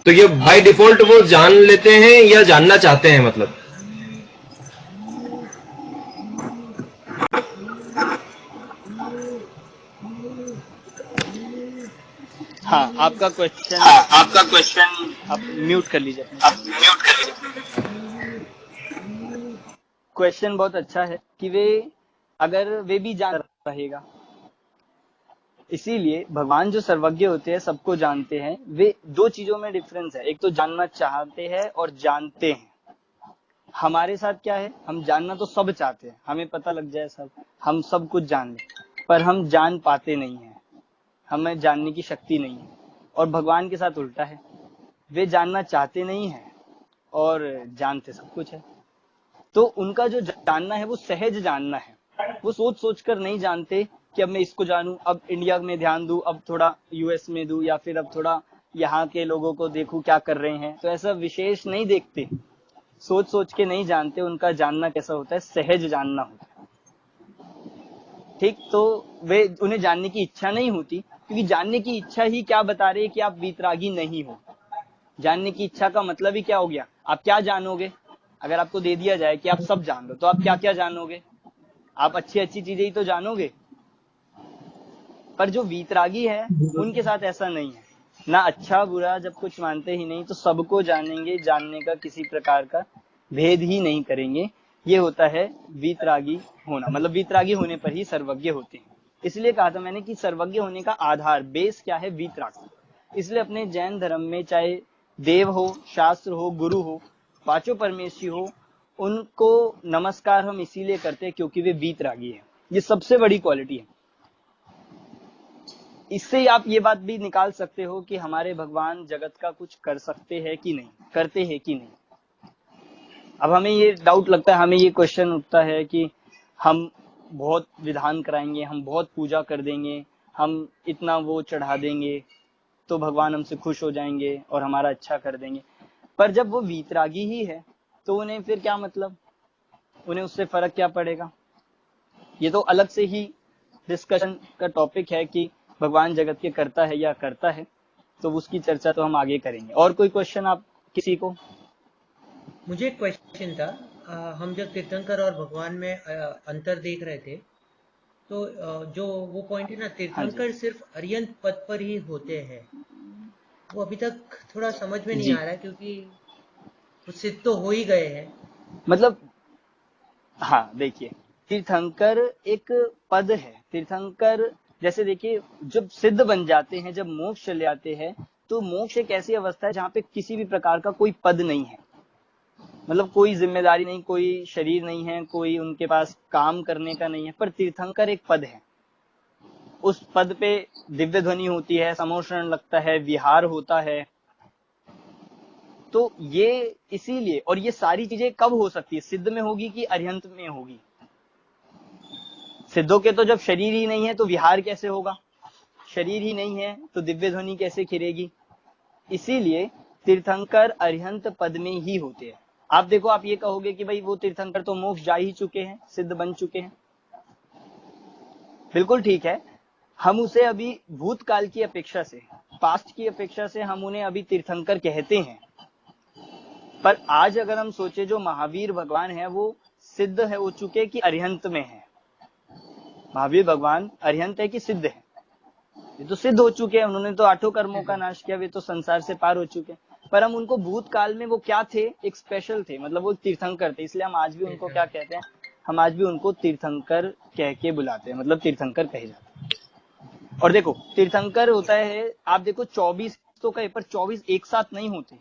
तो ये बाय डिफॉल्ट वो जान लेते हैं या जानना चाहते हैं, मतलब? हाँ आपका क्वेश्चन आप म्यूट कर लीजिए। क्वेश्चन बहुत अच्छा है कि वे भी जान रहेगा। इसीलिए भगवान जो सर्वज्ञ होते हैं, सबको जानते हैं, वे 2 चीजों में डिफरेंस है। एक तो जानना चाहते हैं और जानते हैं। हमारे साथ क्या है, हम जानना तो सब चाहते हैं, हमें पता लग जाए सब, हम सब कुछ जान लें, पर हम जान पाते नहीं हैं, हमें जानने की शक्ति नहीं है। और भगवान के साथ उल्टा है, वे जानना चाहते नहीं हैं और जानते सब कुछ है। तो उनका जो जानना है वो सहज जानना है, वो सोच सोच कर नहीं जानते कि अब मैं इसको जानूं, अब इंडिया में ध्यान दूं, अब थोड़ा यूएस में दूं, या फिर अब थोड़ा यहाँ के लोगों को देखूं क्या कर रहे हैं। तो ऐसा विशेष नहीं देखते, सोच सोच के नहीं जानते। उनका जानना कैसा होता है, सहज जानना होता है। ठीक, तो वे उन्हें जानने की इच्छा नहीं होती, क्योंकि जानने की इच्छा ही क्या बता रही है कि आप वीतरागी नहीं हो। जानने की इच्छा का मतलब ही क्या हो गया, आप क्या जानोगे। अगर आपको दे दिया जाए कि आप सब जान लो, तो आप क्या क्या जानोगे, आप अच्छी अच्छी चीजें ही तो जानोगे। पर जो वीतरागी है उनके साथ ऐसा नहीं है, ना अच्छा बुरा, जब कुछ मानते ही नहीं, तो सबको जानेंगे, जानने का किसी प्रकार का भेद ही नहीं करेंगे। ये होता है वीतरागी होना, मतलब वीतरागी होने पर ही सर्वज्ञ होते हैं। इसलिए कहा था मैंने कि सर्वज्ञ होने का आधार, बेस क्या है, वीतराग। इसलिए अपने जैन धर्म में चाहे देव हो, शास्त्र हो, गुरु हो, पांचों परमेशी हो, उनको नमस्कार हम इसीलिए करते हैं क्योंकि वे वीतरागी है। ये सबसे बड़ी क्वालिटी है। इससे आप ये बात भी निकाल सकते हो कि हमारे भगवान जगत का कुछ कर सकते हैं कि नहीं, करते हैं कि नहीं। अब हमें ये डाउट लगता है, हमें ये क्वेश्चन उठता है कि हम बहुत विधान कराएंगे, हम बहुत पूजा कर देंगे, हम इतना वो चढ़ा देंगे तो भगवान हमसे खुश हो जाएंगे और हमारा अच्छा कर देंगे। पर जब वो वीतरागी ही है तो उन्हें फिर क्या मतलब, उन्हें उससे फर्क क्या पड़ेगा। ये तो अलग से ही डिस्कशन का टॉपिक है कि भगवान जगत के करता है या करता है, तो उसकी चर्चा तो हम आगे करेंगे। और कोई क्वेश्चन आप किसी को? मुझे एक क्वेश्चन था, हम जब तीर्थंकर और भगवान में अंतर देख रहे थे, तो जो वो पॉइंट है ना, तीर्थंकर सिर्फ अरिहंत पद पर ही होते हैं, वो अभी तक थोड़ा समझ में नहीं आ रहा, क्योंकि वो सिद्ध तो हो ही गए हैं। मतलब हाँ देखिए, तीर्थंकर एक पद है। तीर्थंकर जैसे देखिए, जब सिद्ध बन जाते हैं, जब मोक्ष चले आते हैं, तो मोक्ष एक ऐसी अवस्था है जहाँ पे किसी भी प्रकार का कोई पद नहीं है, मतलब कोई जिम्मेदारी नहीं, कोई शरीर नहीं है, कोई उनके पास काम करने का नहीं है। पर तीर्थंकर एक पद है, उस पद पे दिव्य ध्वनि होती है, समोषण लगता है, विहार होता है। तो ये इसीलिए, और ये सारी चीजें कब हो सकती है, सिद्ध में होगी कि अरिहंत में होगी? सिद्धों के तो जब शरीर ही नहीं है तो विहार कैसे होगा, शरीर ही नहीं है तो दिव्य ध्वनि कैसे खिलेगी। इसीलिए तीर्थंकर अरिहंत पद में ही होते हैं। आप देखो, आप ये कहोगे कि भाई वो तीर्थंकर तो मोक्ष जा ही चुके हैं, सिद्ध बन चुके हैं, बिल्कुल ठीक है। हम उसे अभी भूतकाल की अपेक्षा से, पास्ट की अपेक्षा से हम उन्हें अभी तीर्थंकर कहते हैं। पर आज अगर हम सोचे, जो महावीर भगवान है वो सिद्ध है हो चुके कि अरिहंत में है? महावीर भगवान अरिहंत है कि सिद्ध है? ये तो सिद्ध हो चुके हैं, उन्होंने तो 8 कर्मों का नाश किया, वे तो संसार से पार हो चुके हैं। पर हम उनको भूतकाल में वो क्या थे, एक स्पेशल थे, मतलब वो तीर्थंकर थे। इसलिए हम आज भी उनको क्या कहते हैं, हम आज भी उनको तीर्थंकर कह के बुलाते हैं, मतलब तीर्थंकर कहे जाते हैं। और देखो तीर्थंकर होता है, आप देखो 24 तो कहे, पर 24 एक साथ नहीं होते,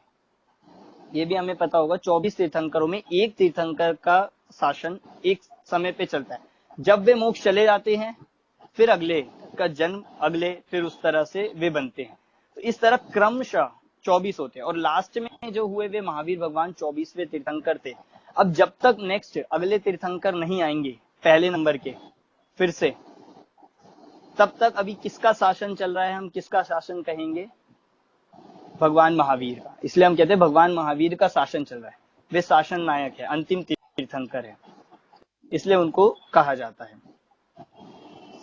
ये भी हमें पता होगा। 24 तीर्थंकरों में एक तीर्थंकर का शासन एक समय पे चलता है। जब वे मोक्ष चले जाते हैं, फिर अगले का जन्म, अगले फिर उस तरह से वे बनते हैं। तो इस तरह क्रमशः 24 होते हैं, और लास्ट में जो हुए वे महावीर भगवान 24वें तीर्थंकर थे। अब जब तक नेक्स्ट अगले तीर्थंकर नहीं आएंगे पहले नंबर के फिर से, तब तक अभी किसका शासन चल रहा है, हम किसका शासन कहेंगे? भगवान महावीर का। इसलिए हम कहते हैं भगवान महावीर का शासन चल रहा है, वे शासन नायक है, अंतिम तीर्थंकर है, इसलिए उनको कहा जाता है।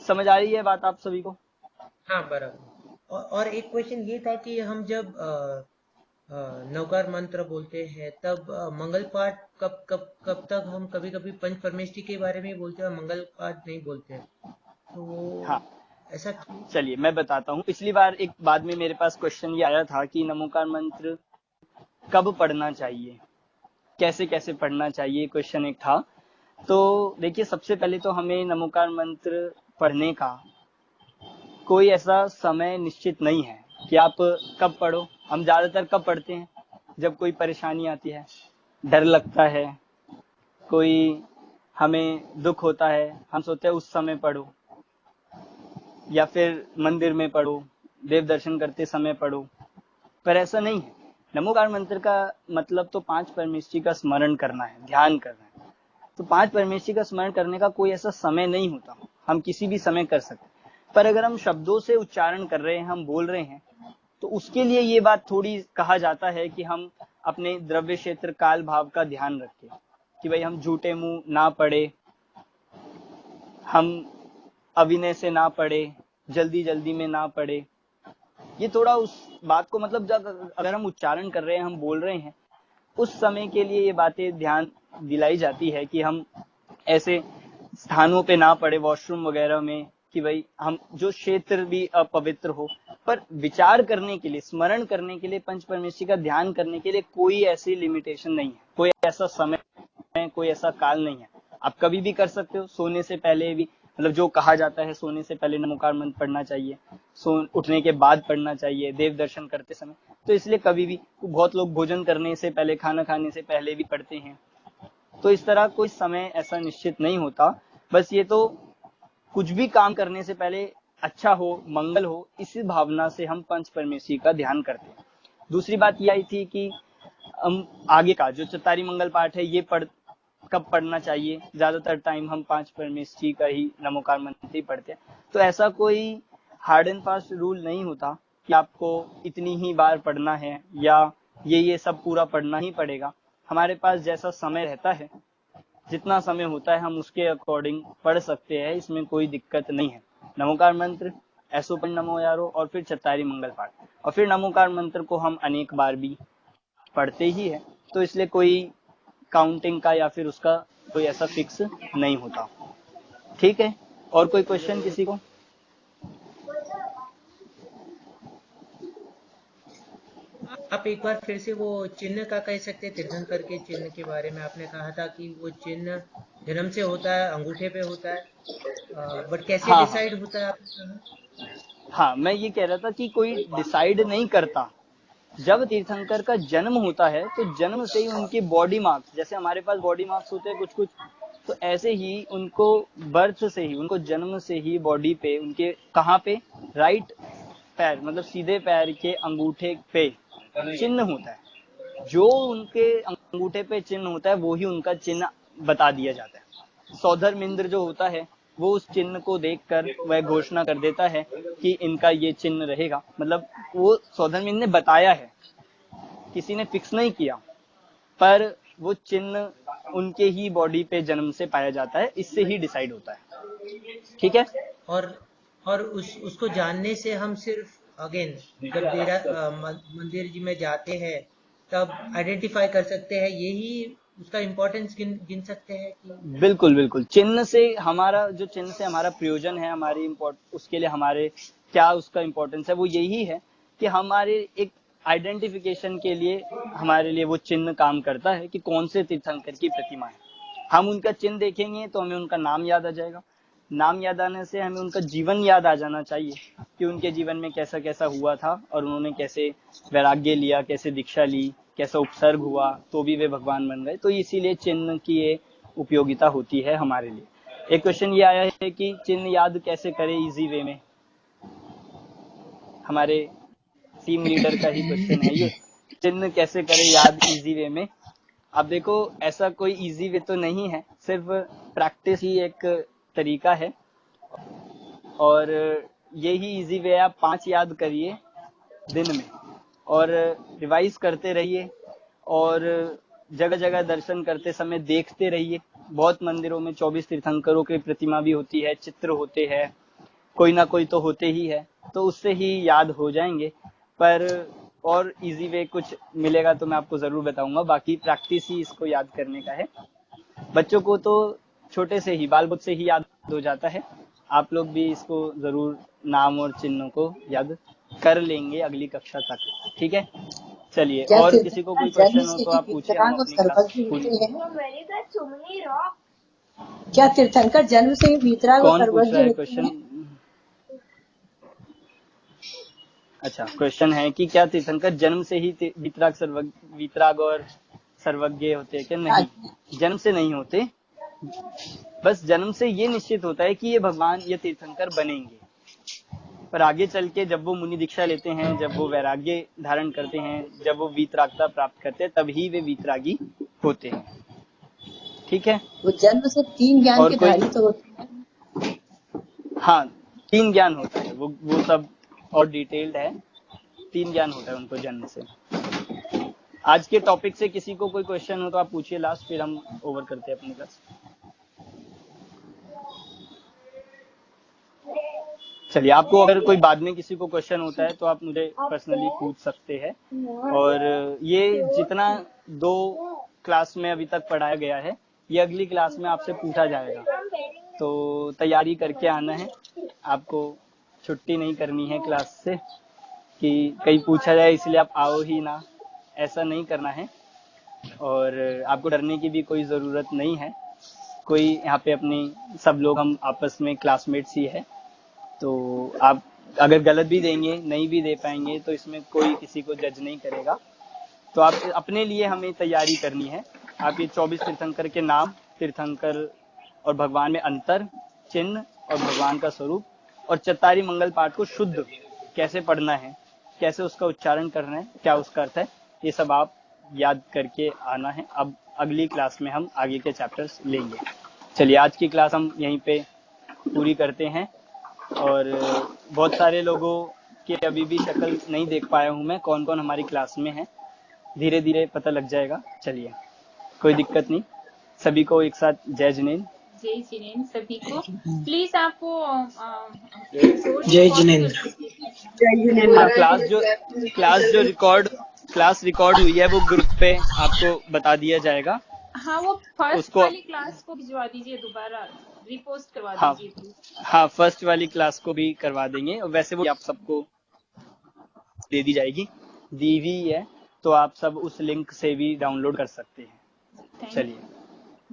समझ आ रही है बात आप सभी को? हाँ बराबर। और एक क्वेश्चन ये था कि हम जब नवकार मंत्र बोलते हैं, तब मंगल पाठ कब तक हम कभी कभी पंच परमेष्टि के बारे में बोलते हैं, मंगल पाठ नहीं बोलते हैं, तो हाँ ऐसा? चलिए मैं बताता हूँ। पिछली बार एक बाद में मेरे पास क्वेश्चन ये आया था कि नमोकार मंत्र कब पढ़ना चाहिए, कैसे कैसे पढ़ना चाहिए, क्वेश्चन एक था। तो देखिए, सबसे पहले तो हमें नमोकार मंत्र पढ़ने का कोई ऐसा समय निश्चित नहीं है कि आप कब पढ़ो। हम ज्यादातर कब पढ़ते हैं? जब कोई परेशानी आती है, डर लगता है, कोई हमें दुख होता है, हम सोचते हैं उस समय पढ़ो, या फिर मंदिर में पढ़ो, देव दर्शन करते समय पढ़ो। पर ऐसा नहीं है। नमोकार मंत्र का मतलब तो 5 परमेष्टि का स्मरण करना है, ध्यान करना है। तो 5 परमेष्टि का स्मरण करने का कोई ऐसा समय नहीं होता, हम किसी भी समय कर सकते। पर अगर हम शब्दों से उच्चारण कर रहे हैं, हम बोल रहे हैं, तो उसके लिए ये बात थोड़ी कहा जाता है कि हम अपने द्रव्य क्षेत्र काल भाव का ध्यान रखें, कि भाई हम झूठे मुंह ना पढ़े, हम अविनय से ना पढ़े, जल्दी जल्दी में ना पढ़े। ये थोड़ा उस बात को, मतलब जब अगर हम उच्चारण कर रहे हैं, हम बोल रहे हैं, उस समय के लिए ये बातें ध्यान दिलाई जाती है कि हम ऐसे स्थानों पे ना पड़े, वॉशरूम वगैरह में, कि भाई हम जो क्षेत्र भी अपवित्र हो। पर विचार करने के लिए, स्मरण करने के लिए, पंच परमेष्टि का ध्यान करने के लिए कोई ऐसी लिमिटेशन नहीं है, कोई ऐसा समय, कोई ऐसा काल नहीं है। आप कभी भी कर सकते हो, सोने से पहले भी, मतलब जो कहा जाता है सोने से पहले नमोकार मंत्र पढ़ना चाहिए, उठने के बाद पढ़ना चाहिए, देव दर्शन करते समय, तो इसलिए कभी भी। बहुत लोग भोजन करने से पहले, खाना खाने से पहले भी पढ़ते हैं। तो इस तरह कोई समय ऐसा निश्चित नहीं होता। बस ये तो कुछ भी काम करने से पहले अच्छा हो, मंगल हो, इसी भावना से हम पंच परमेष्टि का ध्यान करते हैं। दूसरी बात ये आई थी कि हम आगे का जो चत्तारी मंगल पाठ है ये कब पढ़ना चाहिए, ज्यादातर टाइम हम 5 परमेष्ठी का ही नमोकार मंत्र ही पढ़ते हैं। तो ऐसा कोई हार्ड एंड फास्ट रूल नहीं होता कि आपको इतनी ही बार पढ़ना है या ये सब पूरा पढ़ना ही पड़ेगा। हमारे पास जैसा समय रहता है, जितना समय होता है हम उसके अकॉर्डिंग पढ़ सकते हैं, इसमें कोई दिक्कत नहीं है। नमोकार मंत्र, ऐसोपन नमो यारो और फिर चत्तारी मंगल पाठ, और फिर नमोकार मंत्र को हम अनेक बार भी पढ़ते ही है, तो इसलिए कोई काउंटिंग का या फिर उसका कोई ऐसा फिक्स नहीं होता। ठीक है, और कोई क्वेश्चन किसी को? आप एक बार फिर से वो चिन्ह का कह सकते हैं, तीर्थंकर के चिन्ह के बारे में आपने कहा था कि वो चिन्ह जन्म से होता है, अंगूठे पे होता है, बट कैसे डिसाइड होता है आपने कहा? हाँ, मैं ये कह रहा था कि कोई डिसाइड नहीं करता। जब तीर्थंकर का जन्म होता है तो जन्म से ही उनके बॉडी मार्क्स, जैसे हमारे पास बॉडी मार्क्स होते हैं कुछ कुछ, तो ऐसे ही उनको बर्थ से ही, उनको जन्म से ही बॉडी पे, उनके कहाँ पे, राइट पैर मतलब सीधे पैर के अंगूठे पे चिन्ह होता है। जो उनके अंगूठे पे चिन्ह होता है वो ही उनका चिन्ह बता दिया जाता है। सौधर्मिंद्र जो होता है वो उस चिन्ह को देखकर वह घोषणा कर देता है कि इनका ये चिन्ह रहेगा। मतलब वो सौधर्मिंद्र ने बताया है, किसी ने फिक्स नहीं किया, पर वो चिन्ह उनके ही बॉडी पे जन्म से पाया जाता है, इससे ही डिसाइड होता है। ठीक है, और उसको जानने से हम सिर्फ अगेन जब मंदिर जी में जाते हैं तब आइडेंटिफाई कर सकते हैं, यही उसका इम्पोर्टेंस गिन सकते हैं कि बिल्कुल बिल्कुल। चिन्ह से हमारा जो चिन्ह से हमारा प्रयोजन है, हमारी उसके लिए हमारे क्या उसका इम्पोर्टेंस है, वो यही है कि हमारे एक आइडेंटिफिकेशन के लिए हमारे लिए वो चिन्ह काम करता है कि कौन से तीर्थंकर की प्रतिमा है। हम उनका चिन्ह देखेंगे तो हमें उनका नाम याद आ जाएगा। नाम याद आने से हमें उनका जीवन याद आ जाना चाहिए कि उनके जीवन में कैसा कैसा हुआ था और उन्होंने कैसे वैराग्य लिया, कैसे दीक्षा ली, कैसा उपसर्ग हुआ, तो भी वे भगवान बन गए। तो इसीलिए चिन्ह की ये उपयोगिता होती है हमारे लिए। एक क्वेश्चन ये आया है कि चिन्ह याद कैसे करें इजी वे में। हमारे टीम लीडर का ही क्वेश्चन है ये, चिन्ह कैसे करें याद इजी वे में। अब देखो, ऐसा कोई इजी वे तो नहीं है, सिर्फ प्रैक्टिस ही एक तरीका है, और यही इजी वे है। आप 5 याद करिए दिन में और रिवाइज करते रहिए, और जगह जगह दर्शन करते समय देखते रहिए। बहुत मंदिरों में 24 तीर्थंकरों की प्रतिमा भी होती है, चित्र होते हैं, कोई ना कोई तो होते ही है, तो उससे ही याद हो जाएंगे। पर और इजी वे कुछ मिलेगा तो मैं आपको जरूर बताऊंगा, बाकी प्रैक्टिस ही इसको याद करने का है। बच्चों को तो छोटे से ही, बाल बुद्ध से ही याद हो जाता है। आप लोग भी इसको जरूर नाम और चिन्हों को याद कर लेंगे अगली कक्षा तक। ठीक है, चलिए, और किसी को कोई क्वेश्चन हो तो आप पूछिए। हम अपनी क्या तीर्थंकर जन्म से ही वीतराग और सर्वज्ञ है क्वेश्चन? अच्छा, क्वेश्चन है कि क्या तीर्थंकर जन्म से ही वीतराग और सर्वज्ञ होते हैं क्या? नहीं, जन्म से नहीं होते। बस जन्म से ये निश्चित होता है कि ये भगवान, ये तीर्थंकर बनेंगे, पर आगे चल के जब वो मुनि दीक्षा लेते हैं, जब वो वैराग्य धारण करते हैं, जब वो वीतरागता प्राप्त करते हैं, तभी वे वीतरागी होते हैं। ठीक है, वो जन्म से 3 ज्ञान के धारी तो होते हैं। हाँ, 3 ज्ञान होता है, वो सब और डिटेल्ड है। 3 ज्ञान होता है उनको जन्म से। आज के टॉपिक से किसी को कोई क्वेश्चन हो तो आप पूछिए लास्ट, फिर हम ओवर करते हैं अपनी क्लास। चलिए, आपको अगर कोई बाद में किसी को क्वेश्चन होता है तो आप मुझे पर्सनली पूछ सकते हैं। और ये जितना 2 क्लास में अभी तक पढ़ाया गया है, ये अगली क्लास में आपसे पूछा जाएगा, तो तैयारी करके आना है। आपको छुट्टी नहीं करनी है क्लास से कि कहीं पूछा जाए इसलिए आप आओ ही ना, ऐसा नहीं करना है। और आपको डरने की भी कोई ज़रूरत नहीं है। कोई यहाँ पे अपनी सब लोग हम आपस में क्लासमेट्स ही है, तो आप अगर गलत भी देंगे, नहीं भी दे पाएंगे, तो इसमें कोई किसी को जज नहीं करेगा। तो आप अपने लिए हमें तैयारी करनी है। आप ये 24 तीर्थंकर के नाम, तीर्थंकर और भगवान में अंतर, चिन्ह और भगवान का स्वरूप, और चत्तारी मंगल पाठ को शुद्ध कैसे पढ़ना है, कैसे उसका उच्चारण करना है, क्या उसका अर्थ है, ये सब आप याद करके आना है। अब अगली क्लास में हम आगे के चैप्टर्स लेंगे। चलिए आज की क्लास हम यहीं पे पूरी करते हैं। और बहुत सारे लोगों के अभी भी शक्ल नहीं देख पाया हूँ मैं, कौन कौन हमारी क्लास में है, धीरे धीरे पता लग जाएगा। चलिए कोई दिक्कत नहीं, सभी को एक साथ जय जिनेंद्र। जय जिनेंद्र सभी को। प्लीज आपको जय जिनेंद्र। हाँ, क्लास रिकॉर्ड हुई है वो ग्रुप पे आपको बता दिया जाएगा। हाँ, वो फर्स्ट उसको वाली क्लास को भिजवा दीजिए, दोबारा रिपोस्ट करवा हाँ दीजिए प्लीज। हाँ, फर्स्ट वाली क्लास को भी करवा देंगे, और वैसे वो आप सबको दे दी जाएगी, दी हुई है, तो आप सब उस लिंक से भी डाउनलोड कर सकते हैं। चलिए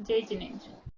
जय जिनेंद्र।